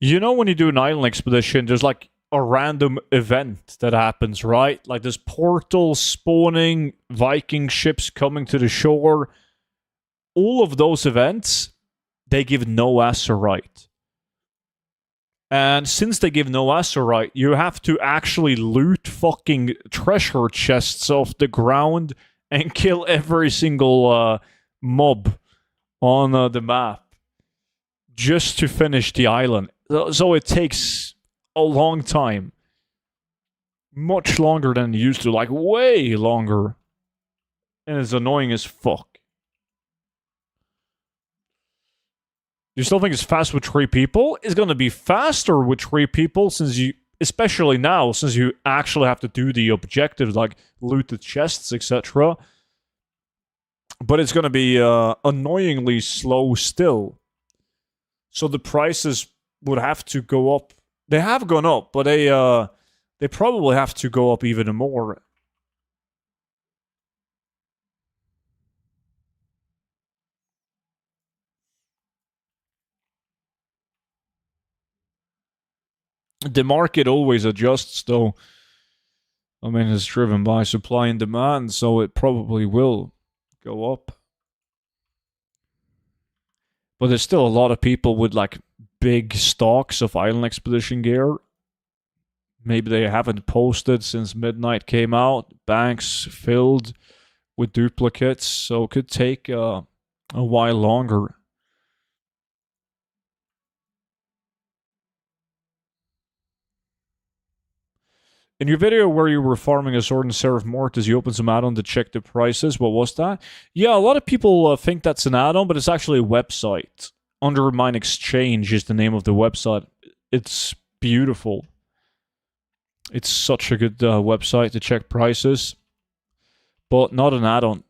You know, when you do an island expedition, there's like a random event that happens, right? Like this portal spawning, Viking ships coming to the shore. All of those events, they give no Azurite. And since they give no Azurite, you have to actually loot fucking treasure chests off the ground and kill every single mob on the map just to finish the island. So it takes a long time. Much longer than it used to, like way longer. And it's annoying as fuck. You still think it's fast with 3 people? It's gonna be faster with 3 people since you, especially now, since you actually have to do the objectives like loot the chests, etc. But it's gonna be annoyingly slow still. So the prices would have to go up. They have gone up, but they probably have to go up even more. The market always adjusts, though. I mean, it's driven by supply and demand, so it probably will go up. But there's still a lot of people with like big stocks of island expedition gear. Maybe they haven't posted since Midnight came out. Banks filled with duplicates, so it could take a while longer. In your video where you were farming a sword and Seraph Mortis, you opened some add-on to check the prices. What was that? Yeah, a lot of people think that's an add-on, but it's actually a website. Undermine Exchange is the name of the website. It's beautiful. It's such a good website to check prices, but not an add-on.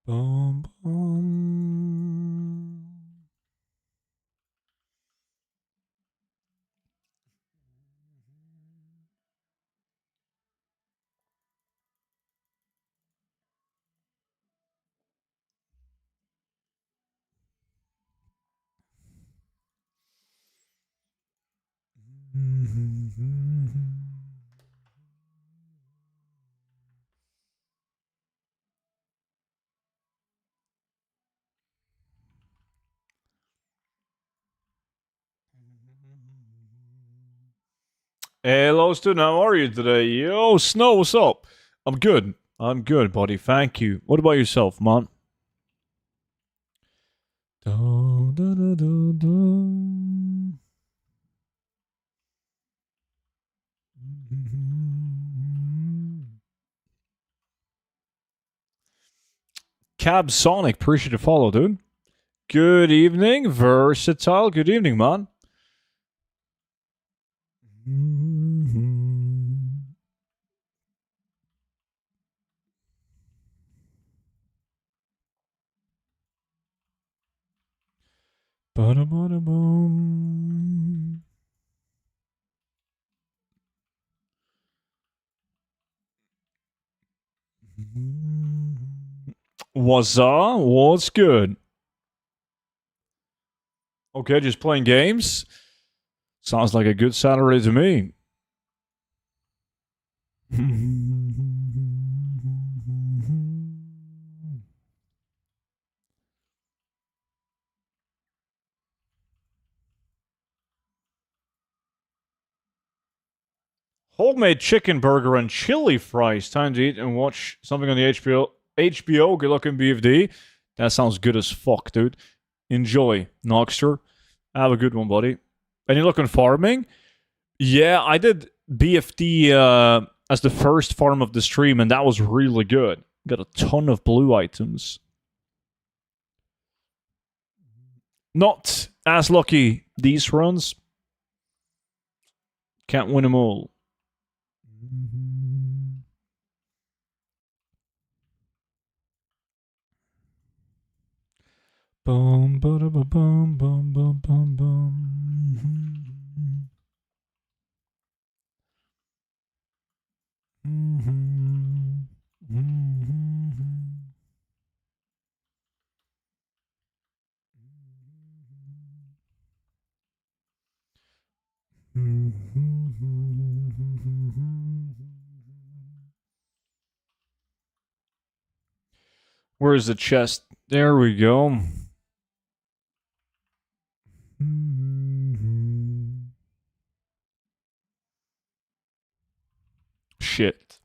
Bum, bum. Hello, student. How are you today? Yo, Snow, what's up? I'm good. I'm good, buddy. Thank you. What about yourself, man? Dun, dun, dun, dun, dun. Cab Sonic, appreciate the follow, dude. Good evening, Versatile. Good evening, man. Ba-da-ba-da-bum. What's up? What's good? Okay, just playing games? Sounds like a good Saturday to me. Homemade chicken burger and chili fries. Time to eat and watch something on the HBO. HBO, good looking BFD. That sounds good as fuck, dude. Enjoy, Noxter. Have a good one, buddy. And you looking farming? Yeah, I did BFD as the first farm of the stream, and that was really good. Got a ton of blue items. Not as lucky these runs. Can't win them all. Bum, bum, bum, bum, bum, bum, bum. Where's the chest? There we go. Shit.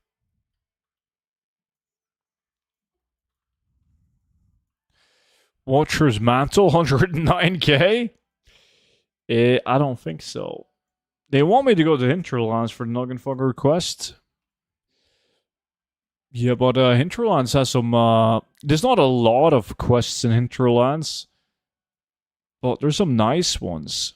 Watcher's Mantle, 109k? I don't think so. They want me to go to Hinterlands for the Nuggenfugger quest. Yeah, but Hinterlands has some... there's not a lot of quests in Hinterlands, but there's some nice ones.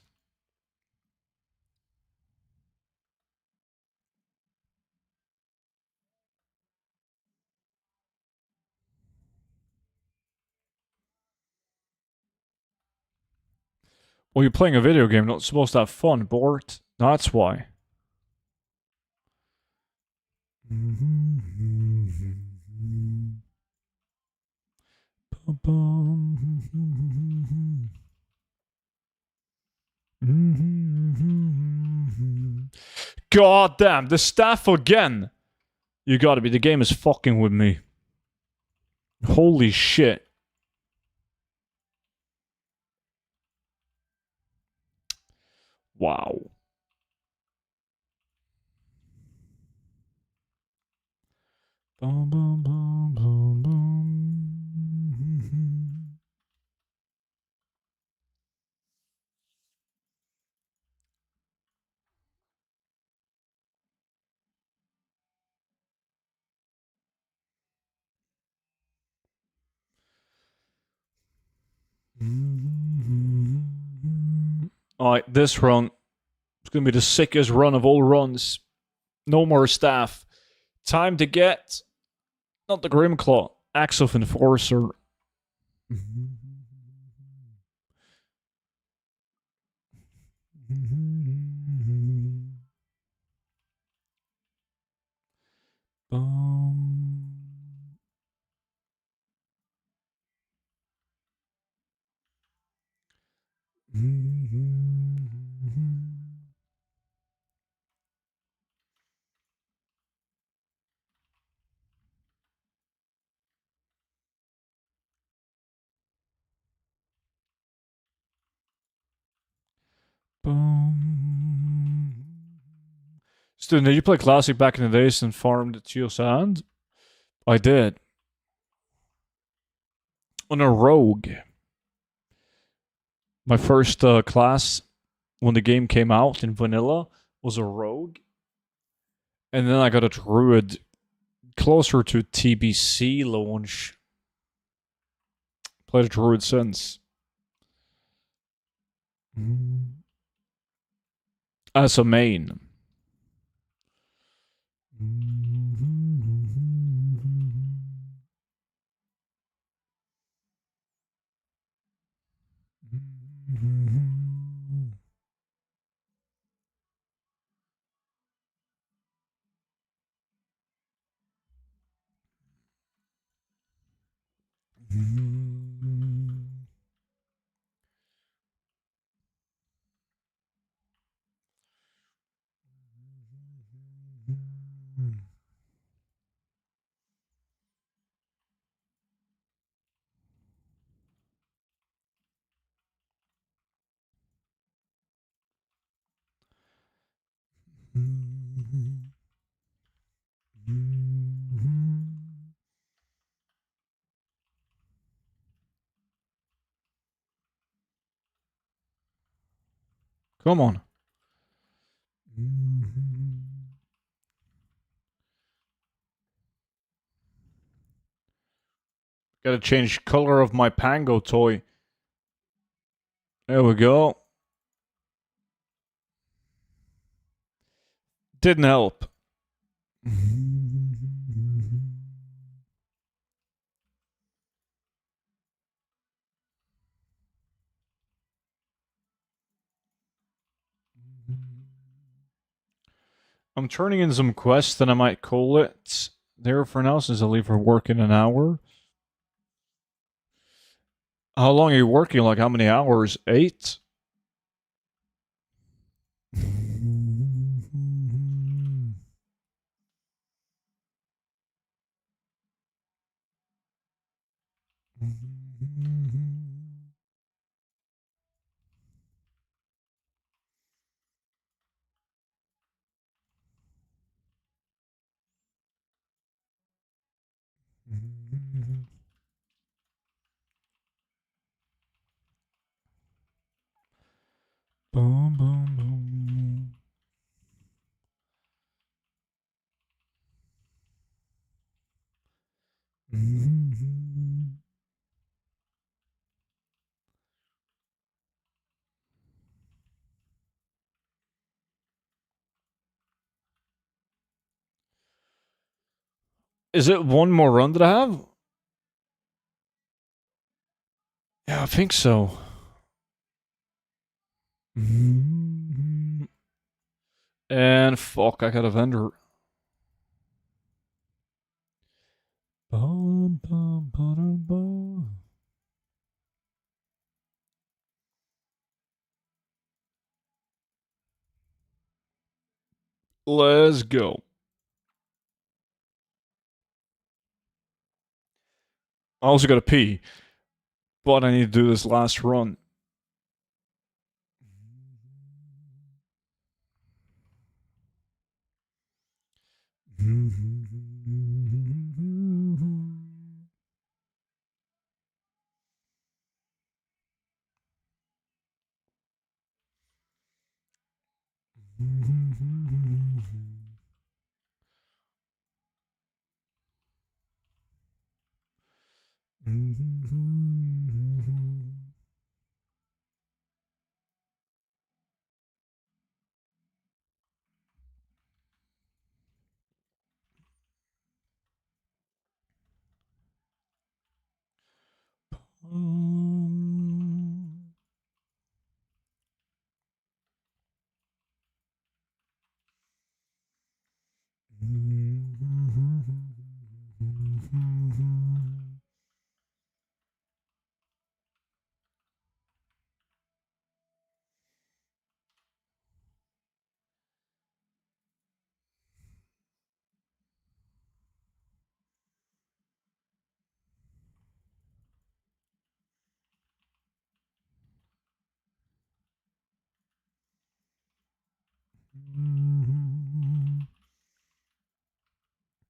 Well, you're playing a video game, not supposed to have fun, Bort. That's why. God damn, the staff again. You gotta be, the game is fucking with me. Holy shit. Wow. Bum, bum, bum, bum, bum. Alright, this run is gonna be the sickest run of all runs. No more staff. Time to get... Not the Grimclaw. Axe of Enforcer. Student, did you play Classic back in the days and farmed Geosand? I did. On a rogue. My first class when the game came out in vanilla was a rogue. And then I got a druid closer to TBC launch. Played a druid since. As a main. Come on. Gotta change color of my Pango toy. There we go. Didn't help. I'm turning in some quests and I might call it there for now since I leave for work in an hour. How long are you working? Like how many hours? 8? Boom, boom, boom. Is it one more run that I have? Yeah, I think so. And fuck, I got a vendor. Let's go. I also gotta pee, but I need to do this last run.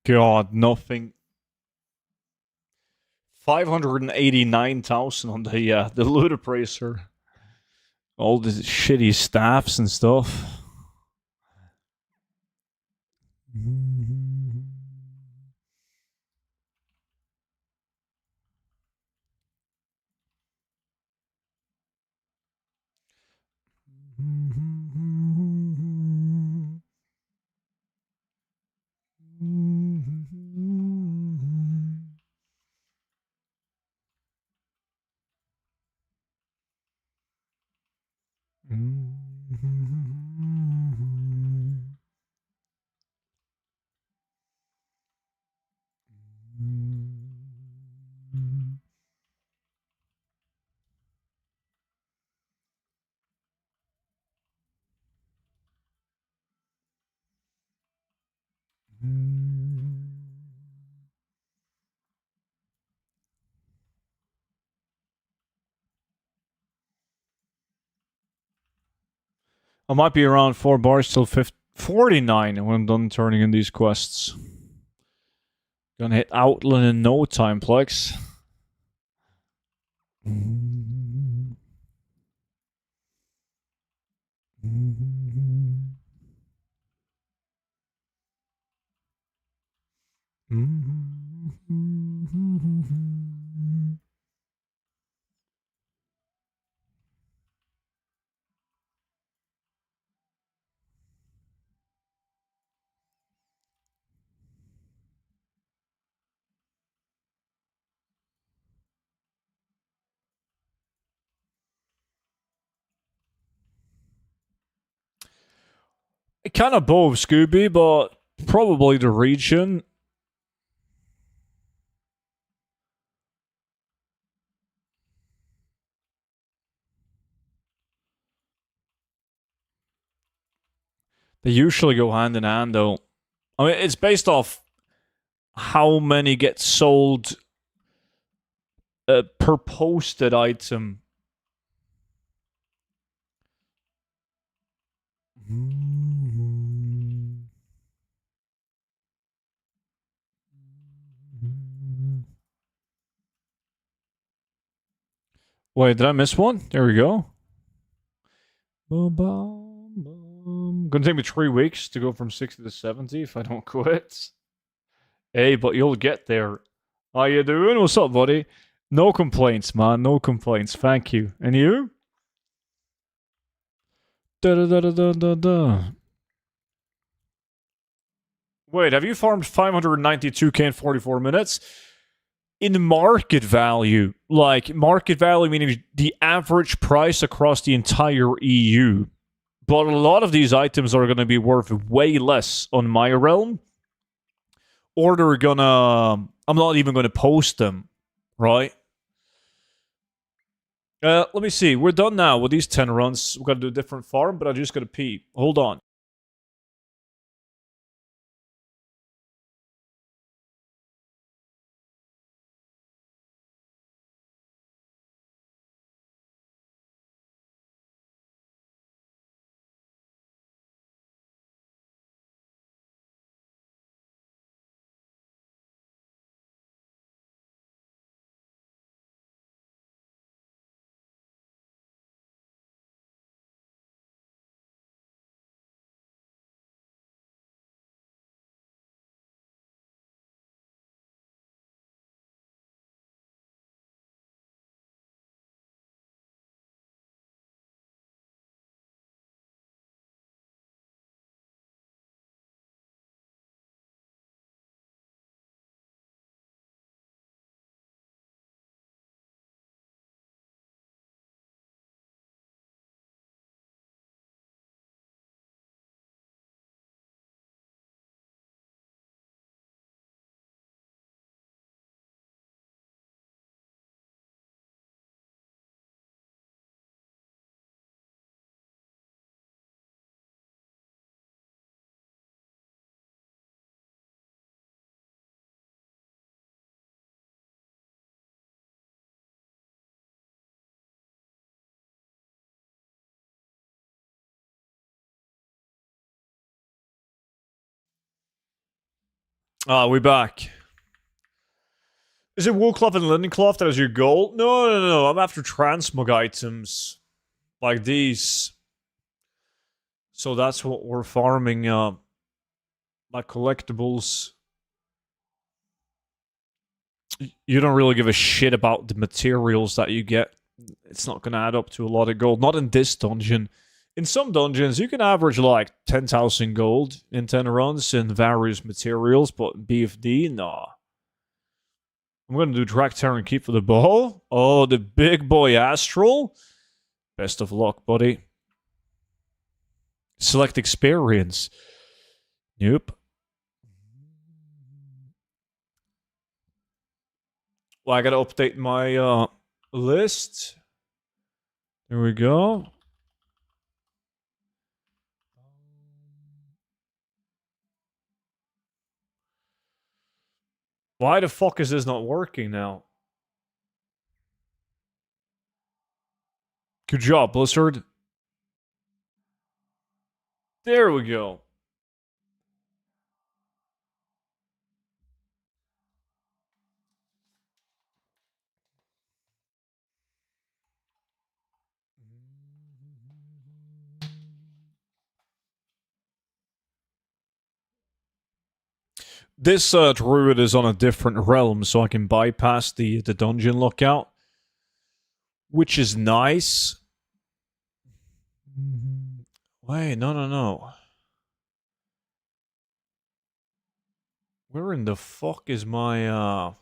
God, nothing. 589,000 on the loot appraiser. All the shitty staffs and stuff. I might be around 4 bars till 49 when I'm done turning in these quests. Gonna hit Outland in no time, Plex. Kind of both, Scooby, but probably the region. They usually go hand in hand, though. I mean, it's based off how many get sold per posted item. Wait, did I miss one? There we go. Gonna take me 3 weeks to go from 60 to 70 if I don't quit. Hey, but you'll get there. How you doing? What's up, buddy? No complaints, man. No complaints. Thank you. And you? Da da da da da da da. Wait, have you farmed 592k in 44 minutes? In market value, like market value meaning the average price across the entire EU. But a lot of these items are going to be worth way less on my realm. Or they're gonna... I'm not even going to post them, right? Let me see. We're done now with these 10 runs. We've got to do a different farm, but I just got to pee. Hold on. Ah, we back. Is it wool cloth and linen cloth that is your goal? No, no, no, no. I'm after transmog items like these. So that's what we're farming. Like collectibles. You don't really give a shit about the materials that you get. It's not going to add up to a lot of gold. Not in this dungeon. In some dungeons, you can average like 10,000 gold in 10 runs in various materials, but BFD, nah. I'm going to do Drag Terror and keep for the bow. Oh, the big boy Astral. Best of luck, buddy. Select experience. Nope. Well, I gotta update my list. There we go. Why the fuck is this not working now? Good job, Blizzard. There we go. This druid is on a different realm, so I can bypass the dungeon lookout, which is nice. Wait, no, no, no. Where in the fuck is my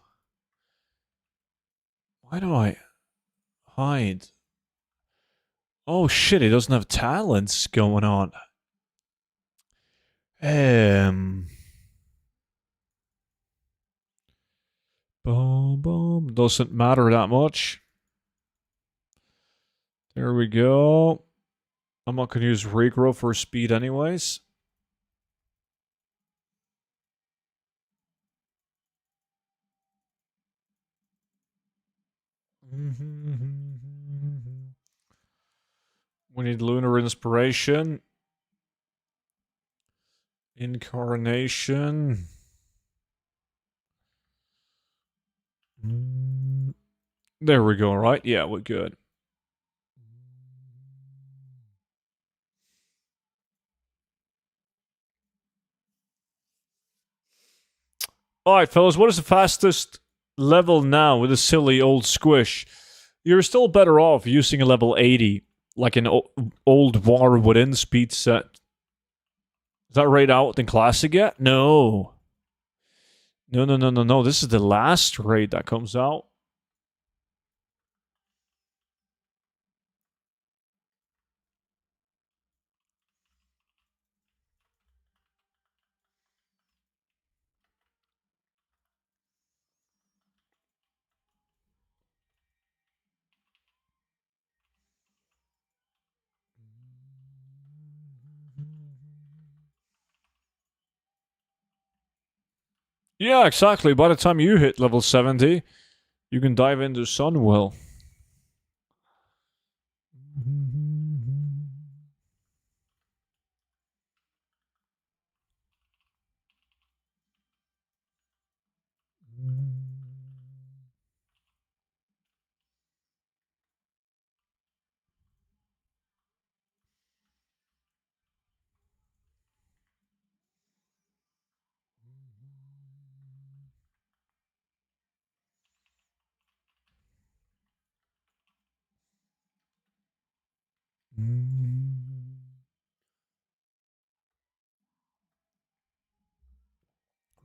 Why do I hide? Oh shit, he doesn't have talents going on. Boom, boom. Doesn't matter that much. There we go. I'm not going to use regrow for speed anyways. We need lunar inspiration. Incarnation. There we go, right? Yeah, we're good. Alright, fellas, what is the fastest level now with a silly old squish? You're still better off using a level 80, like an old War Within speed set. Is that raid out in Classic yet? No. No, no, no, no, no. This is the last raid that comes out. Yeah, exactly. By the time you hit level 70, you can dive into Sunwell.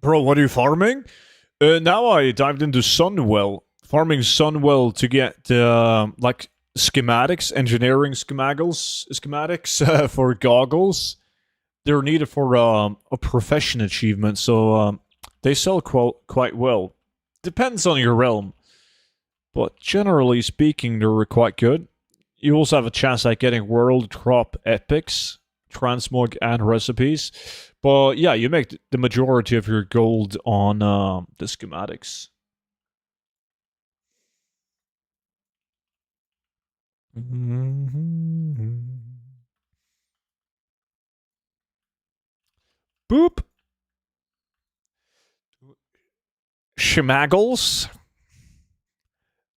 Bro, what are you farming? Now I dived into Sunwell. Farming Sunwell to get like schematics, engineering schematics for goggles. They're needed for a profession achievement, so they sell quite well. Depends on your realm, but generally speaking, they're quite good. You also have a chance at getting world drop epics, transmog, and recipes. But yeah, you make the majority of your gold on the schematics. Boop. schemaggles.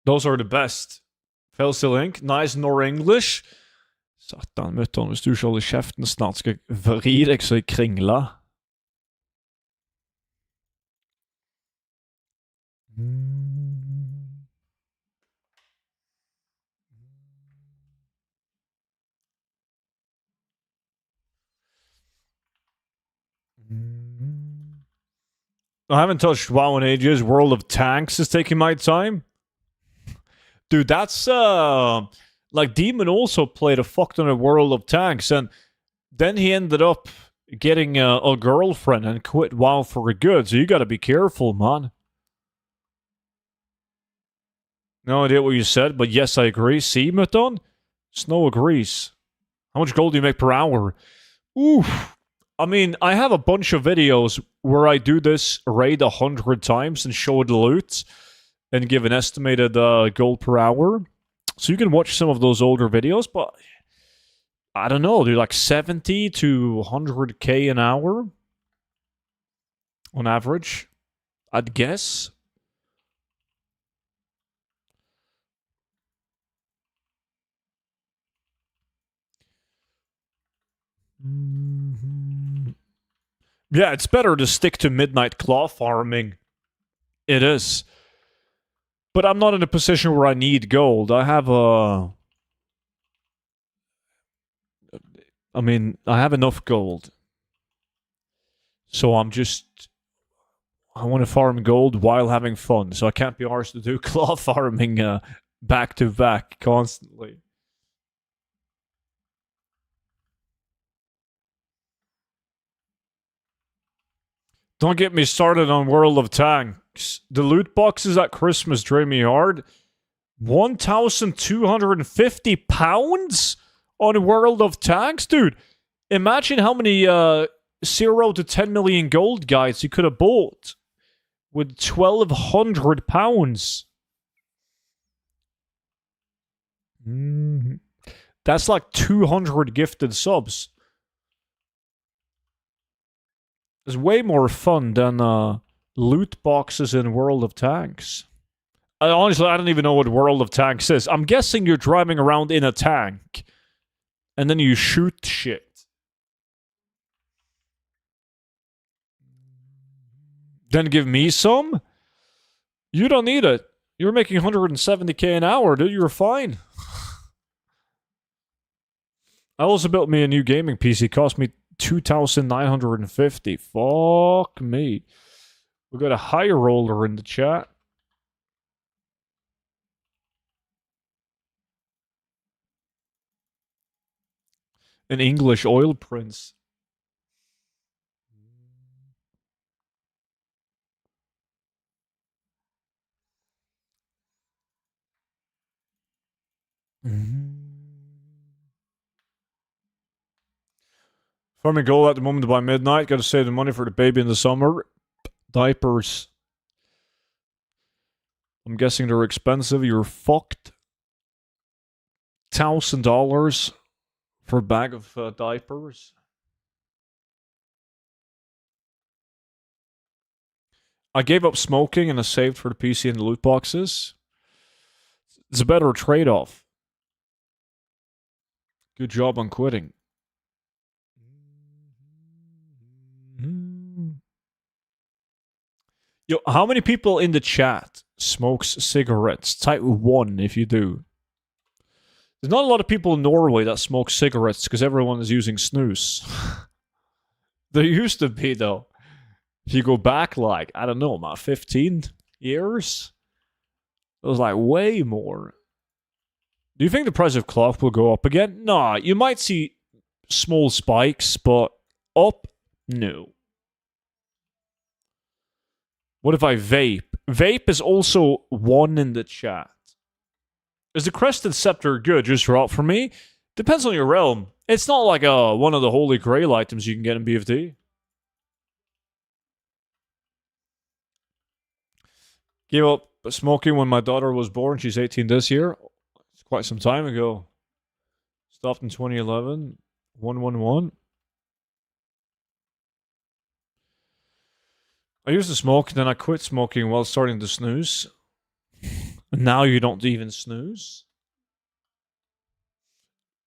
Those are the best. Felsil Inc. Nice nor English. Satan, mutter'n, hvis du ikke holder kjeften snart, skal jeg vri deg så jeg kringler. I haven't touched WoW in ages. World of Tanks is taking my time. Dude, that's like Demon also played a fuck ton of World of Tanks, and then he ended up getting a girlfriend and quit WoW for good. So you gotta be careful, man. No idea what you said, but yes, I agree. See, Mutton? Snow agrees. How much gold do you make per hour? Oof. I mean, I have a bunch of videos where I do this raid 100 times and show the loot and give an estimated gold per hour. So you can watch some of those older videos, but I don't know, dude, like 70 to 100k an hour on average, I'd guess. Yeah, it's better to stick to midnight claw farming. It is. But I'm not in a position where I need gold. I have I have enough gold. So I want to farm gold while having fun. So I can't be arsed to do claw farming back to back constantly. Don't get me started on World of Tanks. The loot boxes at Christmas drain me hard. 1,250 pounds on World of Tanks? Dude, imagine how many 0 to 10 million gold guides you could have bought with 1,200 pounds. That's like 200 gifted subs. It's way more fun than loot boxes in World of Tanks. Honestly, I don't even know what World of Tanks is. I'm guessing you're driving around in a tank, and then you shoot shit. Then give me some? You don't need it. You're making 170k an hour, dude. You're fine. I also built me a new gaming PC. Cost me 2,950. Fuck me. We got a high roller in the chat. An English oil prince. Farming gold at the moment by midnight. Got to save the money for the baby in the summer. Diapers. I'm guessing they're expensive. You're fucked. $1,000 for a bag of diapers. I gave up smoking and I saved for the PC and the loot boxes. It's a better trade-off. Good job on quitting. Yo, how many people in the chat smokes cigarettes? Type 1 if you do. There's not a lot of people in Norway that smoke cigarettes because everyone is using snus. There used to be, though. If you go back, like, I don't know, about 15 years? It was like way more. Do you think the price of cloth will go up again? Nah, you might see small spikes, but up? No. What if I vape? Vape is also 1 in the chat. Is the Crested Scepter good just right for me? Depends on your realm. It's not like one of the Holy Grail items you can get in BFD. Gave up smoking when my daughter was born. She's 18 this year. It's quite some time ago. Stopped in 2011. 111. I used to smoke, then I quit smoking while starting to snooze. And now you don't even snooze.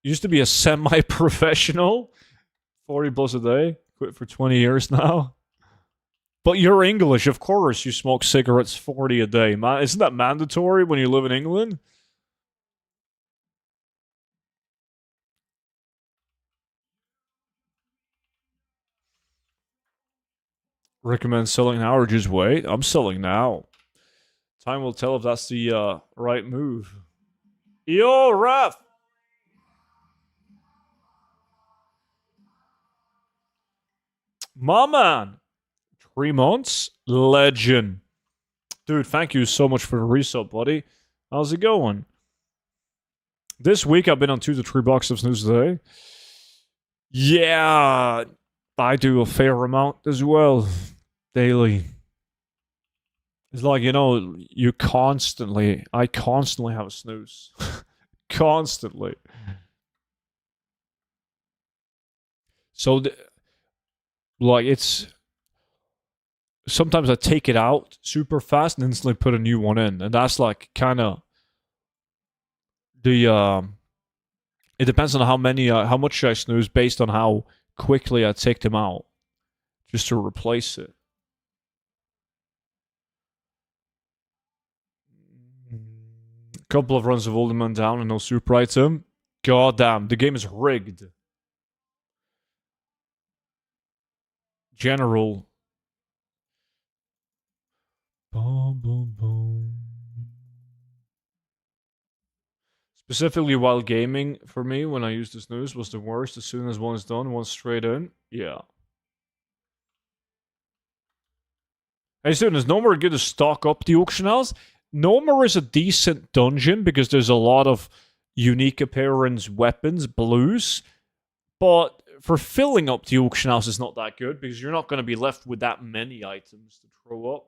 Used to be a semi-professional, 40 plus a day. Quit for 20 years now. But you're English, of course. You smoke cigarettes 40 a day. Isn't that mandatory when you live in England? Recommend selling now or just wait? I'm selling now. Time will tell if that's the right move. Yo, Raf! My man! 3 months? Legend. Dude, thank you so much for the resub, buddy. How's it going? This week I've been on 2 to 3 boxes of snooze a day. Yeah, I do a fair amount as well. Daily. It's like, I constantly have a snooze. Constantly. So, it's. Sometimes I take it out super fast and instantly put a new one in. And that's like kind of it depends on how much I snooze based on how quickly I take them out just to replace it. Couple of runs of Alderman down and no super item. God damn, the game is rigged. General. Boom, boom, boom. Specifically while gaming, for me, when I used the snooze, was the worst. As soon as one is done, one straight in. Yeah. Hey, students, Nomor good to stock up the auction house. Nomor is a decent dungeon because there's a lot of unique appearance weapons, blues. But for filling up the auction house is not that good because you're not going to be left with that many items to throw up.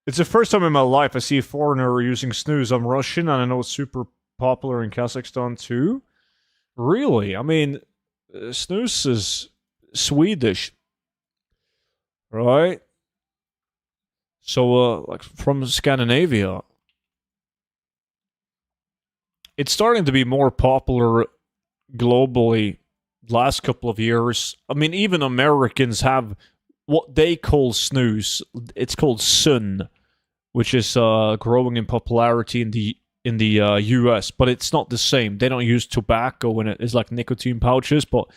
It's the first time in my life I see a foreigner using snooze. I'm Russian and I know it's super popular in Kazakhstan too. Really? I mean, snooze is Swedish, right? So, like from Scandinavia. It's starting to be more popular globally last couple of years. I mean, even Americans have what they call snooze. It's called sun, which is growing in popularity in the US, but it's not the same. They don't use tobacco in it. It's like nicotine pouches, but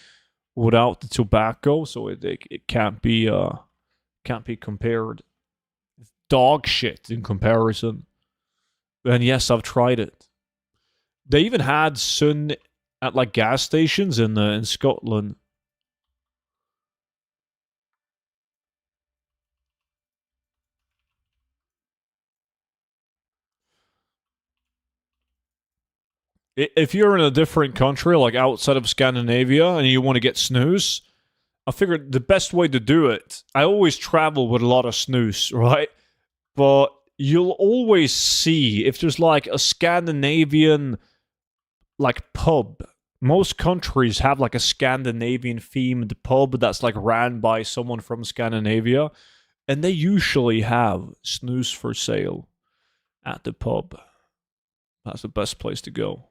without the tobacco, so it can't be compared. It's dog shit in comparison. And yes, I've tried it. They even had sun at like gas stations in Scotland. If you're in a different country, like outside of Scandinavia, and you want to get snooze, I figured the best way to do it. I always travel with a lot of snooze, right? But you'll always see if there's like a Scandinavian like pub. Most countries have like a Scandinavian themed pub that's like ran by someone from Scandinavia, and they usually have snooze for sale at the pub. That's the best place to go.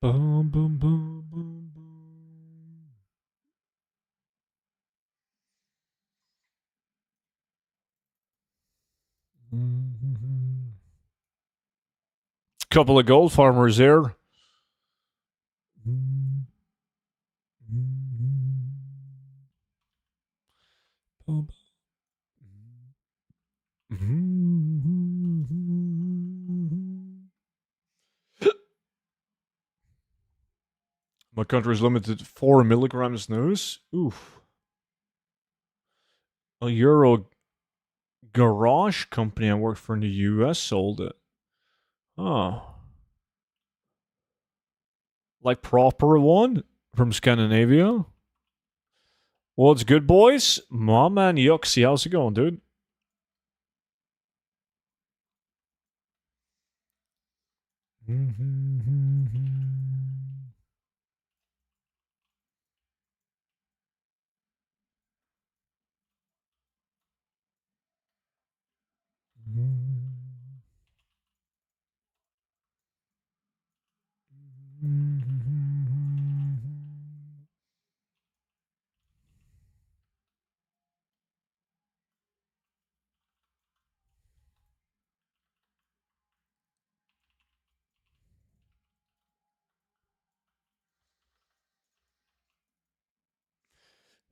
Boom, boom, boom, boom, boom. Couple of gold farmers there. My country is limited to 4 milligrams snooze. Oof. A Euro garage company I worked for in the US sold it. Oh. Like proper one from Scandinavia. What's good, boys? My man Yuxie, how's it going, dude?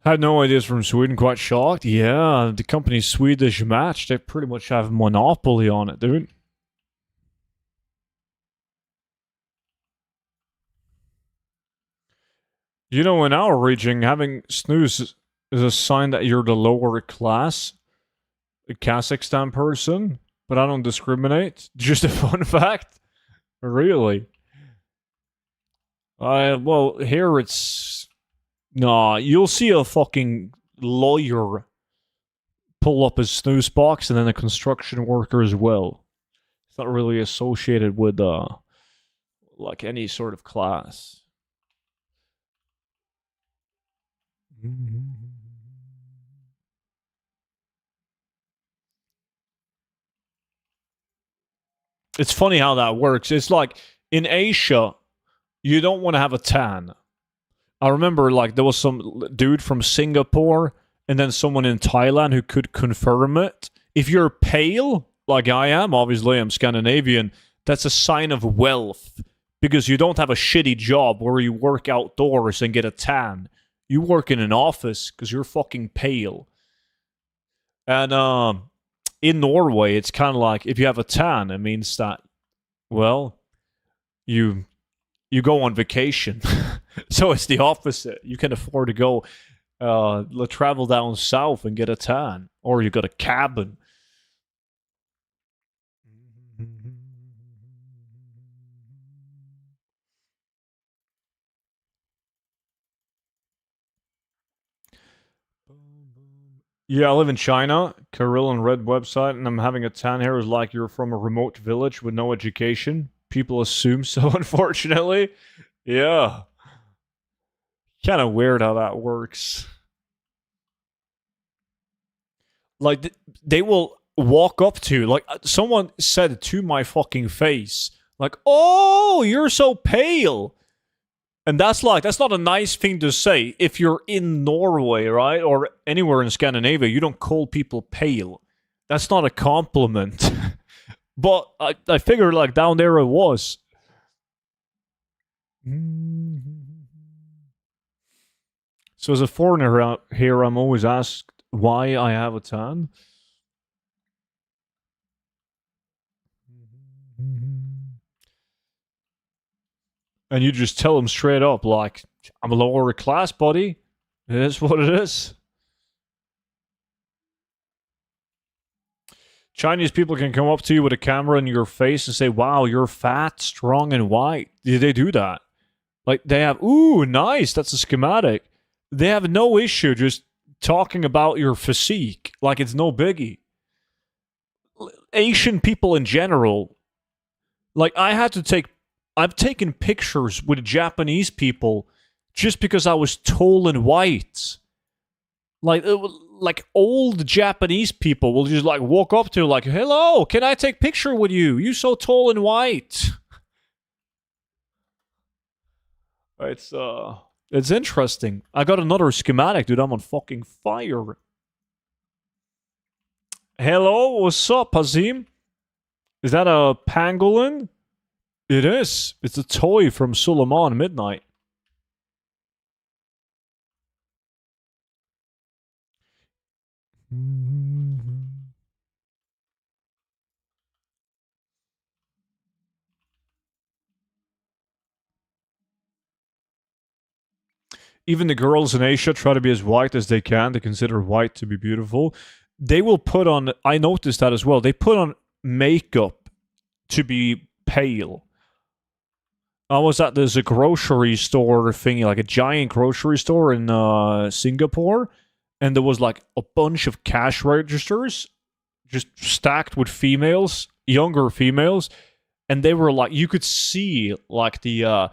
Had no ideas from Sweden, quite shocked. Yeah, the company's Swedish match, they pretty much have monopoly on it, dude. You know, in our region, having snooze is a sign that you're the lower class, a Kazakhstan person, but I don't discriminate. Just a fun fact. Really? Well, here it's... Nah, you'll see a fucking lawyer pull up his snooze box and then a construction worker as well. It's not really associated with, like any sort of class. It's funny how that works. It's like in Asia, you don't want to have a tan. I remember like there was some dude from Singapore and then someone in Thailand who could confirm it. If you're pale, like I am, obviously I'm Scandinavian, that's a sign of wealth because you don't have a shitty job where you work outdoors and get a tan. You work in an office because you're fucking pale. And in Norway, it's kind of like if you have a tan, it means that, well, you go on vacation. So it's the opposite. You can afford to go travel down south and get a tan, or you got a cabin. Yeah, I live in China, Kirill and Red website, and I'm having a tan here is like you're from a remote village with no education. People assume so, unfortunately. Yeah. Kind of weird how that works. Like, they will walk up to, like, someone said to my fucking face, like, oh, you're so pale. And that's not a nice thing to say if you're in Norway, right? Or anywhere in Scandinavia. You don't call people pale. That's not a compliment. But I figured, like, down there it was. So as a foreigner out here, I'm always asked why I have a tan. And you just tell them straight up, like, I'm a lower class, buddy. It is what it is. Chinese people can come up to you with a camera in your face and say, wow, you're fat, strong, and white. They do that. Like, they have, ooh, nice, that's a schematic. They have no issue just talking about your physique. Like, it's no biggie. Asian people in general, like, I've taken pictures with Japanese people just because I was tall and white. Like old Japanese people will just like walk up to like, hello, can I take picture with you? You so tall and white. It's interesting. I got another schematic, dude. I'm on fucking fire. Hello, what's up, Hazim? Is that a pangolin? It is. It's a toy from Suleiman Midnight. Even the girls in Asia try to be as white as they can. They consider white to be beautiful. They will put on, I noticed that as well, they put on makeup to be pale. I was at this grocery store thingy, like a giant grocery store in Singapore, and there was like a bunch of cash registers just stacked with females, younger females, and they were like, you could see like the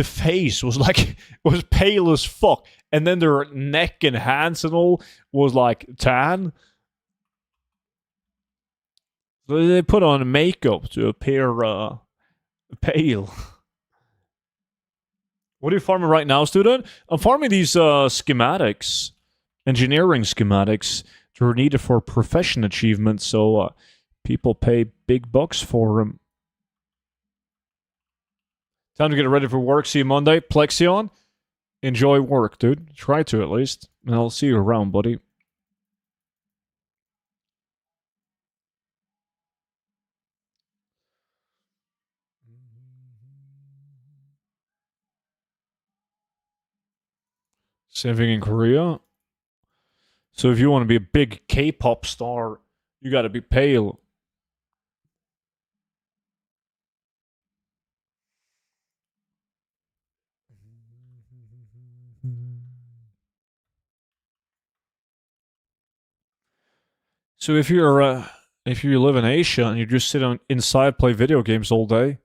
face was like was pale as fuck, and then their neck and hands and all was like tan. So they put on makeup to appear pale. What are you farming right now, student? I'm farming these schematics, engineering schematics. They're needed for profession achievement, so people pay big bucks for them. Time to get ready for work. See you Monday. Plexion, enjoy work, dude. Try to at least. And I'll see you around, buddy. Same thing in Korea. So if you want to be a big K-pop star, you got to be pale. So if you live in Asia and you just sit on inside play video games all day,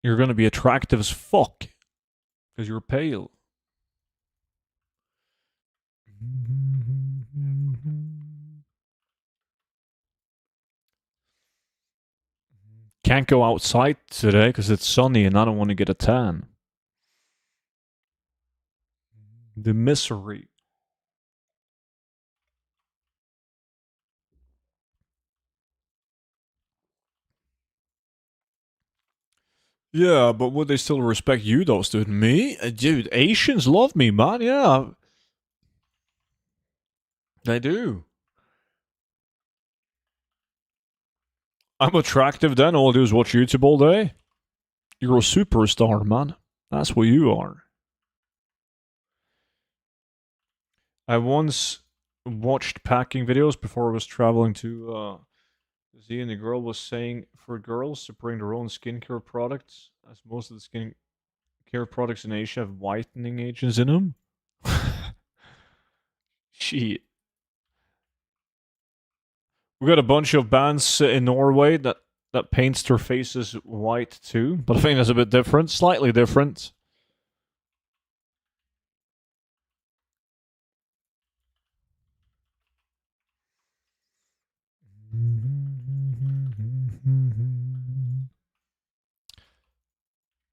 you're gonna be attractive as fuck because you're pale. Can't go outside today because it's sunny and I don't want to get a tan. The misery. Yeah, but would they still respect you though, student? Me? Dude, Asians love me, man. Yeah, they do. I'm attractive then. All I do is watch YouTube all day. You're a superstar, man. That's what you are. I once watched packing videos before I was traveling to Z, and the girl was saying for girls to bring their own skincare products, as most of the skincare products in Asia have whitening agents in them. Shit. We got a bunch of bands in Norway that paints their faces white too, but I think that's a bit different, slightly different.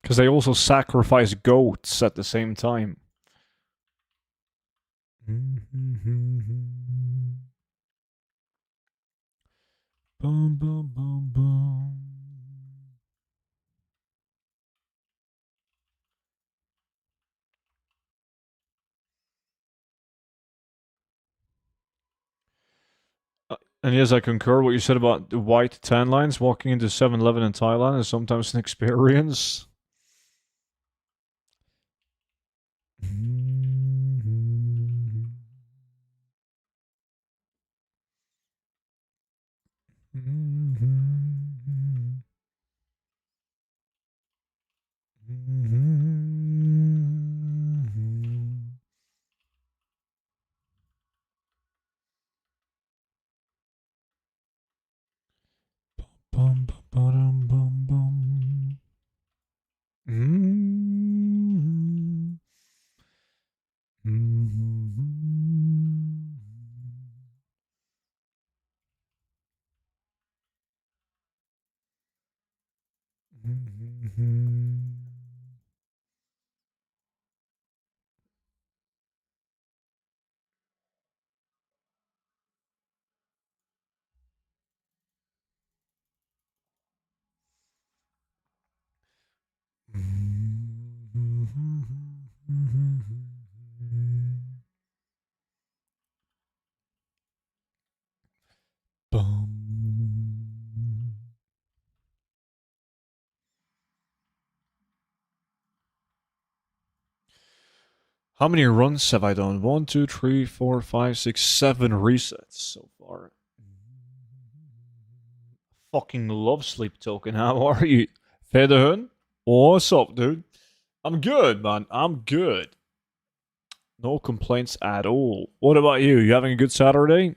Because they also sacrifice goats at the same time. Boom, boom, boom, boom. And yes, I concur what you said about the white tan lines. Walking into 7-Eleven in Thailand is sometimes an experience. Bum, bum, bum, bum. How many runs have I done? 1, 2, 3, 4, 5, 6, 7 resets so far. Fucking love Sleep Token. How are you? Featherhun? What's up, dude? I'm good, man. I'm good. No complaints at all. What about you? You having a good Saturday?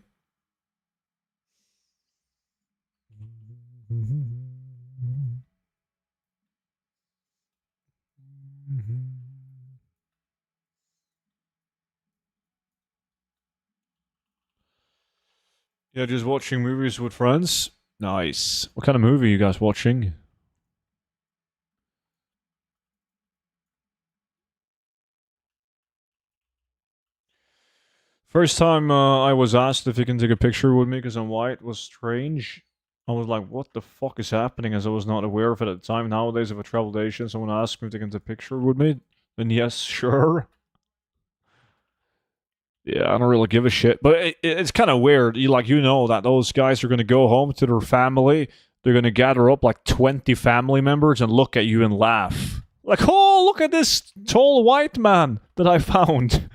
Yeah, just watching movies with friends. Nice. What kind of movie are you guys watching? First time I was asked if you can take a picture with me because I'm white was strange. I was like, what the fuck is happening? As I was not aware of it at the time. Nowadays, if I travel to Asia and someone asks me if they can take a picture with me, then yes, sure. Yeah, I don't really give a shit. But it's kind of weird. You know that those guys are going to go home to their family. They're going to gather up like 20 family members and look at you and laugh. Like, oh, look at this tall white man that I found.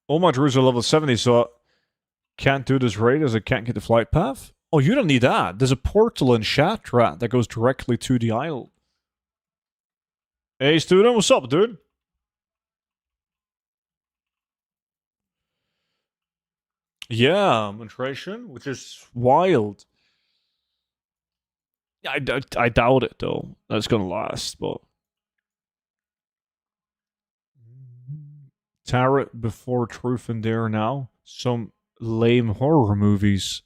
All my druids are level 70, so I can't do this raid as I can't get the flight path. Oh, you don't need that. There's a portal in Shatrat that goes directly to the isle. Hey, student, what's up, dude? Yeah, Monstration, which is wild. Yeah, I doubt it, though. That's gonna last, but... Tarot Before Truth and Dare now. Some lame horror movies.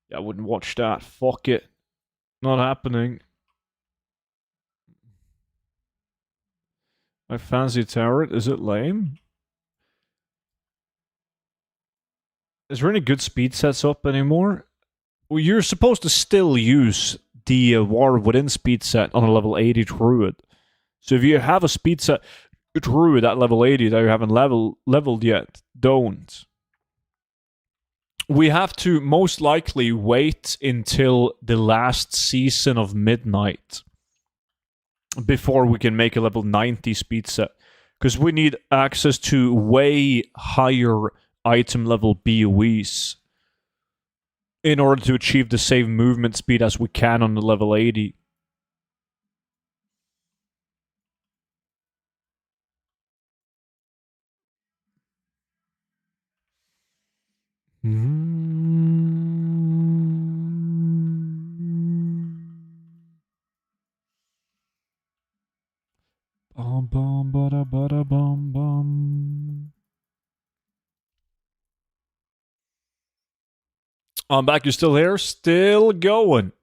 Yeah, I wouldn't watch that. Fuck it. Not happening. I fancy Tarot. Is it lame? Is there any good speed sets up anymore? Well, you're supposed to still use the War Within speed set on a level 80 Druid. So if you have a speed set Druid at level 80 that you haven't leveled yet, don't. We have to most likely wait until the last season of Midnight before we can make a level 90 speed set. Because we need access to way higher item level BOEs in order to achieve the same movement speed as we can on the level 80. Bum, bum, bada, bada, bum, bum. I'm back. You're still here? Still going.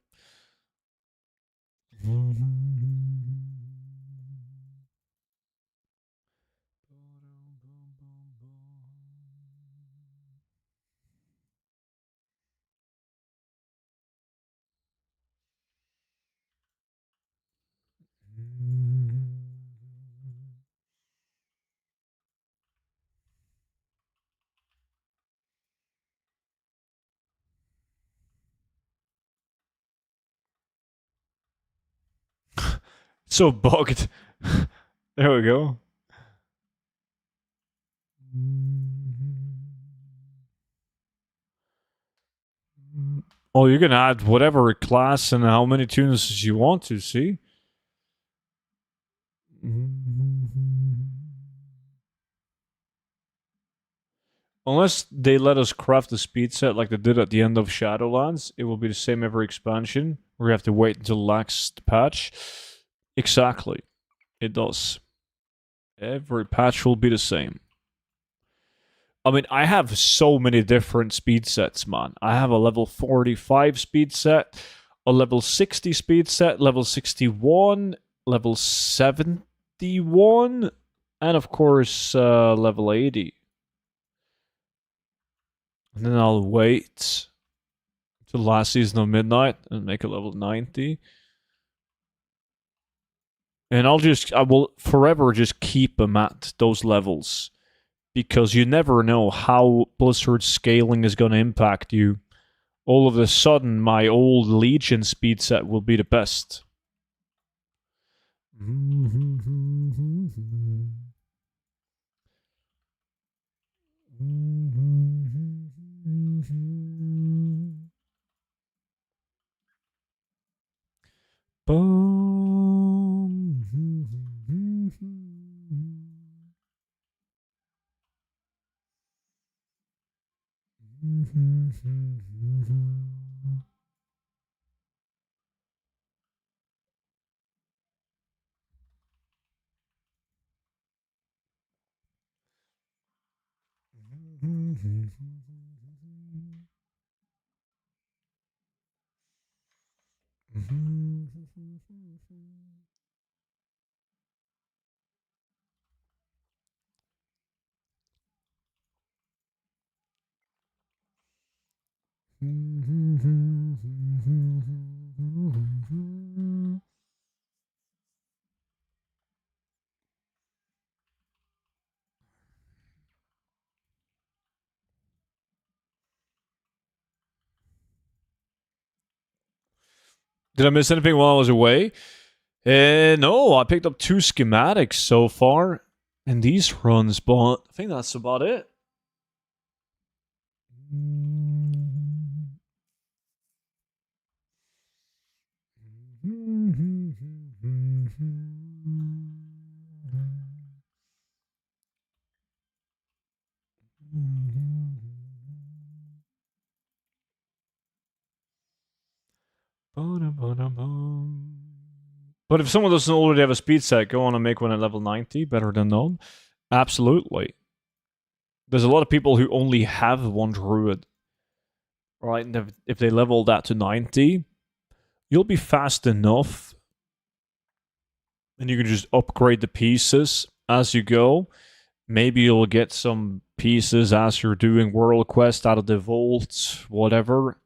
So bugged. There we go. Oh, you can add whatever class and how many tunes you want to, see? Unless they let us craft the speed set like they did at the end of Shadowlands, it will be the same every expansion. We have to wait until the last patch. Exactly. It does. Every patch will be the same. I mean, I have so many different speed sets, man. I have a level 45 speed set, a level 60 speed set, level 61, level 71, and of course, level 80. And then I'll wait till last season of Midnight and make a level 90. And I will forever just keep them at those levels. Because you never know how Blizzard's scaling is going to impact you. all of a sudden my old Legion speed set will be the best. Did I miss anything while I was away? No, I picked up 2 schematics so far in these runs, but I think that's about it. But if someone doesn't already have a speed set, go on and make one at level 90, better than none. Absolutely. There's a lot of people who only have one druid. Right? And if they level that to 90, you'll be fast enough. And you can just upgrade the pieces as you go. Maybe you'll get some pieces as you're doing World Quest out of the vault, whatever.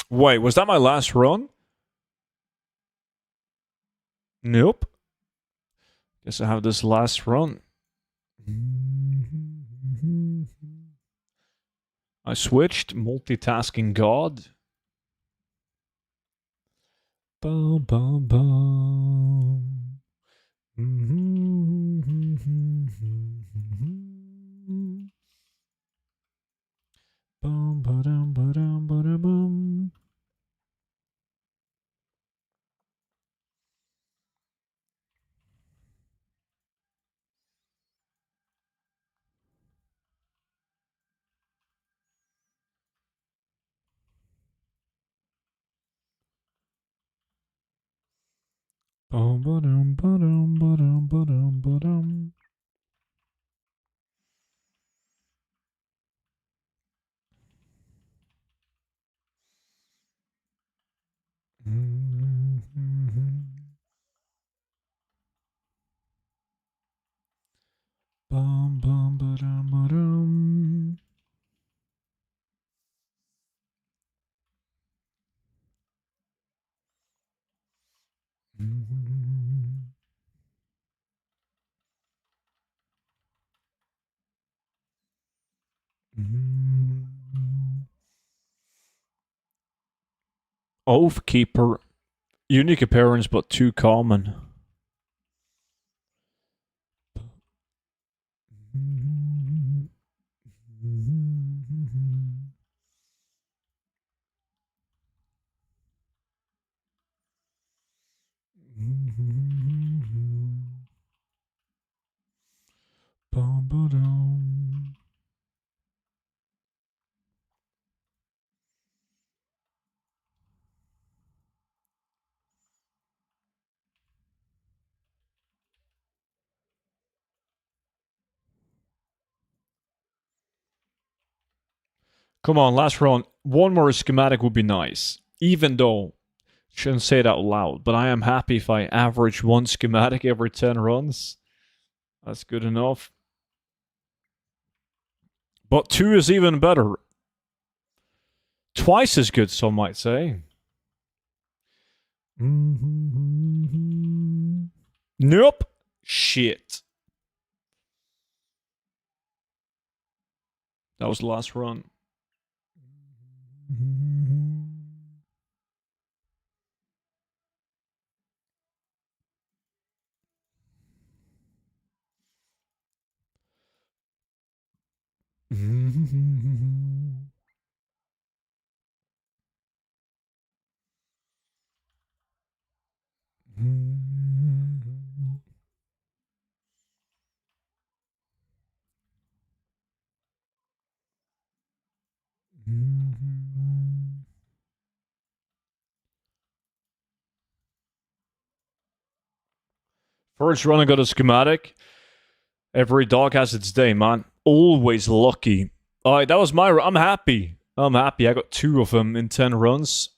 Wait, was that my last run? Nope. Guess I have this last run. I switched. Multitasking God. Bum, bum, bum. Bum, ba-dum, ba-dum, ba-da-bum. Bum, ba-dum, ba-dum, ba-dum, ba-dum, ba-dum. Bum, bum, ba-dum, ba-dum. Oathkeeper. Unique appearance, but too common. Come on, last round. One more schematic would be nice. Even though, shouldn't say it out loud, but I am happy if I average one schematic every 10 runs. That's good enough. But 2 is even better. Twice as good, some might say. Nope. Shit. That was the last run. First run, I got a schematic. Every dog has its day, man. Always lucky. Alright, that was my run. I'm happy. I'm happy. I got 2 of them in 10 runs.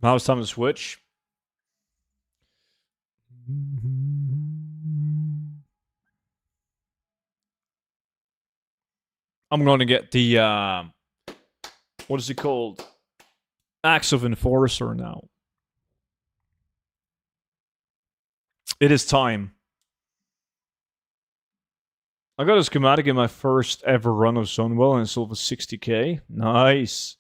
Now it's time to switch. I'm going to get the, what is it called? Axe of Enforcer now. It is time. I got a schematic in my first ever run of Sunwell and it's over 60k. Nice.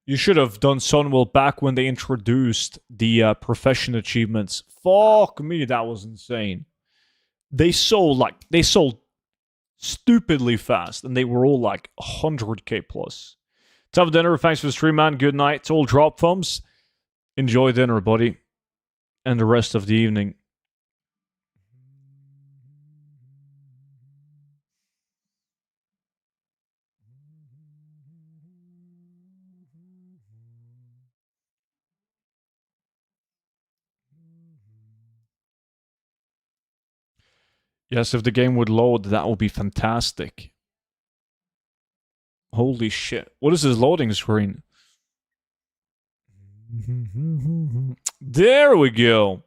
You should have done Sunwell back when they introduced the profession achievements. Fuck me, that was insane. They sold stupidly fast, and they were all like 100k plus. Time for dinner. Thanks for the stream, man. Good night to all drop thumbs. Enjoy dinner, buddy, and the rest of the evening. Yes, if the game would load, that would be fantastic. Holy shit. What is this loading screen? There we go.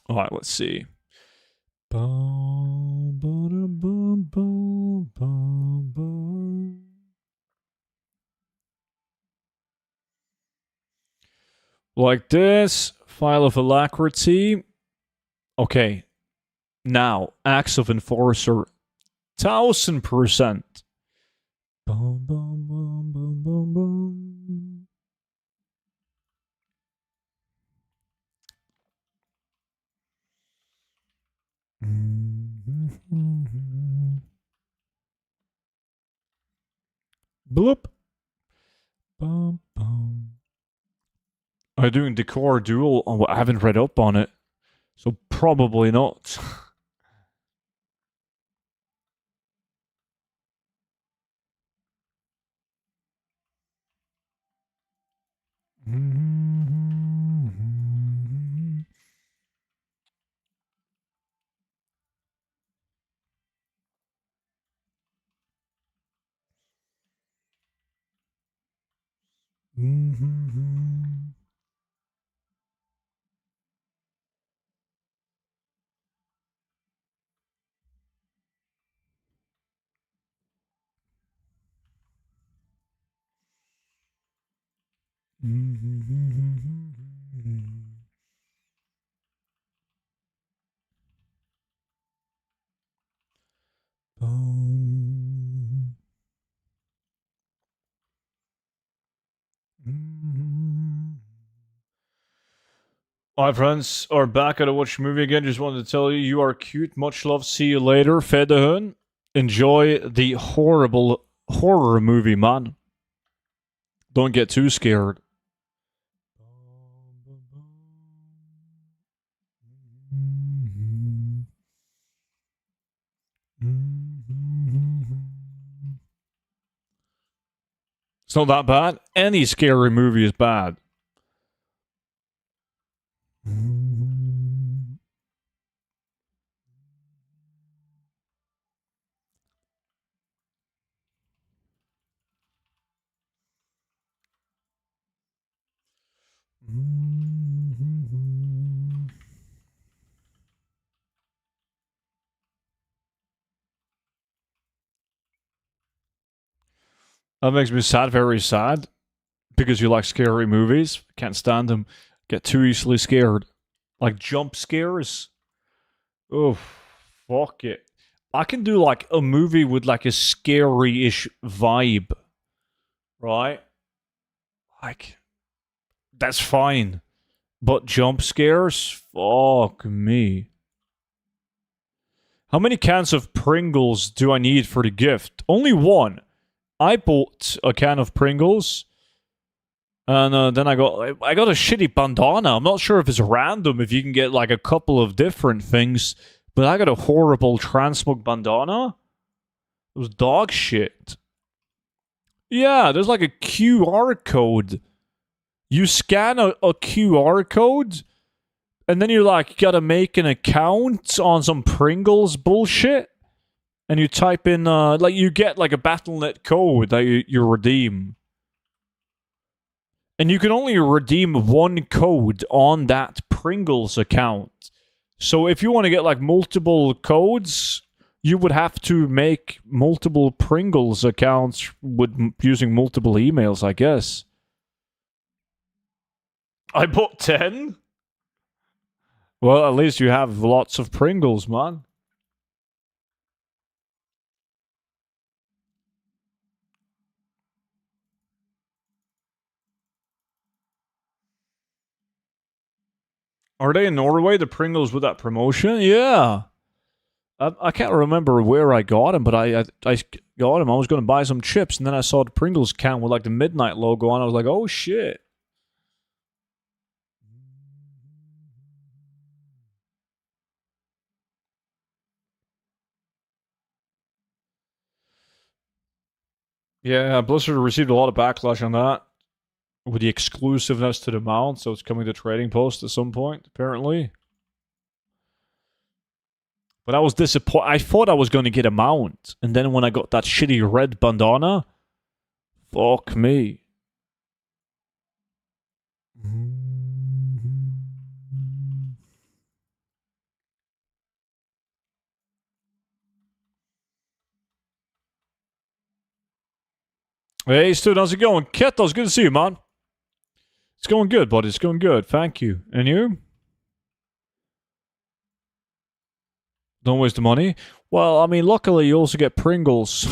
All right, let's see. Like this. File of alacrity. Okay. Now, Axe of Enforcer. 1000%. Bloop. Bum, bum. Are you doing Decor Duel? Oh, I haven't read up on it. So probably not. Alright, friends, are back at a watch movie again. Just wanted to tell you, you are cute. Much love. See you later. Fedahun. Enjoy the horrible horror movie, man. Don't get too scared. It's not that bad. Any scary movie is bad. That makes me sad, very sad. Because you like scary movies. Can't stand them. Get too easily scared. Like jump scares. Oh, fuck it. I can do like a movie with like a scary-ish vibe. Right? Like, that's fine. But jump scares? Fuck me. How many cans of Pringles do I need for the gift? Only one. I bought a can of Pringles. And then I got a shitty bandana. I'm not sure if it's random, if you can get like a couple of different things. But I got a horrible transmog bandana. It was dog shit. Yeah, there's like a QR code. You scan a QR code, and then you like gotta make an account on some Pringles bullshit, and you type in like you get like a Battle.net code that you redeem, and you can only redeem one code on that Pringles account. So if you want to get like multiple codes, you would have to make multiple Pringles accounts with using multiple emails, I guess. I bought 10? Well, at least you have lots of Pringles, man. Are they in Norway, the Pringles with that promotion? Yeah. I can't remember where I got them, but I got them. I was going to buy some chips, and then I saw the Pringles can with like the midnight logo on. I was like, oh shit. Yeah, Blizzard received a lot of backlash on that with the exclusiveness to the mount, so it's coming to Trading Post at some point, apparently. But I was disappointed. I thought I was going to get a mount, and then when I got that shitty red bandana, fuck me. Hey, Stu, how's it going? Ketos, good to see you, man. It's going good, buddy. It's going good. Thank you. And you? Don't waste the money. Well, I mean, luckily you also get Pringles.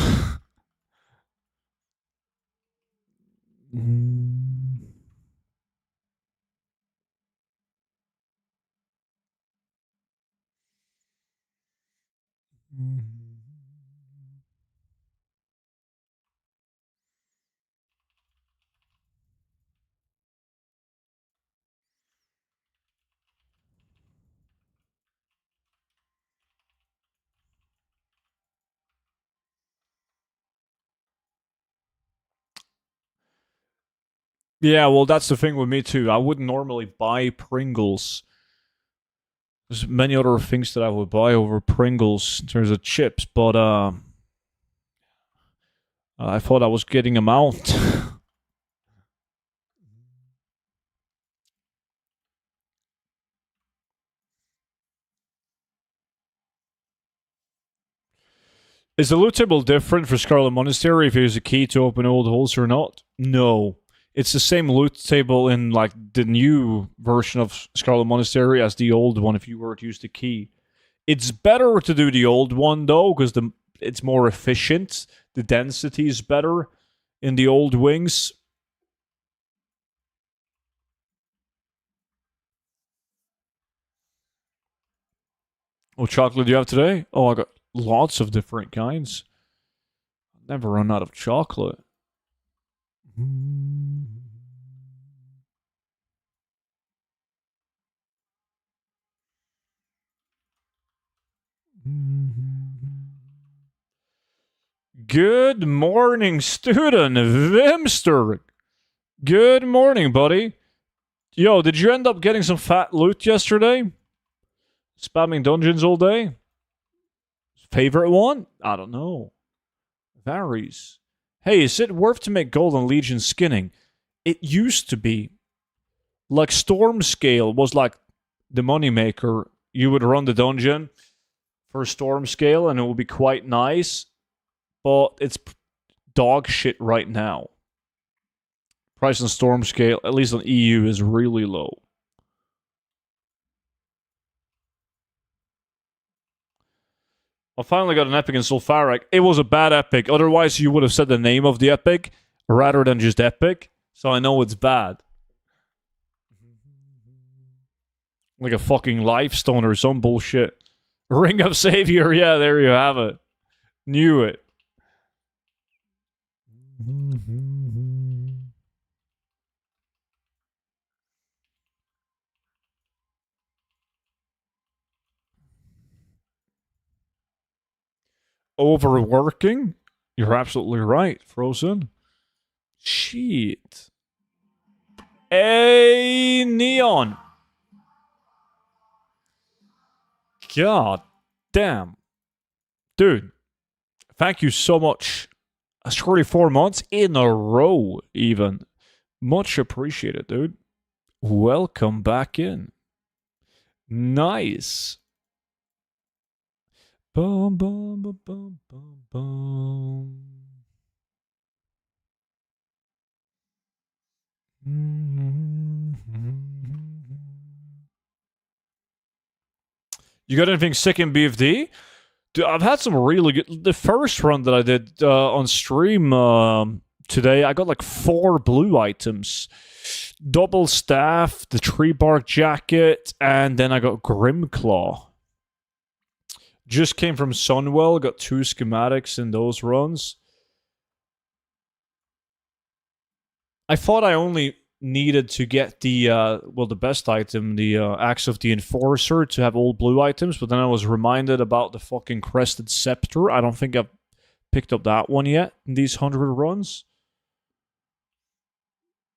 Yeah, well, that's the thing with me too. I wouldn't normally buy Pringles. There's many other things that I would buy over Pringles in terms of chips, but I thought I was getting them out. Is the loot table different for Scarlet Monastery if you use a key to open old holes or not? No. It's the same loot table in like the new version of Scarlet Monastery as the old one if you were to use the key. It's better to do the old one though, because it's more efficient. The density is better in the old wings. What chocolate do you have today? Oh, I got lots of different kinds. Never run out of chocolate. Good morning, student Vimster. Good morning, buddy. Yo, did you end up getting some fat loot yesterday? Spamming dungeons all day? Favorite one? I don't know. Varies. Hey, is it worth to make Golden Legion skinning? It used to be. Like Storm Scale was like the moneymaker. You would run the dungeon for Storm Scale and it would be quite nice. But it's dog shit right now. Price on Storm Scale, at least on EU, is really low. I finally got an epic in Sulfuric. It was a bad epic. Otherwise, you would have said the name of the epic rather than just epic. So I know it's bad. Like a fucking Lifestone or some bullshit. Ring of Savior. Yeah, there you have it. Knew it. Overworking? You're absolutely right, Frozen. Shit. Hey, Neon. God damn. Dude, thank you so much. That's 34 months in a row, even. Much appreciated, dude. Welcome back in. Nice. Bum, bum, bum, bum, bum, bum. You got anything sick in BFD? Dude, I've had some really good. The first run that I did on stream today, I got like 4 blue items. Double staff, the tree bark jacket, and then I got Grimclaw. Just came from Sunwell, got 2 schematics in those runs. I thought I only needed to get the, the best item, the Axe of the Enforcer, to have all blue items, but then I was reminded about the fucking Crested Scepter. I don't think I've picked up that one yet in these 100 runs.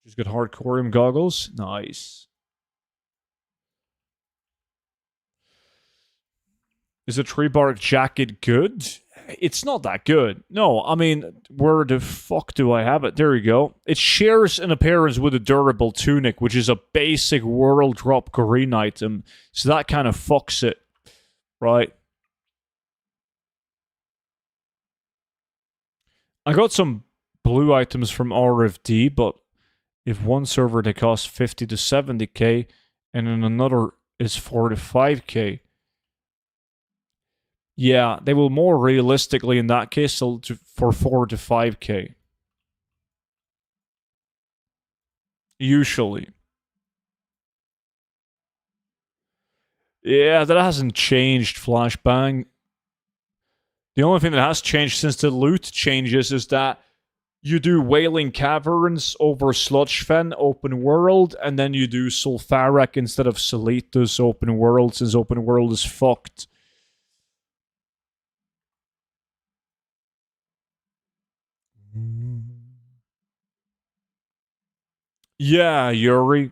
Just got Hardcorium goggles. Nice. Is the tree bark jacket good? It's not that good. No, I mean, where the fuck do I have it? There you go. It shares an appearance with a durable tunic, which is a basic world drop green item. So that kind of fucks it, right? I got some blue items from RFD, but if one server they cost 50 to 70k, and in another is 4 to 5k. Yeah, they will more realistically in that case sell for 4 to 5k. Usually. Yeah, that hasn't changed, Flashbang. The only thing that has changed since the loot changes is that you do Wailing Caverns over Sludgefen open world, and then you do Sulfuric instead of Solitus open world, since open world is fucked. Yeah, Yuri.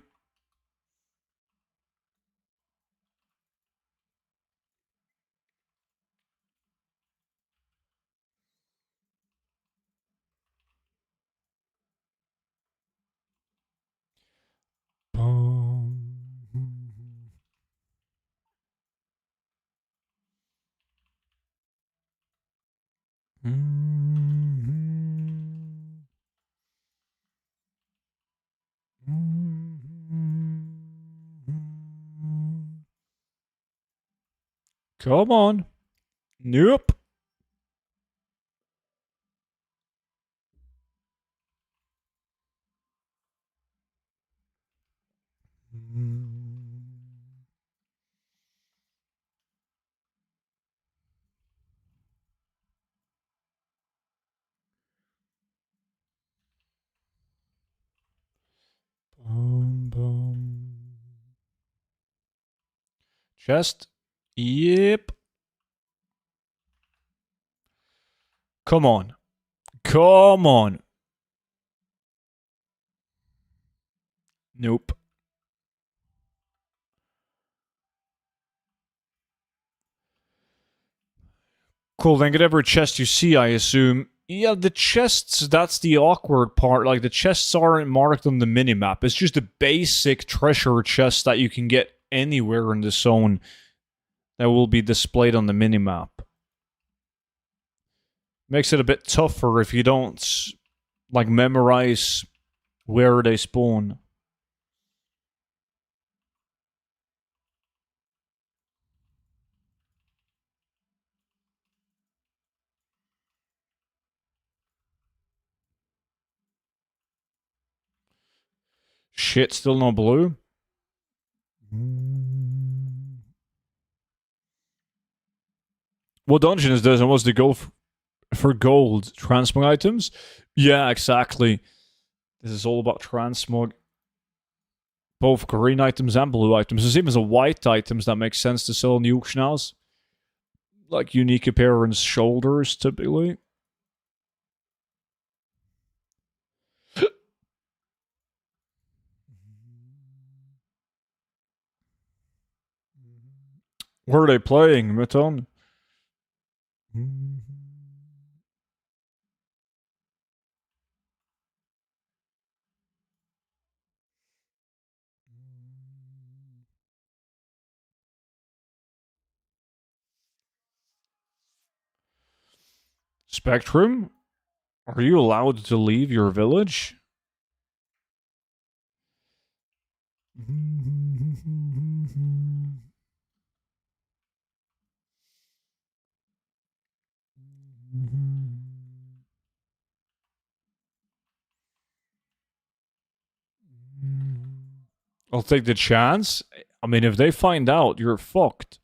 Come on. Nope. Chest. Yep. Come on. Come on. Nope. Cool, then get every chest you see, I assume. Yeah, the chests, that's the awkward part. Like, the chests aren't marked on the minimap. It's just a basic treasure chest that you can get anywhere in the zone that will be displayed on the minimap. Makes it a bit tougher if you don't like memorize where they spawn. Shit, still no blue. What dungeon is this? And what's the goal for gold? Transmog items? Yeah, exactly. This is all about transmog. Both green items and blue items. There's even some white items that make sense to sell in the auction house. Like unique appearance shoulders, typically. Where are they playing, Mutton? Spectrum? Are you allowed to leave your village? I'll take the chance. I mean, if they find out, you're fucked.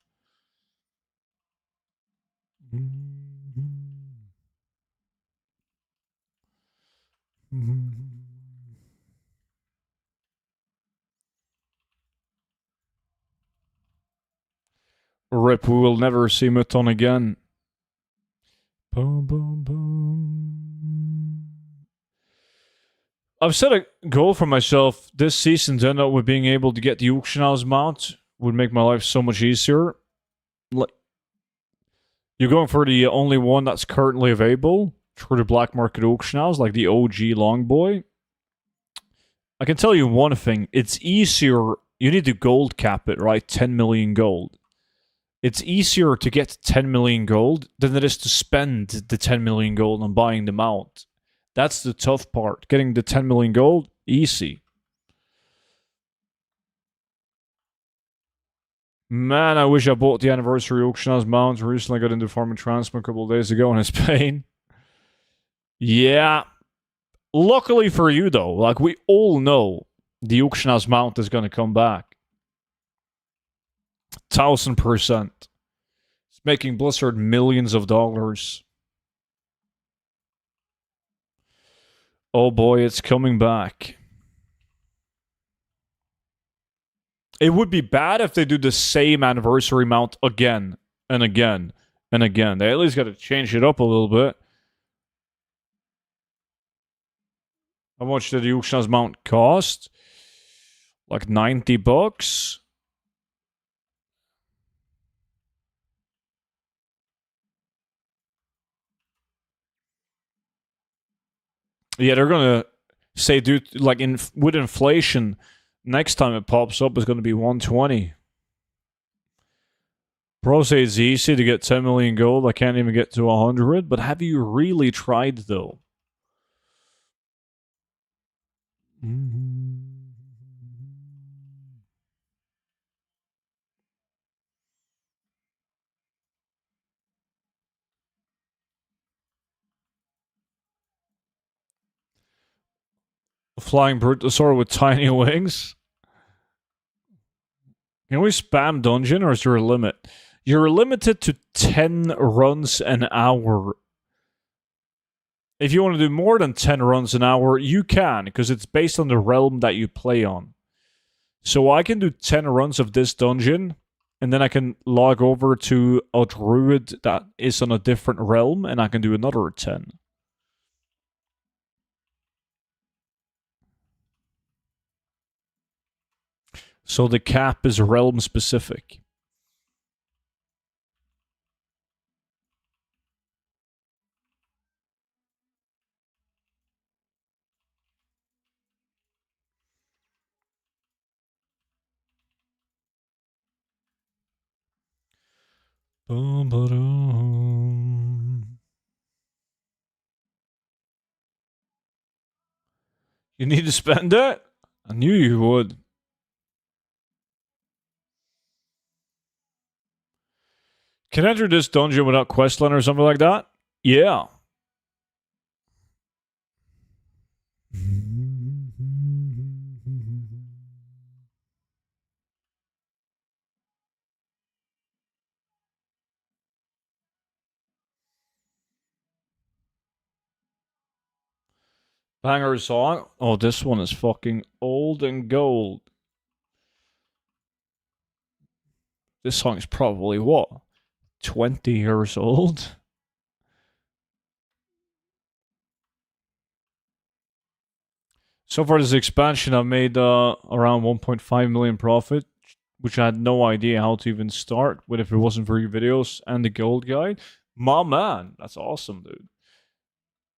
Rip, we will never see Mutton again. Boom, boom, boom. I've set a goal for myself this season to end up with being able to get the auction house mount. Would make my life so much easier. Like, you're going for the only one that's currently available through the black market auction house, like the OG Longboy. I can tell you one thing: it's easier. You need to gold cap it, right? 10 million gold. It's easier to get 10 million gold than it is to spend the 10 million gold on buying them out. That's the tough part. Getting the 10 million gold, easy. Man, I wish I bought the anniversary auction house mount. Recently got into farming transfer a couple of days ago and it's pain. Yeah. Luckily for you though, like we all know the auction house mount is gonna come back. 1000%. It's making Blizzard millions of dollars. Oh boy, it's coming back. It would be bad if they do the same anniversary mount again and again and again. They at least got to change it up a little bit. How much did the auction house mount cost? Like $90? Yeah, they're gonna say, dude, like with inflation, next time it pops up is gonna be 120. Pro say it's easy to get 10 million gold. I can't even get to 100. But have you really tried though? A flying Brutasaur with tiny wings? Can we spam dungeon or is there a limit? You're limited to 10 runs an hour. If you want to do more than 10 runs an hour, you can, because it's based on the realm that you play on. So I can do 10 runs of this dungeon, and then I can log over to a druid that is on a different realm, and I can do another 10. So the cap is realm specific. Boom, ba-dum. You need to spend it? I knew you would. Can I enter this dungeon without questline or something like that? Yeah. Banger song. Oh, this one is fucking old and gold. This song is probably what? 20 years old? So far this expansion I've made around 1.5 million profit, which I had no idea how to even start with if it wasn't for your videos and the gold guide. My man, that's awesome, dude.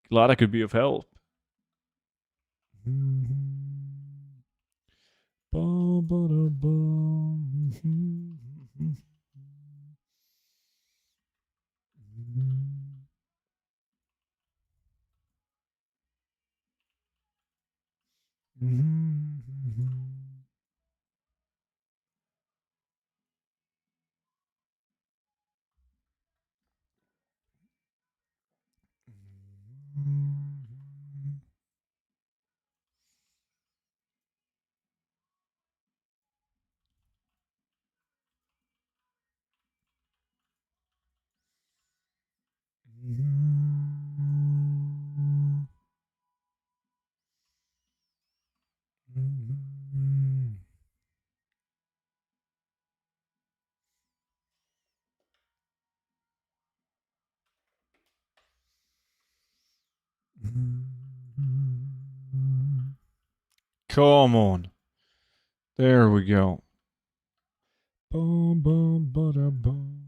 Glad I could be of help. Come on. There we go. Boom, boom, ba-da, boom.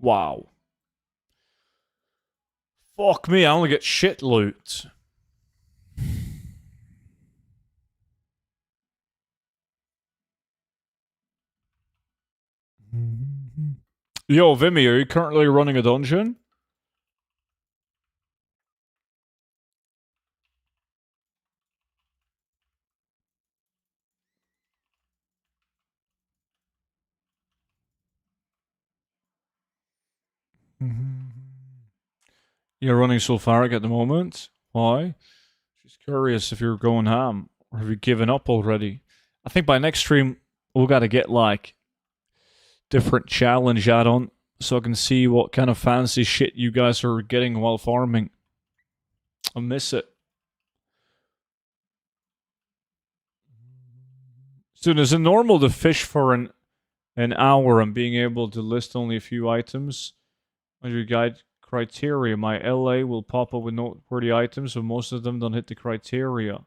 Wow. Fuck me, I only get shit loot. Yo, Vimy, are you currently running a dungeon? You're running Sulfuric at the moment? Why? Just curious if you're going ham, or have you given up already? I think by next stream, we'll gotta get, like, different challenge add-on, so I can see what kind of fancy shit you guys are getting while farming. I miss it. Dude, is it normal to fish for an hour and being able to list only a few items on your guide criteria? My LA will pop up with noteworthy items, but most of them don't hit the criteria.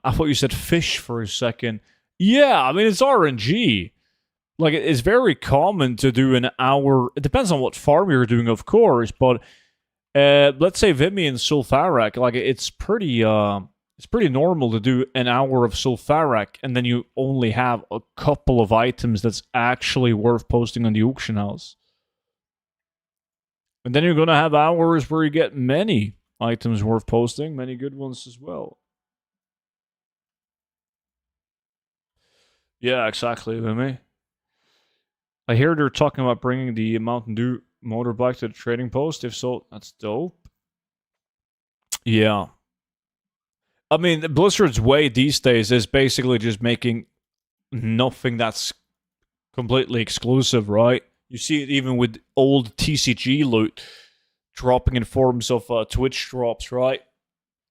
I thought you said fish for a second. Yeah, I mean, it's RNG. Like, it's very common to do an hour. It depends on what farm you're doing, of course, but let's say Vimy and Sulfuric, like, it's pretty normal to do an hour of Sulfuric, and then you only have a couple of items that's actually worth posting on the auction house. And then you're going to have hours where you get many items worth posting, many good ones as well. Yeah, exactly, Vimy. I hear they're talking about bringing the Mountain Dew motorbike to the trading post. If so, that's dope. Yeah. I mean, Blizzard's way these days is basically just making nothing that's completely exclusive, right? You see it even with old TCG loot dropping in forms of Twitch drops, right?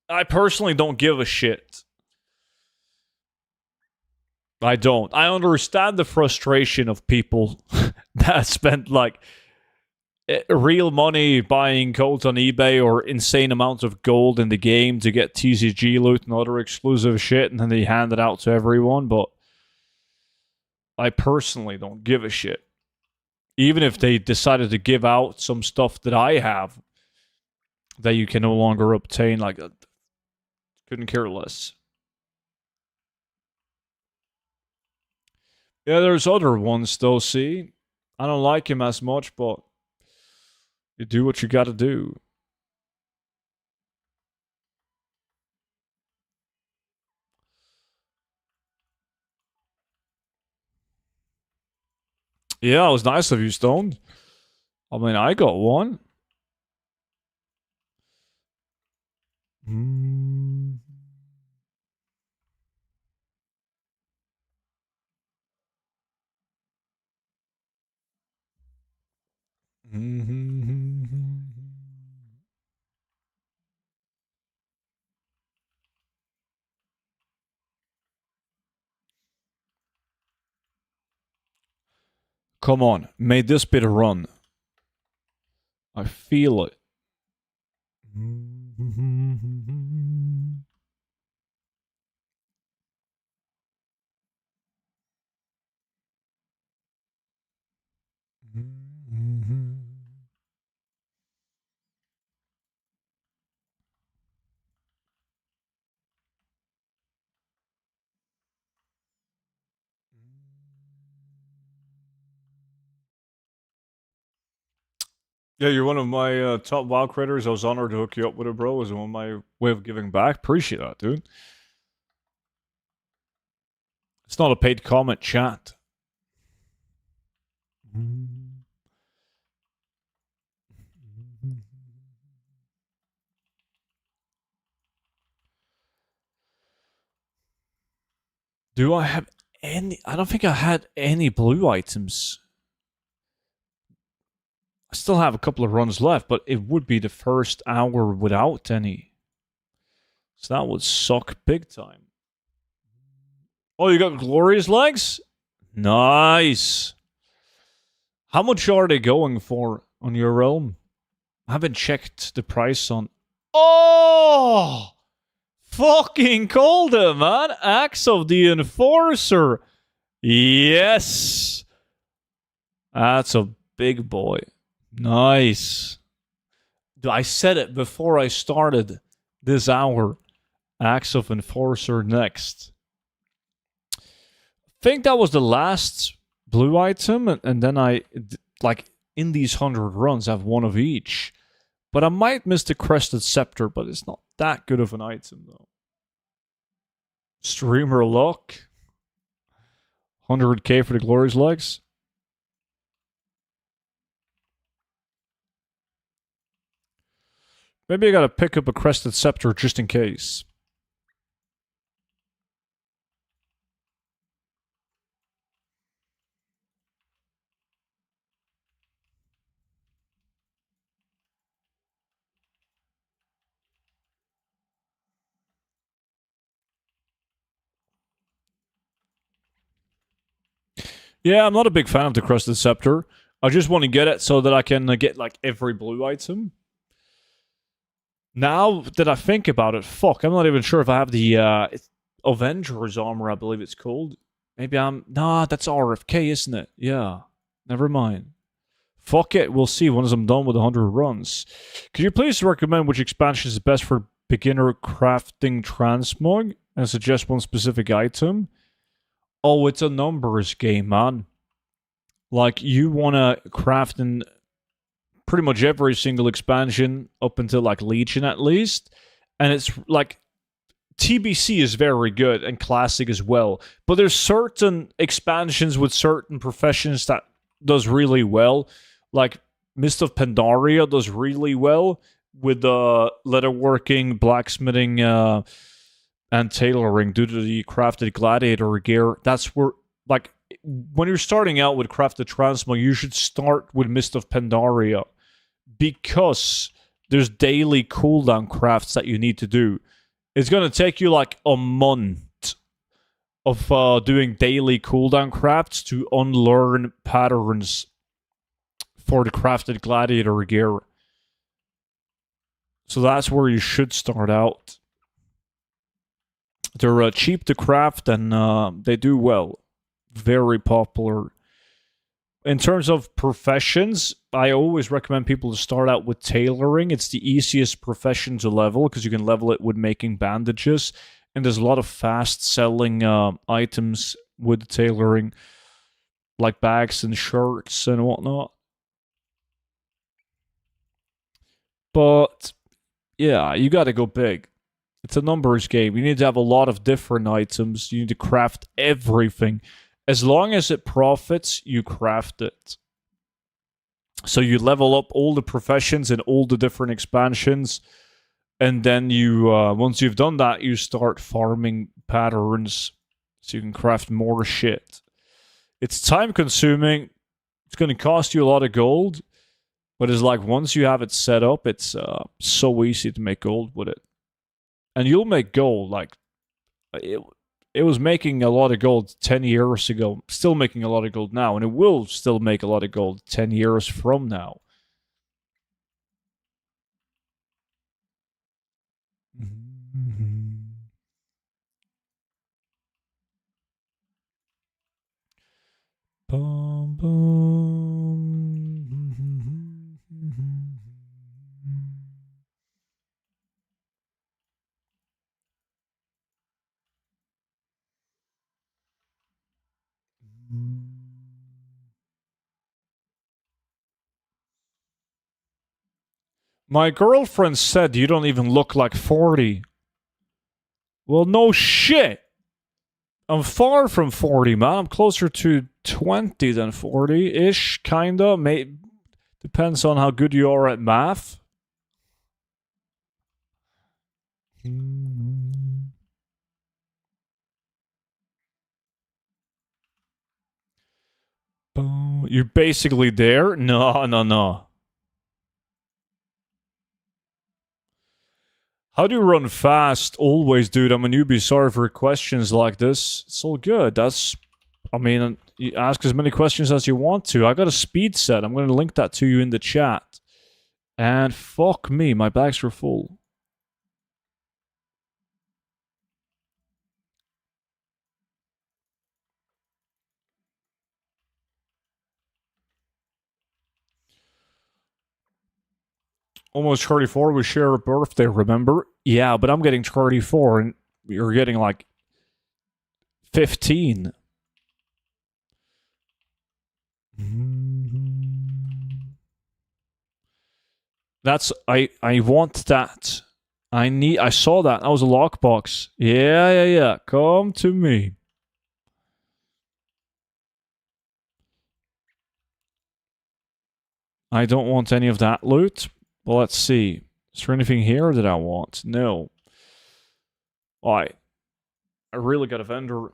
I personally don't give a shit. I don't. I understand the frustration of people that spent like real money buying codes on eBay or insane amounts of gold in the game to get TCG loot and other exclusive shit, and then they hand it out to everyone. But I personally don't give a shit. Even if they decided to give out some stuff that I have that you can no longer obtain, like, couldn't care less. Yeah, there's other ones though, see? I don't like him as much, but you do what you gotta do. Yeah, it was nice of you, Stone. I mean, I got one. Mm. Come on, may this bit run. I feel it. Yeah, you're one of my top WoW creators. I was honored to hook you up with it, bro. It was one of my way of giving back. Appreciate that, dude. It's not a paid comment, chat. Do I have any? I don't think I had any blue items. I still have a couple of runs left, but it would be the first hour without any. So that would suck big time. Oh, you got glorious legs? Nice. How much are they going for on your realm? I haven't checked the price on... Oh! Fucking called it, man. Axe of the Enforcer. Yes. That's a big boy. Nice. I said it before I started this hour. Axe of Enforcer next. I think that was the last blue item, and then I, like, in these 100 runs, I have one of each. But I might miss the Crested Scepter, but it's not that good of an item, though. Streamer luck. 100k for the Glorious Legs. Maybe I gotta pick up a Crested Scepter just in case. Yeah, I'm not a big fan of the Crested Scepter. I just want to get it so that I can get, like, every blue item. Now that I think about it, fuck, I'm not even sure if I have the Avengers armor, I believe it's called. Maybe I'm... Nah, that's RFK, isn't it? Yeah. Never mind. Fuck it, we'll see once I'm done with 100 runs. Could you please recommend which expansion is best for beginner crafting transmog and suggest one specific item? Oh, it's a numbers game, man. Like, you want to craft in pretty much every single expansion up until, like, Legion at least. And it's, like, TBC is very good and classic as well. But there's certain expansions with certain professions that does really well. Like, Mist of Pandaria does really well with the leatherworking, blacksmithing, and tailoring due to the crafted gladiator gear. That's where, like, when you're starting out with crafted transmog, you should start with Mist of Pandaria because there's daily cooldown crafts that you need to do. It's going to take you like a month of doing daily cooldown crafts to unlearn patterns for the crafted gladiator gear. So that's where you should start out. They're cheap to craft and they do well. Very popular. In terms of professions, I always recommend people to start out with tailoring. It's the easiest profession to level because you can level it with making bandages. And there's a lot of fast selling items with tailoring, like bags and shirts and whatnot. But yeah, you gotta go big. It's a numbers game. You need to have a lot of different items. You need to craft everything. As long as it profits, you craft it. So you level up all the professions and all the different expansions. And then you, once you've done that, you start farming patterns so you can craft more shit. It's time consuming. It's going to cost you a lot of gold. But it's like once you have it set up, it's so easy to make gold with it. And you'll make gold. Like, it was making a lot of gold 10 years ago. Still making a lot of gold now. And it will still make a lot of gold 10 years from now. Bum, bum. My girlfriend said you don't even look like 40. Well, no shit. I'm far from 40, man. I'm closer to 20 than 40-ish, kinda. Depends on how good you are at math. You're basically there? No, no, no. How do you run fast? Always, dude. I'm a newbie. Sorry for questions like this. It's all good. I mean, you ask as many questions as you want to. I got a speed set. I'm going to link that to you in the chat. And fuck me, my bags are full. Almost 34. We share a birthday, remember? Yeah, but I'm getting 34 and you're getting like 15. I want that. I saw that. That was a lockbox. Yeah. Come to me. I don't want any of that loot. Well, let's see. Is there anything here that I want? No. I really got a vendor.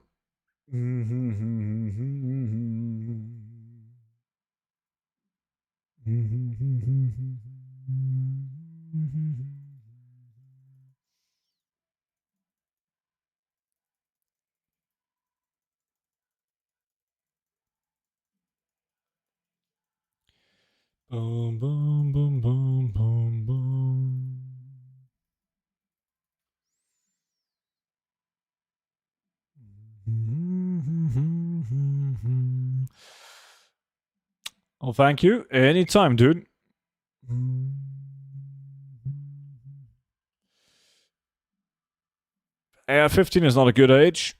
Boom, boom, boom, boom, boom, boom. Oh, thank you. Anytime, dude. 15 is not a good age.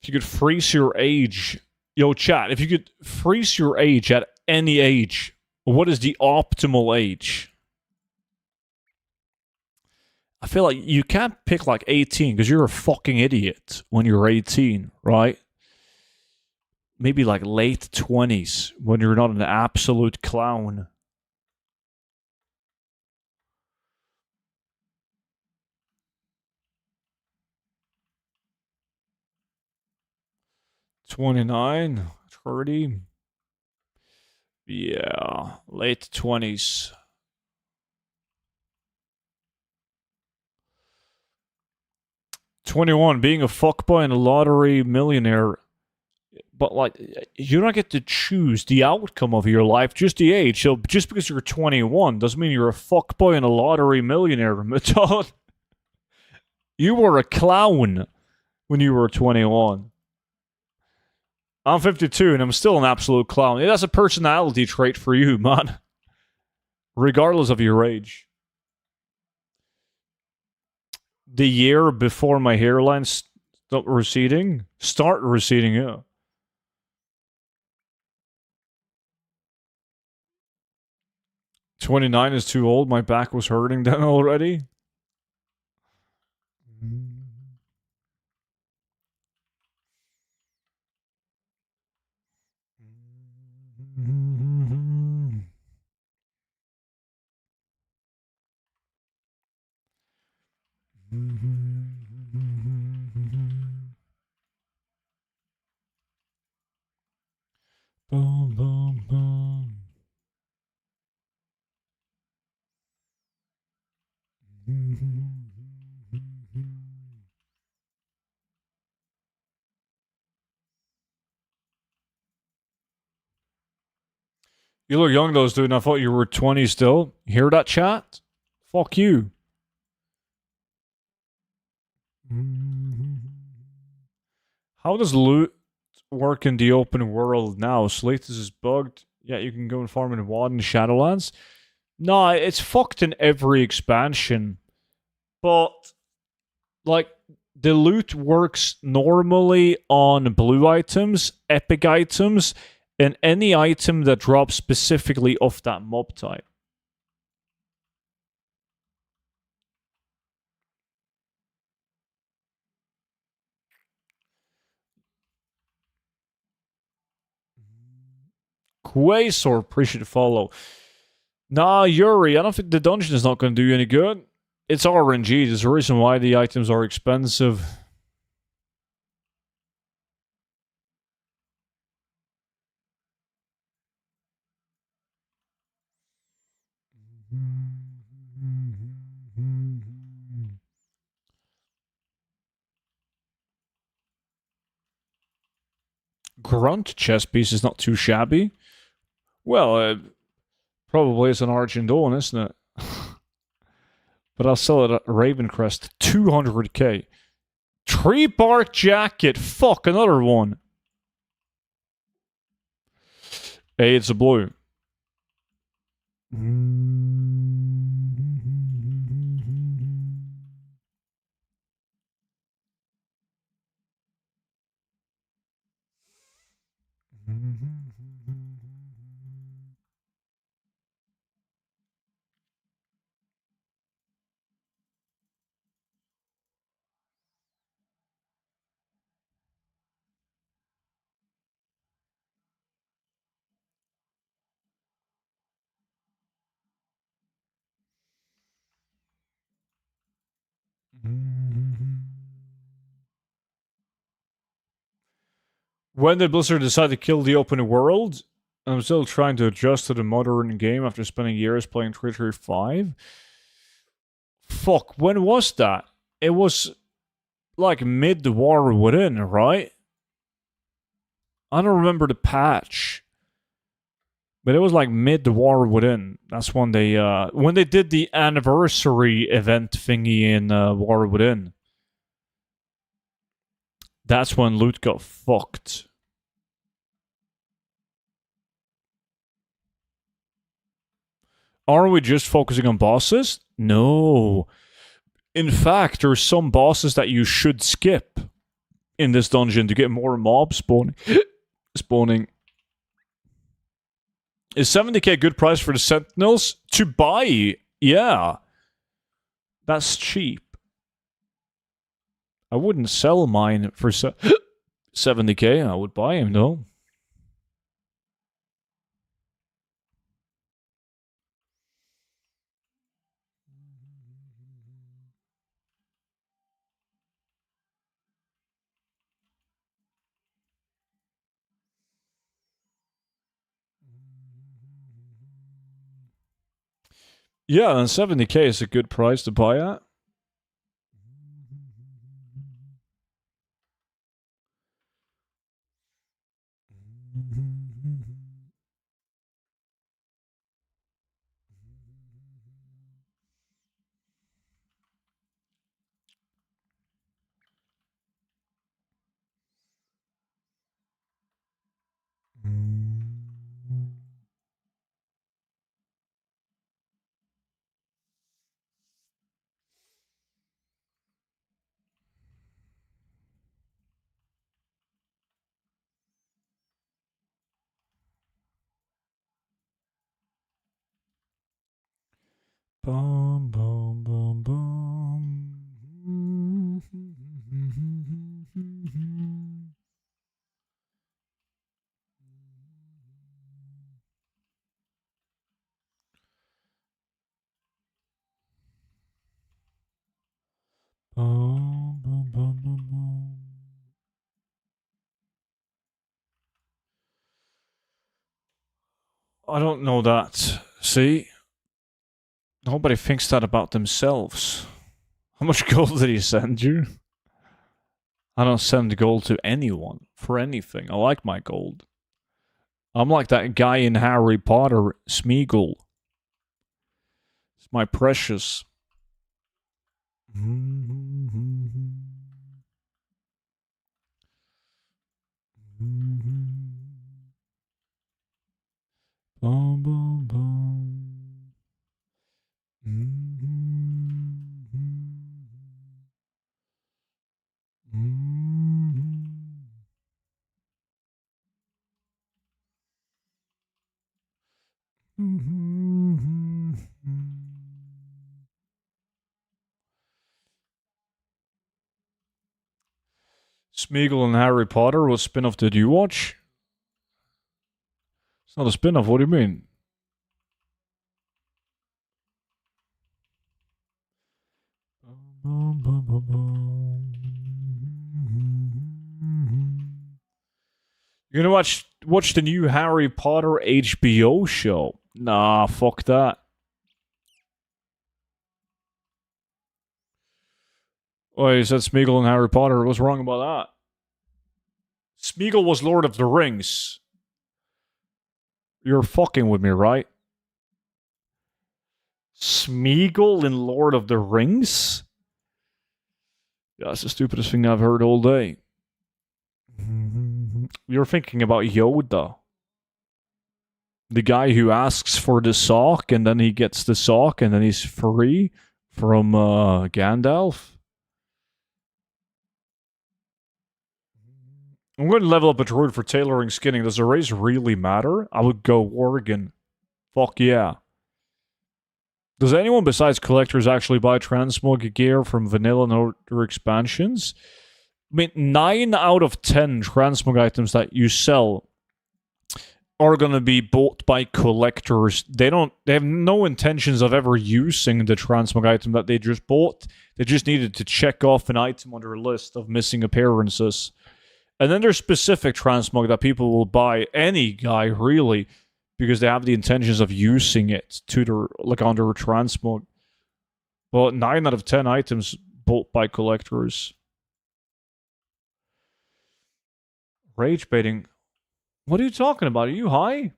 If you could freeze your age. Yo, chat, if you could freeze your age at any age, what is the optimal age? I feel like you can't pick like 18 because you're a fucking idiot when you're 18, right? Maybe like late 20s when you're not an absolute clown. $29, $30. Yeah, late 20s. $21, being a fuckboy and a lottery millionaire But, like, you don't get to choose the outcome of your life, just the age. So just because you're 21 doesn't mean you're a fuckboy and a lottery millionaire, Matod. You were a clown when you were 21. I'm 52 and I'm still an absolute clown. That's a personality trait for you, man. Regardless of your age. The year before my hairline stopped receding? Start receding, yeah. 29 is too old. My back was hurting then already. Boom, boom, boom. You look young, though, dude, and I thought you were 20 still. You hear that, chat? Fuck you. How does loot work in the open world now? Slatus is bugged. Yeah, you can go and farm in WoW and Shadowlands. No, it's fucked in every expansion. But, like, the loot works normally on blue items, epic items, and any item that drops specifically off that mob type. Quasor, appreciate the follow. Nah, Yuri, I don't think the dungeon is not going to do you any good. It's RNG. There's a reason why the items are expensive. Grunt chest piece is not too shabby. Well, probably it's an Argent Dawn, isn't it? But I'll sell it at Ravencrest. 200k. Tree bark jacket. Fuck, another one. Hey, it's a blue. When did Blizzard decide to kill the open world? I'm still trying to adjust to the modern game after spending years playing 335. Fuck, when was that? It was like mid the War Within, right? I don't remember the patch. But it was like mid the War Within. That's when they did the anniversary event thingy in War Within. That's when loot got fucked. Are we just focusing on bosses? No. In fact, there's some bosses that you should skip in this dungeon to get more mob spawning. Is 70k a good price for the Sentinels? To buy, yeah. That's cheap. I wouldn't sell mine for 70k. I would buy him, though. Yeah, and 70k is a good price to buy at. I don't know that. See? Nobody thinks that about themselves. How much gold did he send you? I don't send gold to anyone for anything. I like my gold. I'm like that guy in Harry Potter, Smeagol. It's my precious. Boom, boom, boom. Smeagol and Harry Potter, what spin-off did you watch? It's not a spin-off, what do you mean? You're gonna watch the new Harry Potter HBO show? Nah, fuck that. Oh, you said Smeagol and Harry Potter. What's wrong about that? Smeagol was Lord of the Rings. You're fucking with me, right? Smeagol in Lord of the Rings? Yeah, that's the stupidest thing I've heard all day. You're thinking about Yoda. The guy who asks for the sock and then he gets the sock and then he's free from Gandalf. I'm going to level up a druid for tailoring skinning. Does the race really matter? I would go Worgen. Fuck yeah. Does anyone besides collectors actually buy transmog gear from vanilla and other expansions? I mean, 9 out of 10 transmog items that you sell are going to be bought by collectors. They have no intentions of ever using the transmog item that they just bought. They just needed to check off an item on their list of missing appearances. And then there's specific transmog that people will buy, any guy really, because they have the intentions of using it to their, like, on their transmog. But 9 out of 10 items bought by collectors. Rage baiting. What are you talking about? Are you high?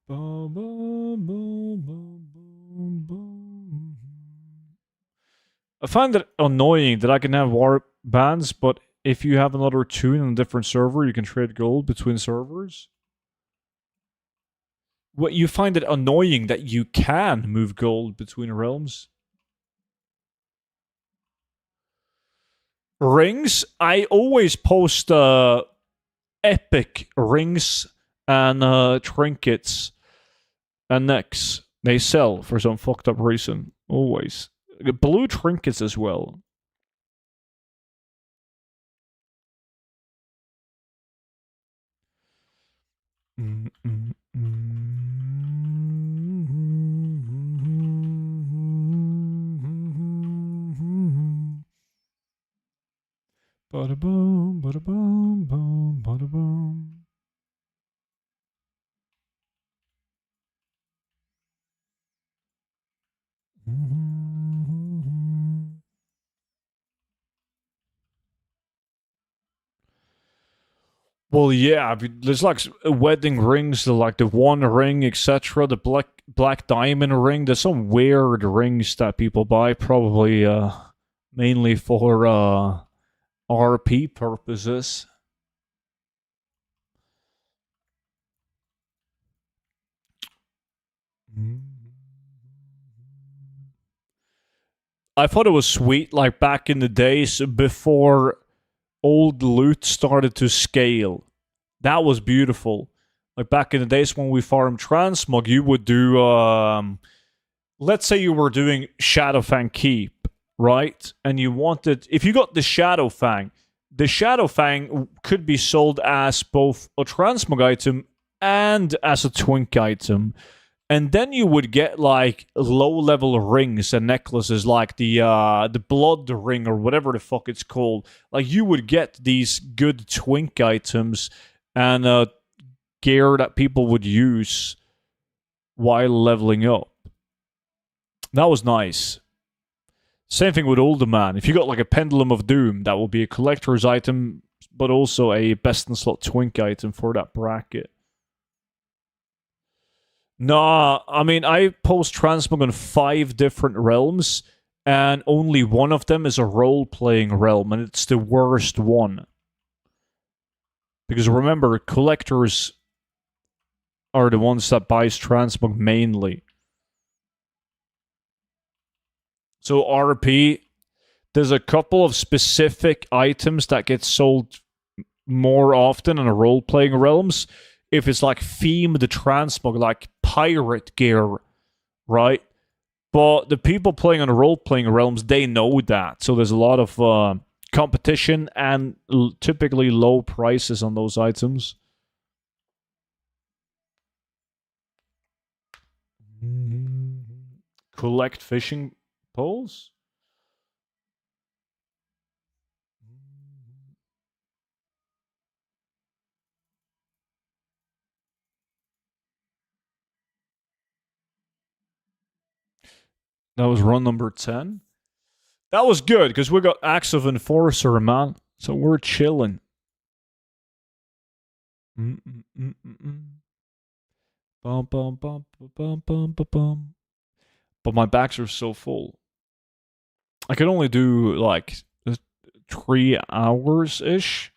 I find it annoying that I can have war bands, but if you have another tune on a different server, you can trade gold between servers. What, you find it annoying that you can move gold between realms? Rings? I always post epic rings and trinkets and necks. They sell for some fucked up reason. Always. Blue trinkets as well. Bada boom, bada boom, boom, bada boom. Well, yeah, there's like wedding rings, like the One Ring, etc. The black diamond ring. There's some weird rings that people buy, probably mainly for RP purposes. I thought it was sweet, like back in the days before old loot started to scale. That was beautiful. Like back in the days when we farmed transmog, you would do, let's say you were doing Shadowfang Keep, right? And you wanted, if you got the Shadowfang, the Shadow Fang could be sold as both a transmog item and as a twink item. And then you would get like low-level rings and necklaces, like the blood ring or whatever the fuck it's called. Like you would get these good twink items and gear that people would use while leveling up. That was nice. Same thing with Older Man. If you got like a Pendulum of Doom, that will be a collector's item, but also a best in slot twink item for that bracket. Nah, I mean, I post transmog on 5 different realms, and only one of them is a role-playing realm, and it's the worst one. Because remember, collectors are the ones that buys transmog mainly. So RP, there's a couple of specific items that get sold more often in a role-playing realms. If it's like themed transmog, like pirate gear, right? But the people playing on the role-playing realms, they know that. So there's a lot of competition and typically low prices on those items. Collect fishing poles? That was run number 10. That was good, because we got Axe of Enforcer, man. So we're chilling. Bum, bum, bum, bum, bum, bum, bum. But my backs are so full. I could only do, like, 3 hours-ish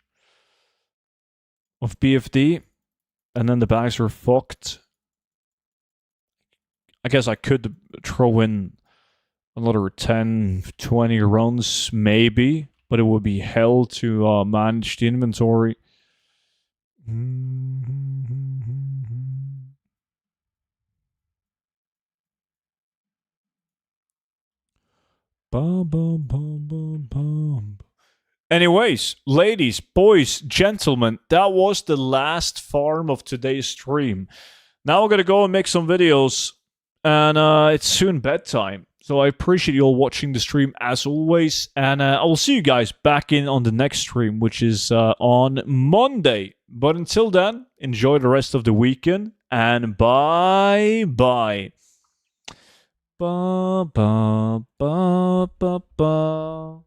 of BFD, and then the bags are fucked. I guess I could throw in another 10, 20 runs, maybe, but it would be hell to manage the inventory. Anyways, ladies, boys, gentlemen, that was the last farm of today's stream. Now we're going to go and make some videos, and it's soon bedtime. So I appreciate you all watching the stream as always, and I will see you guys back in on the next stream, which is on Monday. But until then, enjoy the rest of the weekend, and bye-bye. Ba ba ba ba ba.